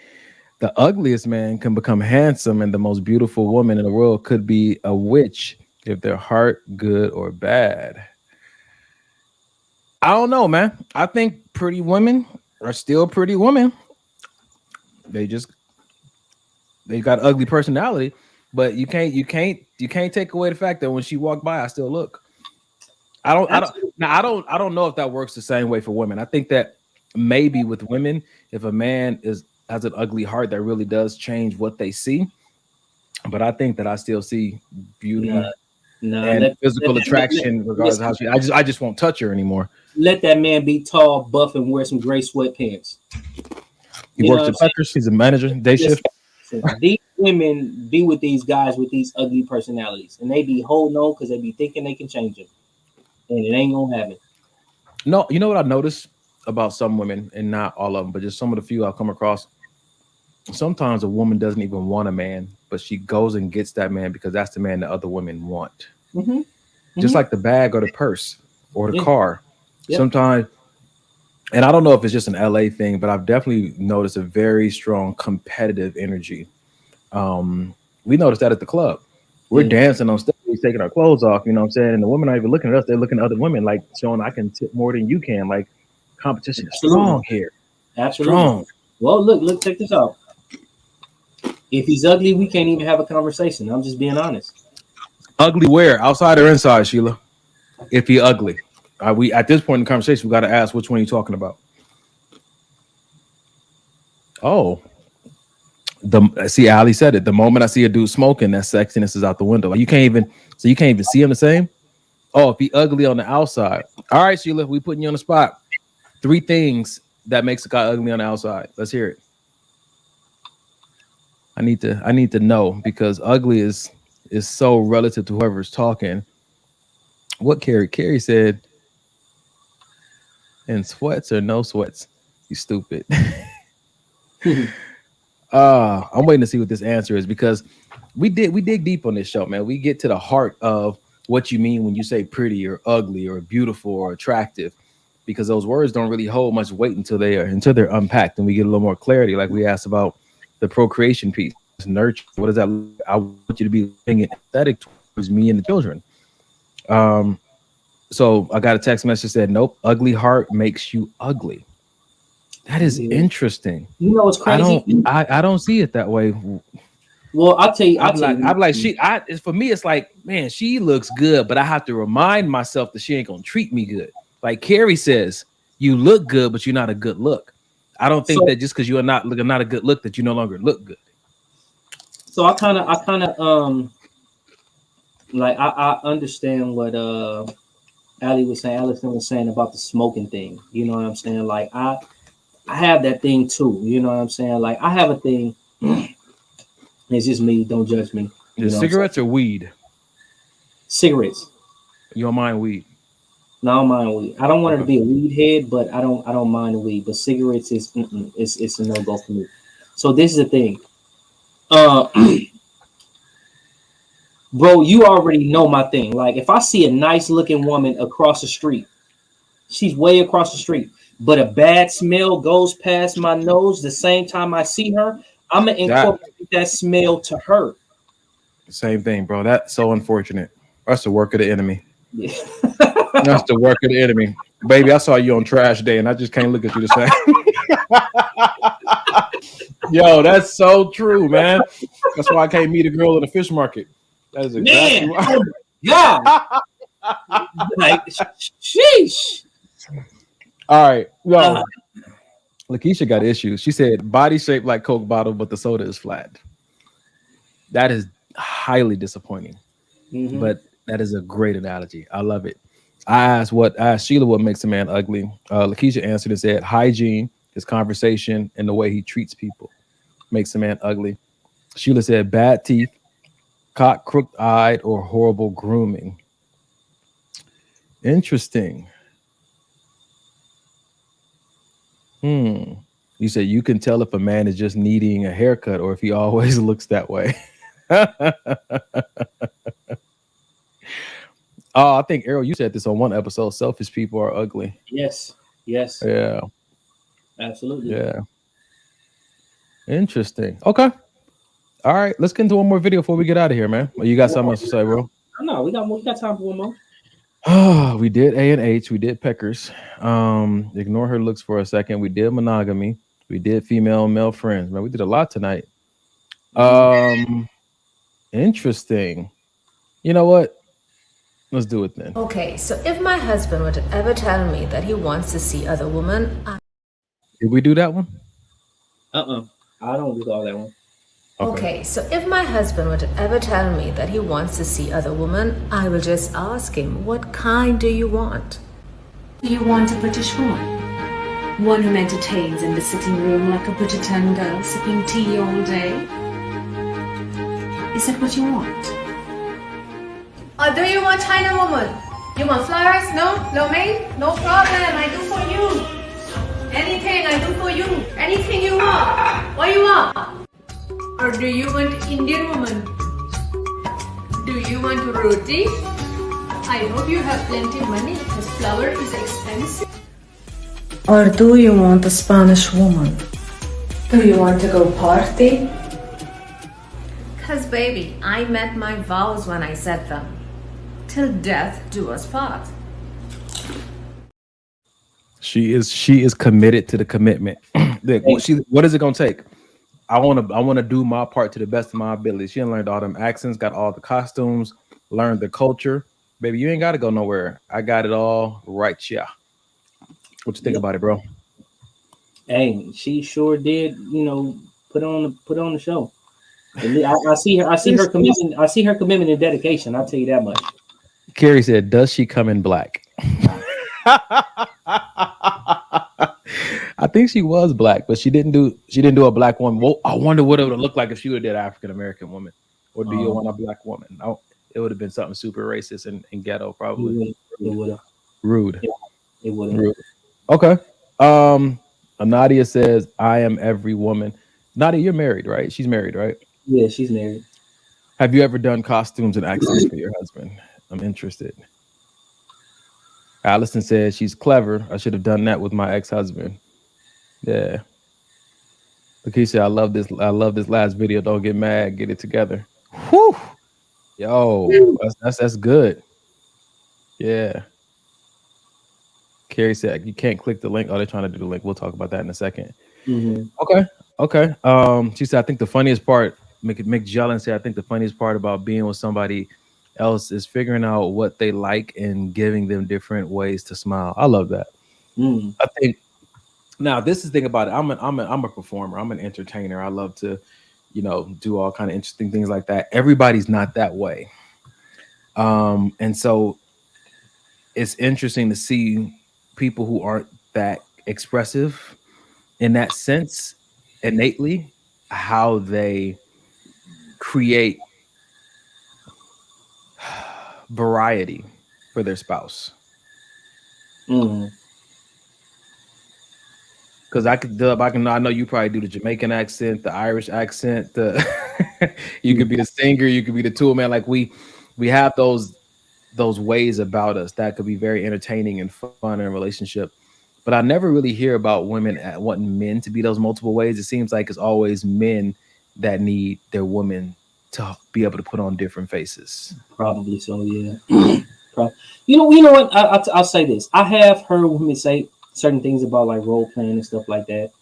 D: The ugliest man can become handsome, and the most beautiful woman in the world could be a witch if their heart good or bad. I don't know, man. I think pretty women are still pretty women. They got ugly personality, but you can't take away the fact that when she walked by, I still look. I don't know if that works the same way for women. I think that maybe with women, if a man has an ugly heart, that really does change what they see. But I think that I still see beauty and physical attraction, regardless of how she. I just won't touch her anymore.
A: Let that man be tall, buff, and wear some gray sweatpants.
D: He works at Tucker's. He's a manager, day shift.
A: These women be with these guys with these ugly personalities, and they be holding on because they be thinking they can change them, and it ain't gonna happen.
D: No, you know what I noticed about some women, and not all of them, but just some of the few I've come across. Sometimes a woman doesn't even want a man, but she goes and gets that man because that's the man that other women want.
A: Mm-hmm.
D: Just like the bag or the purse or the car.
A: Yep.
D: Sometimes, and I don't know if it's just an LA thing, but I've definitely noticed a very strong competitive energy. We noticed that at the club. We're dancing on stage, taking our clothes off, you know what I'm saying? And the women aren't even looking at us, they're looking at other women, like showing I can tip more than you can. Like, competition is strong here.
A: Absolutely.
D: Strong.
A: Well, look, check this out. If he's ugly, we can't even have a conversation. I'm just being honest.
D: Ugly where? Outside or inside, Sheila? If he ugly. We at this point in the conversation, we got to ask which one are you talking about? Oh. See, Ali said it. The moment I see a dude smoking, that sexiness is out the window. You can't even see him the same. Oh, if he ugly on the outside. All right, Sheila, we putting you on the spot. 3 things that makes a guy ugly on the outside. Let's hear it. I need to know, because ugly is so relative to whoever's talking. What Carrie said, in sweats or no sweats? You stupid. I'm waiting to see what this answer is, because we dig deep on this show, man. We get to the heart of what you mean when you say pretty or ugly or beautiful or attractive, because those words don't really hold much weight until they're unpacked and we get a little more clarity. Like we asked about the procreation piece, nurture. What does that look like? I want you to be being empathetic towards me and the children. So I got a text message that said, nope, ugly heart makes you ugly. That is interesting.
A: You know, it's crazy.
D: I don't see it that way.
A: Well, I'll tell you.
D: For me, it's like, man, she looks good, but I have to remind myself that she ain't gonna treat me good. Like Carrie says, you look good, but you're not a good look. I don't think that just because you are not a good look that you no longer look good.
A: So I kind of like I understand what Allison was saying about the smoking thing. You know what I'm saying? Like I have that thing too. You know what I'm saying? Like I have a thing. It's just me. Don't judge me.
D: Is cigarettes or weed?
A: Cigarettes.
D: You don't mind weed?
A: No, I don't mind weed. I don't want her to be a weed head, but I don't mind the weed. But cigarettes is it's a no go for me. So this is the thing. Bro, you already know my thing. Like if I see a nice looking woman across the street, she's way across the street, but a bad smell goes past my nose the same time I see her, I'm gonna incorporate that smell to her.
D: Same thing, bro. That's so unfortunate. That's the work of the enemy.
A: Yeah.
D: That's the work of the enemy. Baby, I saw you on trash day and I just can't look at you the same. Yo, that's so true, man. That's why I can't meet a girl in a fish market. That is exactly why.
A: Yeah. Like, sheesh.
D: All right. Well, Lakeisha got issues. She said body shaped like Coke bottle, but the soda is flat. That is highly disappointing. Mm-hmm. But that is a great analogy. I love it. I asked Sheila what makes a man ugly. Lakeisha answered and said hygiene, his conversation, and the way he treats people makes a man ugly. Sheila said bad teeth, cock crooked-eyed, or horrible grooming. Interesting. You said you can tell if a man is just needing a haircut or if he always looks that way. Oh, I think Errol, you said this on one episode. Selfish people are ugly.
A: Yes.
D: Yeah.
A: Absolutely.
D: Yeah. Interesting. Okay. All right. Let's get into one more video before we get out of here, man. Well, you got something else to say, bro?
A: No, we got time for one more.
D: Oh, we did A and H. We did peckers. Ignore her looks for a second. We did monogamy. We did female and male friends. Man, we did a lot tonight. Interesting. You know what? Let's do it then.
L: Okay, so if my husband were to ever tell me that he wants to see other women,
D: did we do that one?
A: I don't recall that one.
L: Okay, so if my husband were to ever tell me that he wants to see other women, I will just ask him, what kind do you want?
M: Do you want a British woman? One who entertains in the sitting room like a Bridgerton girl, sipping tea all day? Is that what you want?
L: Or do you want China woman? You want flowers? No? No maid? No problem, I do for you. Anything I do for you. Anything you want. What you want? Or do you want Indian woman? Do you want roti? I hope you have plenty of money because flour is expensive.
M: Or do you want a Spanish woman? Do you want to go party?
L: Cause baby, I meant my vows when I said them. Till death do us part.
D: She is committed to the commitment. What is it gonna take? I want to do my part to the best of my ability. She done learned all them accents, got all the costumes, learned the culture. Baby, you ain't got to go nowhere. I got it all right. Yeah. What you think about it, bro?
A: Hey, she sure did. You know, put on the show. I see her. I see her commitment. I see her commitment and dedication. I'll tell you that much.
D: Carrie said, "Does she come in black?" I think she was black, but she didn't do a black woman. Well, I wonder what it would have looked like if she would have did African American woman. Or do you want a black woman? No, it would have been something super racist and ghetto, probably.
A: It would have.
D: Rude.
A: Yeah, it would have.
D: Rude. Okay. Nadia says, "I am every woman." Nadia, you're married, right? She's married, right?
A: Yeah, she's married.
D: Have you ever done costumes and accents for your husband? I'm interested. Allison says she's clever. I should have done that with my ex-husband. Yeah. Lakeisha, I love this. I love this last video. Don't get mad. Get it together. Whew. Yo, that's good. Yeah. Carrie said you can't click the link. Oh, they're trying to do the link. We'll talk about that in a second.
A: Mm-hmm.
D: Okay. She said, I think the funniest part, Mick Jellin said, I think the funniest part about being with somebody else is figuring out what they like and giving them different ways to smile. I love that. I think now this is the thing about it. I'm a performer. I'm an entertainer. I love to, do all kind of interesting things like that. Everybody's not that way. And so it's interesting to see people who aren't that expressive in that sense innately, how they create variety for their spouse. Because I know you probably do the Jamaican accent, the Irish accent, you could be the singer, you could be the tool man. Like we have those ways about us that could be very entertaining and fun in a relationship. But I never really hear about women wanting men to be those multiple ways. It seems like it's always men that need their women to be able to put on different faces.
A: Probably so, yeah. You know what? I'll say this. I have heard women say certain things about like role playing and stuff like that.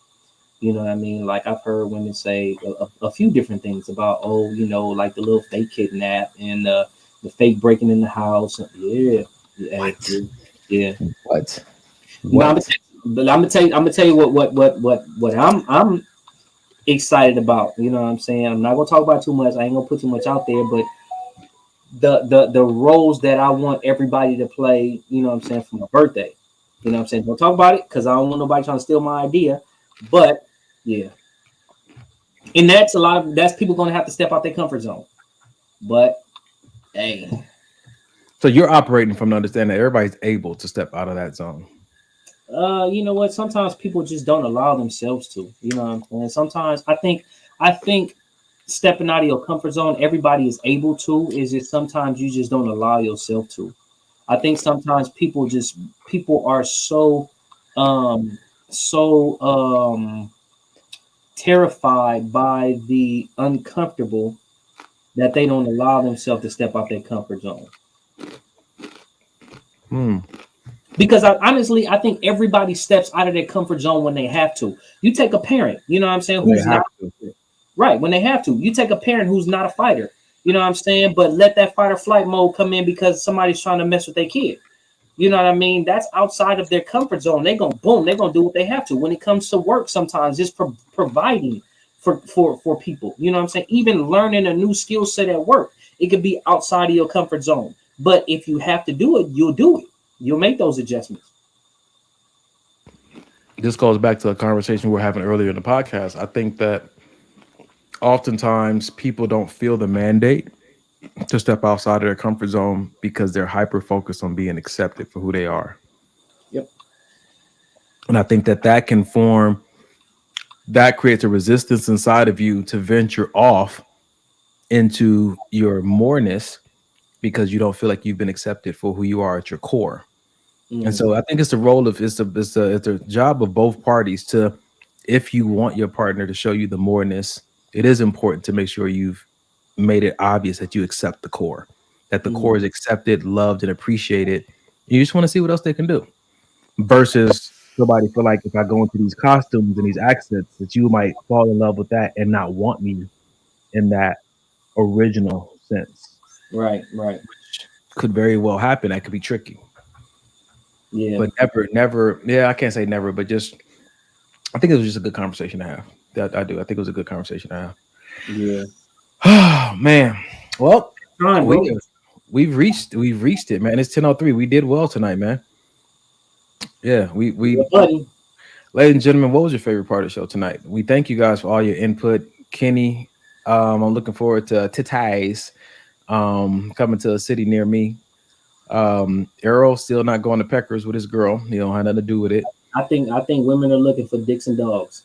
A: You know what I mean? Like I've heard women say a few different things about, like the little fake kidnap and the fake breaking in the house. Yeah. Yeah.
D: What?
A: Well, I'm gonna tell you what I'm excited about. You know what I'm saying? I'm not gonna talk about too much. I ain't gonna put too much out there, but the roles that I want everybody to play, you know what I'm saying, for my birthday. You know what I'm saying? Don't talk about it because I don't want nobody trying to steal my idea. But yeah. And that's people gonna have to step out their comfort zone. But hey.
D: So you're operating from the understanding that everybody's able to step out of that zone.
A: You know what? Sometimes people just don't allow themselves to. You know what I'm saying? Sometimes I think stepping out of your comfort zone, everybody is able to. Is it sometimes you just don't allow yourself to? I think sometimes people are so terrified by the uncomfortable that they don't allow themselves to step out their comfort zone. Because honestly, I think everybody steps out of their comfort zone when they have to. You take a parent, you know what I'm saying, who's not right when they have to. You take a parent who's not a fighter, you know what I'm saying, but let that fight or flight mode come in because somebody's trying to mess with their kid. You know what I mean? That's outside of their comfort zone. They're gonna do what they have to. When it comes to work, sometimes just providing for people. You know what I'm saying? Even learning a new skill set at work, it could be outside of your comfort zone. But if you have to do it, you'll do it. You'll make those adjustments.
D: This goes back to a conversation we were having earlier in the podcast. I think that oftentimes people don't feel the mandate to step outside of their comfort zone because they're hyper focused on being accepted for who they are.
A: Yep.
D: And I think that creates a resistance inside of you to venture off into your moreness because you don't feel like you've been accepted for who you are at your core. And so I think it's the job of both parties to, if you want your partner to show you the moreness, it is important to make sure you've made it obvious that you accept the core, that the core is accepted, loved, and appreciated. You just want to see what else they can do versus somebody feel like if I go into these costumes and these accents that you might fall in love with that and not want me in that original sense.
A: Right.
D: Which could very well happen. That could be tricky.
A: Yeah.
D: But never. Yeah, I can't say never, but just I think it was just a good conversation to have. I do. I think it was a good conversation to have.
A: Yeah.
D: Oh man. Well,
A: Time,
D: we've reached it, man. It's 10:03. We did well tonight, man. Yeah, we
A: buddy.
D: Ladies and gentlemen, what was your favorite part of the show tonight? We thank you guys for all your input. Kenny, I'm looking forward to Titties coming to a city near me. Errol still not going to Peckers with his girl. He don't have nothing to do with it.
A: I think women are looking for dicks and dogs.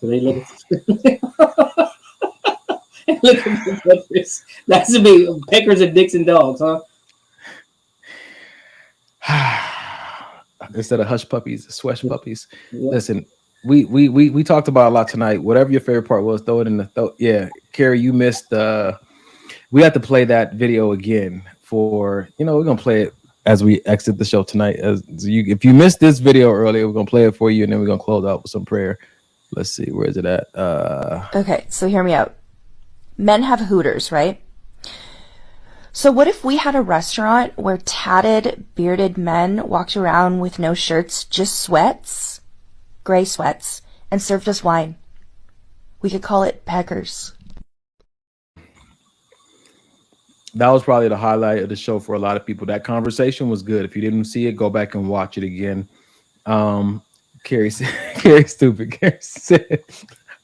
A: So they looking for looking for Peckers. That's to be Peckers and dicks and dogs, huh?
D: Instead of hush puppies, swesh puppies.
A: Yeah.
D: Listen, we talked about a lot tonight. Whatever your favorite part was, throw it in the throw. Yeah, Carrie, you missed. We have to play that video again for. We're gonna play it as we exit the show tonight. If you missed this video earlier, we're gonna play it for you, and then we're gonna close out with some prayer. Let's see, where is it at?
E: Okay, so hear me out. Men have hooters, right? So what if we had a restaurant where tatted, bearded men walked around with no shirts, just sweats, gray sweats, and served us wine? We could call it Peckers.
D: That was probably the highlight of the show for a lot of people. That conversation was good. If you didn't see it, go back and watch it again. Carrie stupid. Carrie said,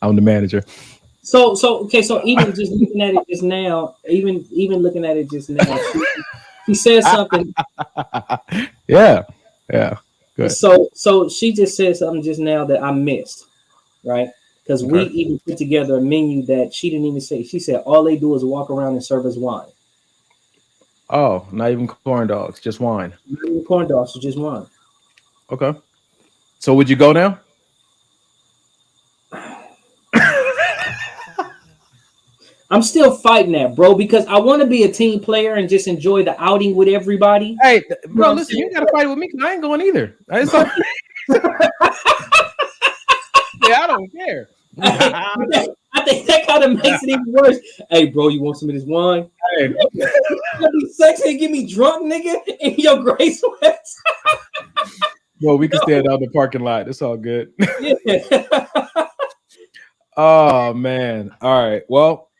D: I'm the manager.
A: So even just looking at it just now, even looking at it just now, she said something.
D: Yeah. Good.
A: So she just said something just now that I missed, right? Because we even put together a menu that she didn't even say. She said all they do is walk around and serve us wine.
D: Oh, not even corn dogs, just wine.
A: Not even corn dogs, just wine.
D: Okay. So would you go now?
A: I'm still fighting that, bro, because I want to be a team player and just enjoy the outing with everybody.
D: Hey, bro, listen, you gotta fight with me because I ain't going either. Yeah, I don't care.
A: I think that kind of makes it even worse. Hey, bro, you want some of this wine?
D: Hey,
A: you gonna be sexy and get me drunk, nigga, in your gray sweats.
D: Well, we can stand out in the parking lot. It's all good.
A: Yeah.
D: Oh man. All right. Well,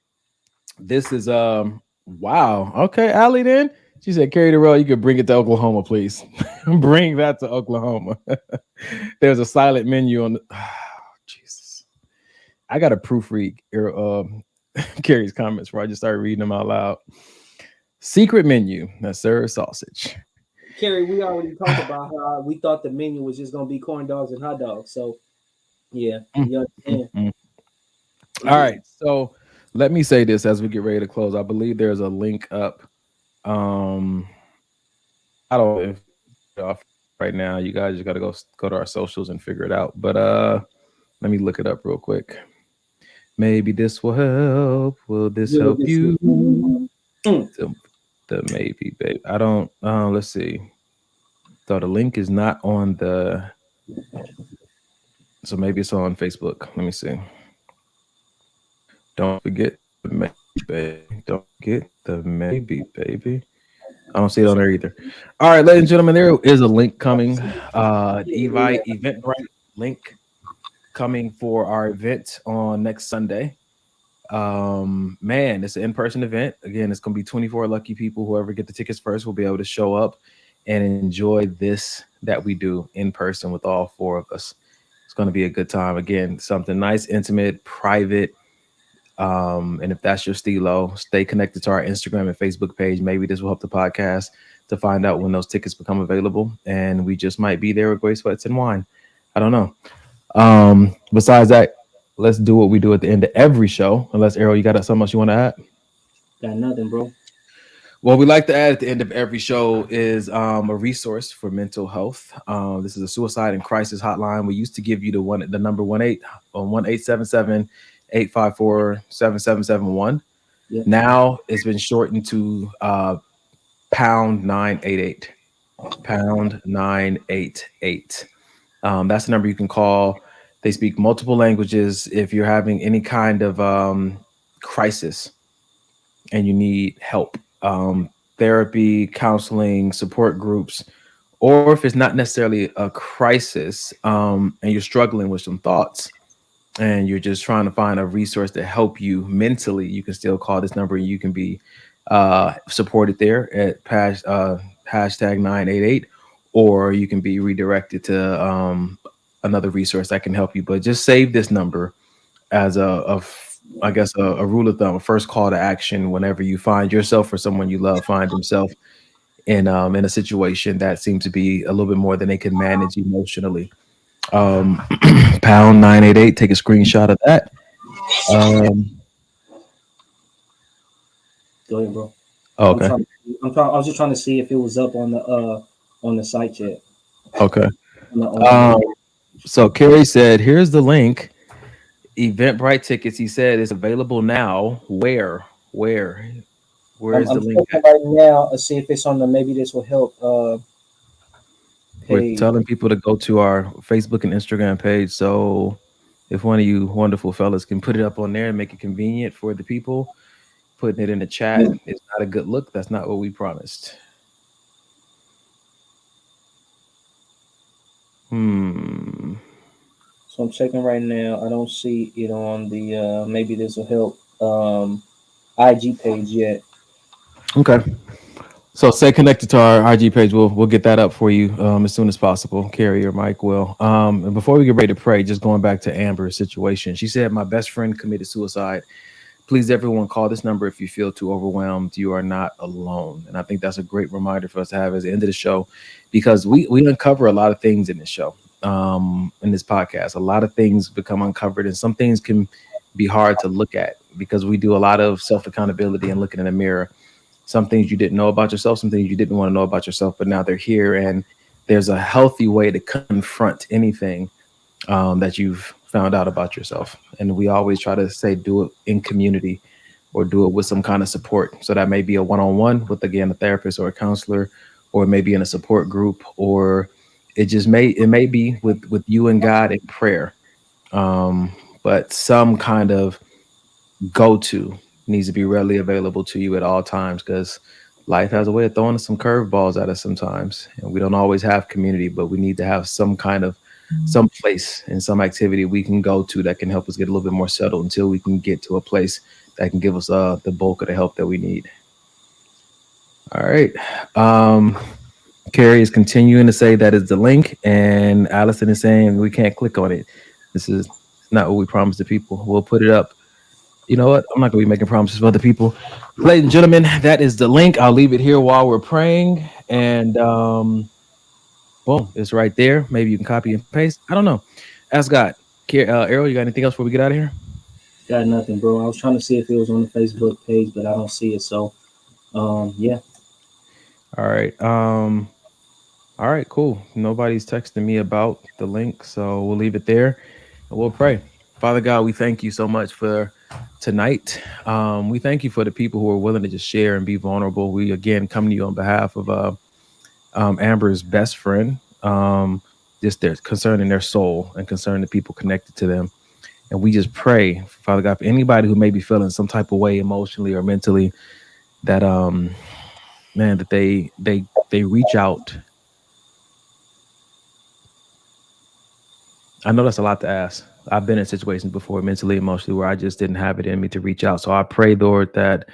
D: this is wow. Okay, Allie. Then she said, "Carry the roll. You could bring it to Oklahoma, please. Bring that to Oklahoma." There's a silent menu on the. Jesus, I got to proofread Carrie's comments before I just started reading them out loud. Secret menu that serves sausage.
A: Carrie, we already talked about how we thought the menu was just gonna be corn dogs and hot dogs. So, yeah, you understand.
D: All right, so let me say this as we get ready to close. I believe there's a link up. I don't know if off right now. You guys just got to go to our socials and figure it out. But let me look it up real quick. Maybe this will help. Will this help you? The maybe, babe. I don't. Let's see. So the link is not on the. So maybe it's on Facebook. Let me see. Don't forget the maybe, baby. Don't forget the maybe, baby. I don't see it on there either. All right, ladies and gentlemen, there is a link coming. Eventbrite link coming for our event on next Sunday. Man, it's an in-person event. Again, it's gonna be 24 lucky people. Whoever get the tickets first will be able to show up and enjoy this that we do in person with all four of us. It's gonna be a good time. Again, something nice, intimate, private. And if that's your stilo, stay connected to our Instagram and Facebook page. Maybe this will help the podcast to find out when those tickets become available. And we just might be there with gray sweats and wine. I don't know. Besides that, let's do what we do at the end of every show. Unless, Errol, you got something else you want to add?
A: Got nothing, bro.
D: What we like to add at the end of every show is a resource for mental health. This is a suicide and crisis hotline. We used to give you the number 1-877 854-7771.
A: Yeah.
D: Now it's been shortened to pound 988. Pound 988. That's the number you can call. They speak multiple languages. If you're having any kind of crisis and you need help, therapy, counseling, support groups, or if it's not necessarily a crisis and you're struggling with some thoughts and you're just trying to find a resource to help you mentally, you can still call this number and you can be supported there at hashtag 988, or you can be redirected to another resource that can help you. But just save this number as I guess a rule of thumb, a first call to action whenever you find yourself or someone you love find himself in a situation that seems to be a little bit more than they can manage emotionally. Pound 988, take a screenshot of that.
A: Go ahead, bro.
D: Oh, okay.
A: I was just trying to see if it was up on the site yet.
D: Okay. So Kerry said, "Here's the link. Eventbrite tickets." He said it's available now. Where is the link at?
A: Right now. Let's see if it's on the. Maybe this will help.
D: We're telling people to go to our Facebook and Instagram page. So if one of you wonderful fellas can put it up on there and make it convenient for the people, putting it in the chat is not a good look. That's not what we promised.
A: So I'm checking right now. I don't see it on the maybe this will help IG page yet.
D: Okay. So stay connected to our IG page. We'll get that up for you as soon as possible. Carrie or Mike will. And before we get ready to pray, just going back to Amber's situation, she said, "My best friend committed suicide. Please, everyone, call this number if you feel too overwhelmed. You are not alone." And I think that's a great reminder for us to have at the end of the show, because we uncover a lot of things in this show, in this podcast. A lot of things become uncovered, and some things can be hard to look at because we do a lot of self-accountability and looking in the mirror. Some things you didn't know about yourself, some things you didn't want to know about yourself, but now they're here. And there's a healthy way to confront anything that you've found out about yourself. And we always try to say, do it in community or do it with some kind of support. So that may be a one-on-one with, again, a therapist or a counselor, or maybe in a support group, or it may be with you and God in prayer. But some kind of go-to needs to be readily available to you at all times, because life has a way of throwing some curveballs at us sometimes, and we don't always have community, but we need to have some kind of some place and some activity we can go to that can help us get a little bit more settled until we can get to a place that can give us the bulk of the help that we need. All right. Carrie is continuing to say that is the link, and Allison is saying we can't click on it. This is not what we promised the people. We'll put it up. You know what? I'm not going to be making promises for other people. Ladies and gentlemen, that is the link. I'll leave it here while we're praying. And boom, it's right there. Maybe you can copy and paste. I don't know. Ask God. Errol, you got anything else before we get out of here?
A: Got nothing, bro. I was trying to see if it was on the Facebook page, but I don't see it. So, yeah.
D: All right. All right, cool. Nobody's texting me about the link, so we'll leave it there and we'll pray. Father God, we thank you so much for tonight. We thank you for the people who are willing to just share and be vulnerable. We again come to you on behalf of Amber's best friend, just their concerning their soul and concerning the people connected to them. And we just pray, Father God, for anybody who may be feeling some type of way emotionally or mentally, that that they reach out. I know that's a lot to ask. I've been in situations before, mentally, emotionally, where I just didn't have it in me to reach out. So I pray, Lord, that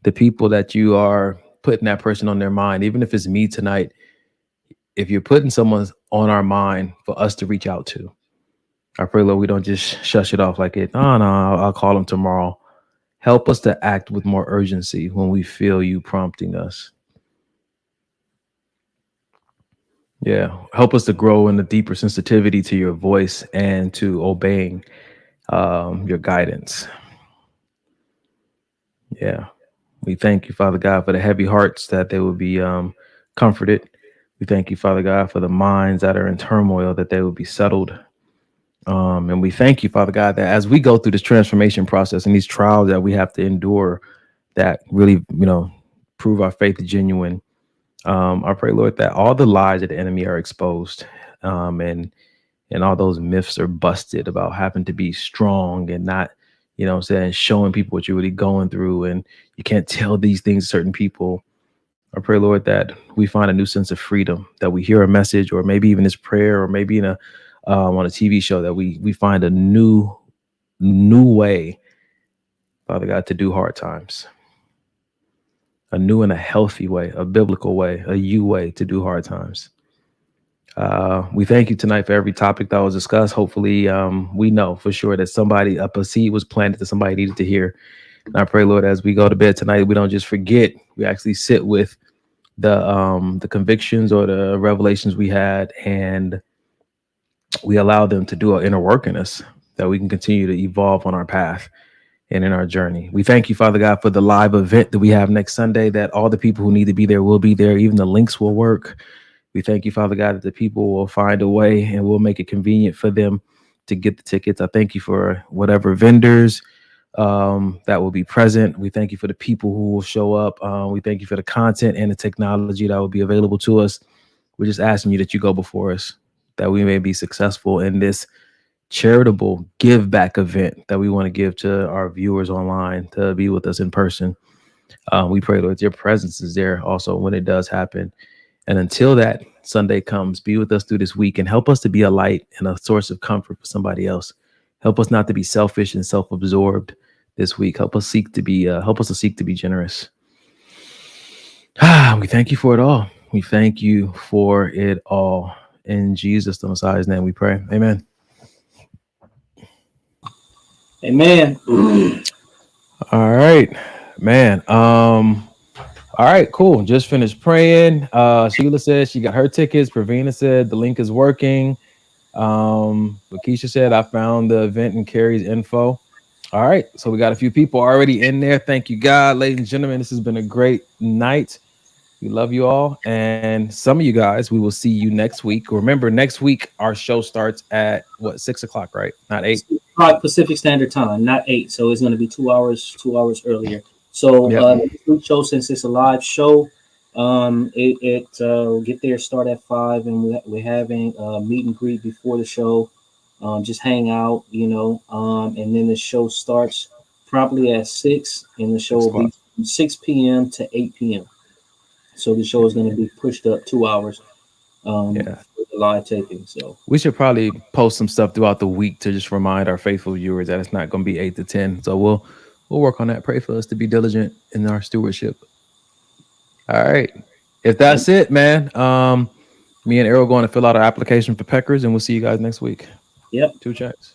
D: the people that you are putting that person on their mind, even if it's me tonight, if you're putting someone on our mind for us to reach out to, I pray, Lord, we don't just shush it off like it. Oh, no, I'll call them tomorrow. Help us to act with more urgency when we feel you prompting us. Yeah, help us to grow in a deeper sensitivity to your voice and to obeying your guidance. Yeah, we thank you, Father God, for the heavy hearts that they will be comforted. We thank you, Father God, for the minds that are in turmoil, that they will be settled. And we thank you, Father God, that as we go through this transformation process and these trials that we have to endure, that really, prove our faith genuine. I pray, Lord, that all the lies of the enemy are exposed, and and all those myths are busted about having to be strong and not, you know what I'm saying, showing people what you're really going through, and you can't tell these things to certain people. I pray, Lord, that we find a new sense of freedom, that we hear a message, or maybe even this prayer, or maybe in a on a TV show, that we find a new way, Father God, to do hard times. A new and a healthy way, a biblical way, a you way to do hard times. We thank you tonight for every topic that was discussed. Hopefully, we know for sure that a seed was planted that somebody needed to hear. And I pray, Lord, as we go to bed tonight, we don't just forget. We actually sit with the convictions or the revelations we had, and we allow them to do an inner work in us, that we can continue to evolve on our path and in our journey. We thank you, Father God, for the live event that we have next Sunday, that all the people who need to be there will be there. Even the links will work. We thank you, Father God, that the people will find a way and we'll make it convenient for them to get the tickets. I thank you for whatever vendors that will be present. We thank you for the people who will show up. We thank you for the content and the technology that will be available to us. We're just asking you that you go before us, that we may be successful in this charitable give back event that we want to give to our viewers online to be with us in person. We pray, Lord, your presence is there also when it does happen. And until that Sunday comes, be with us through this week and help us to be a light and a source of comfort for somebody else. Help us not to be selfish and self-absorbed this week. Help us to seek to be generous. We thank you for it all. We thank you for it all. In Jesus, the Messiah's name, we pray. Amen.
A: Amen.
D: All right, man. All right, cool. Just finished praying. Sheila said she got her tickets. Pravina said the link is working. Lakeisha said I found the event and Carrie's info. All right, so we got a few people already in there. Thank you, God, ladies and gentlemen. This has been a great night. We love you all, and some of you guys, we will see you next week. Remember, next week our show starts at 6 o'clock, right? Not 8.
A: 6 o'clock Pacific Standard Time, not 8. So it's going to be 2 hours earlier. So next week's show, since it's a live show, we'll get there, start at 5, and we're having a meet and greet before the show. Just hang out, and then the show starts promptly at 6, and the show will be from 6 p.m. to 8 p.m. So the show is going to be pushed up 2 hours for the live taping. So
D: we should probably post some stuff throughout the week to just remind our faithful viewers that it's not going to be 8 to 10. So we'll work on that. Pray for us to be diligent in our stewardship. All right. If that's it, man, me and Errol going to fill out our application for Peckers, and we'll see you guys next week.
A: Yep.
D: 2 checks.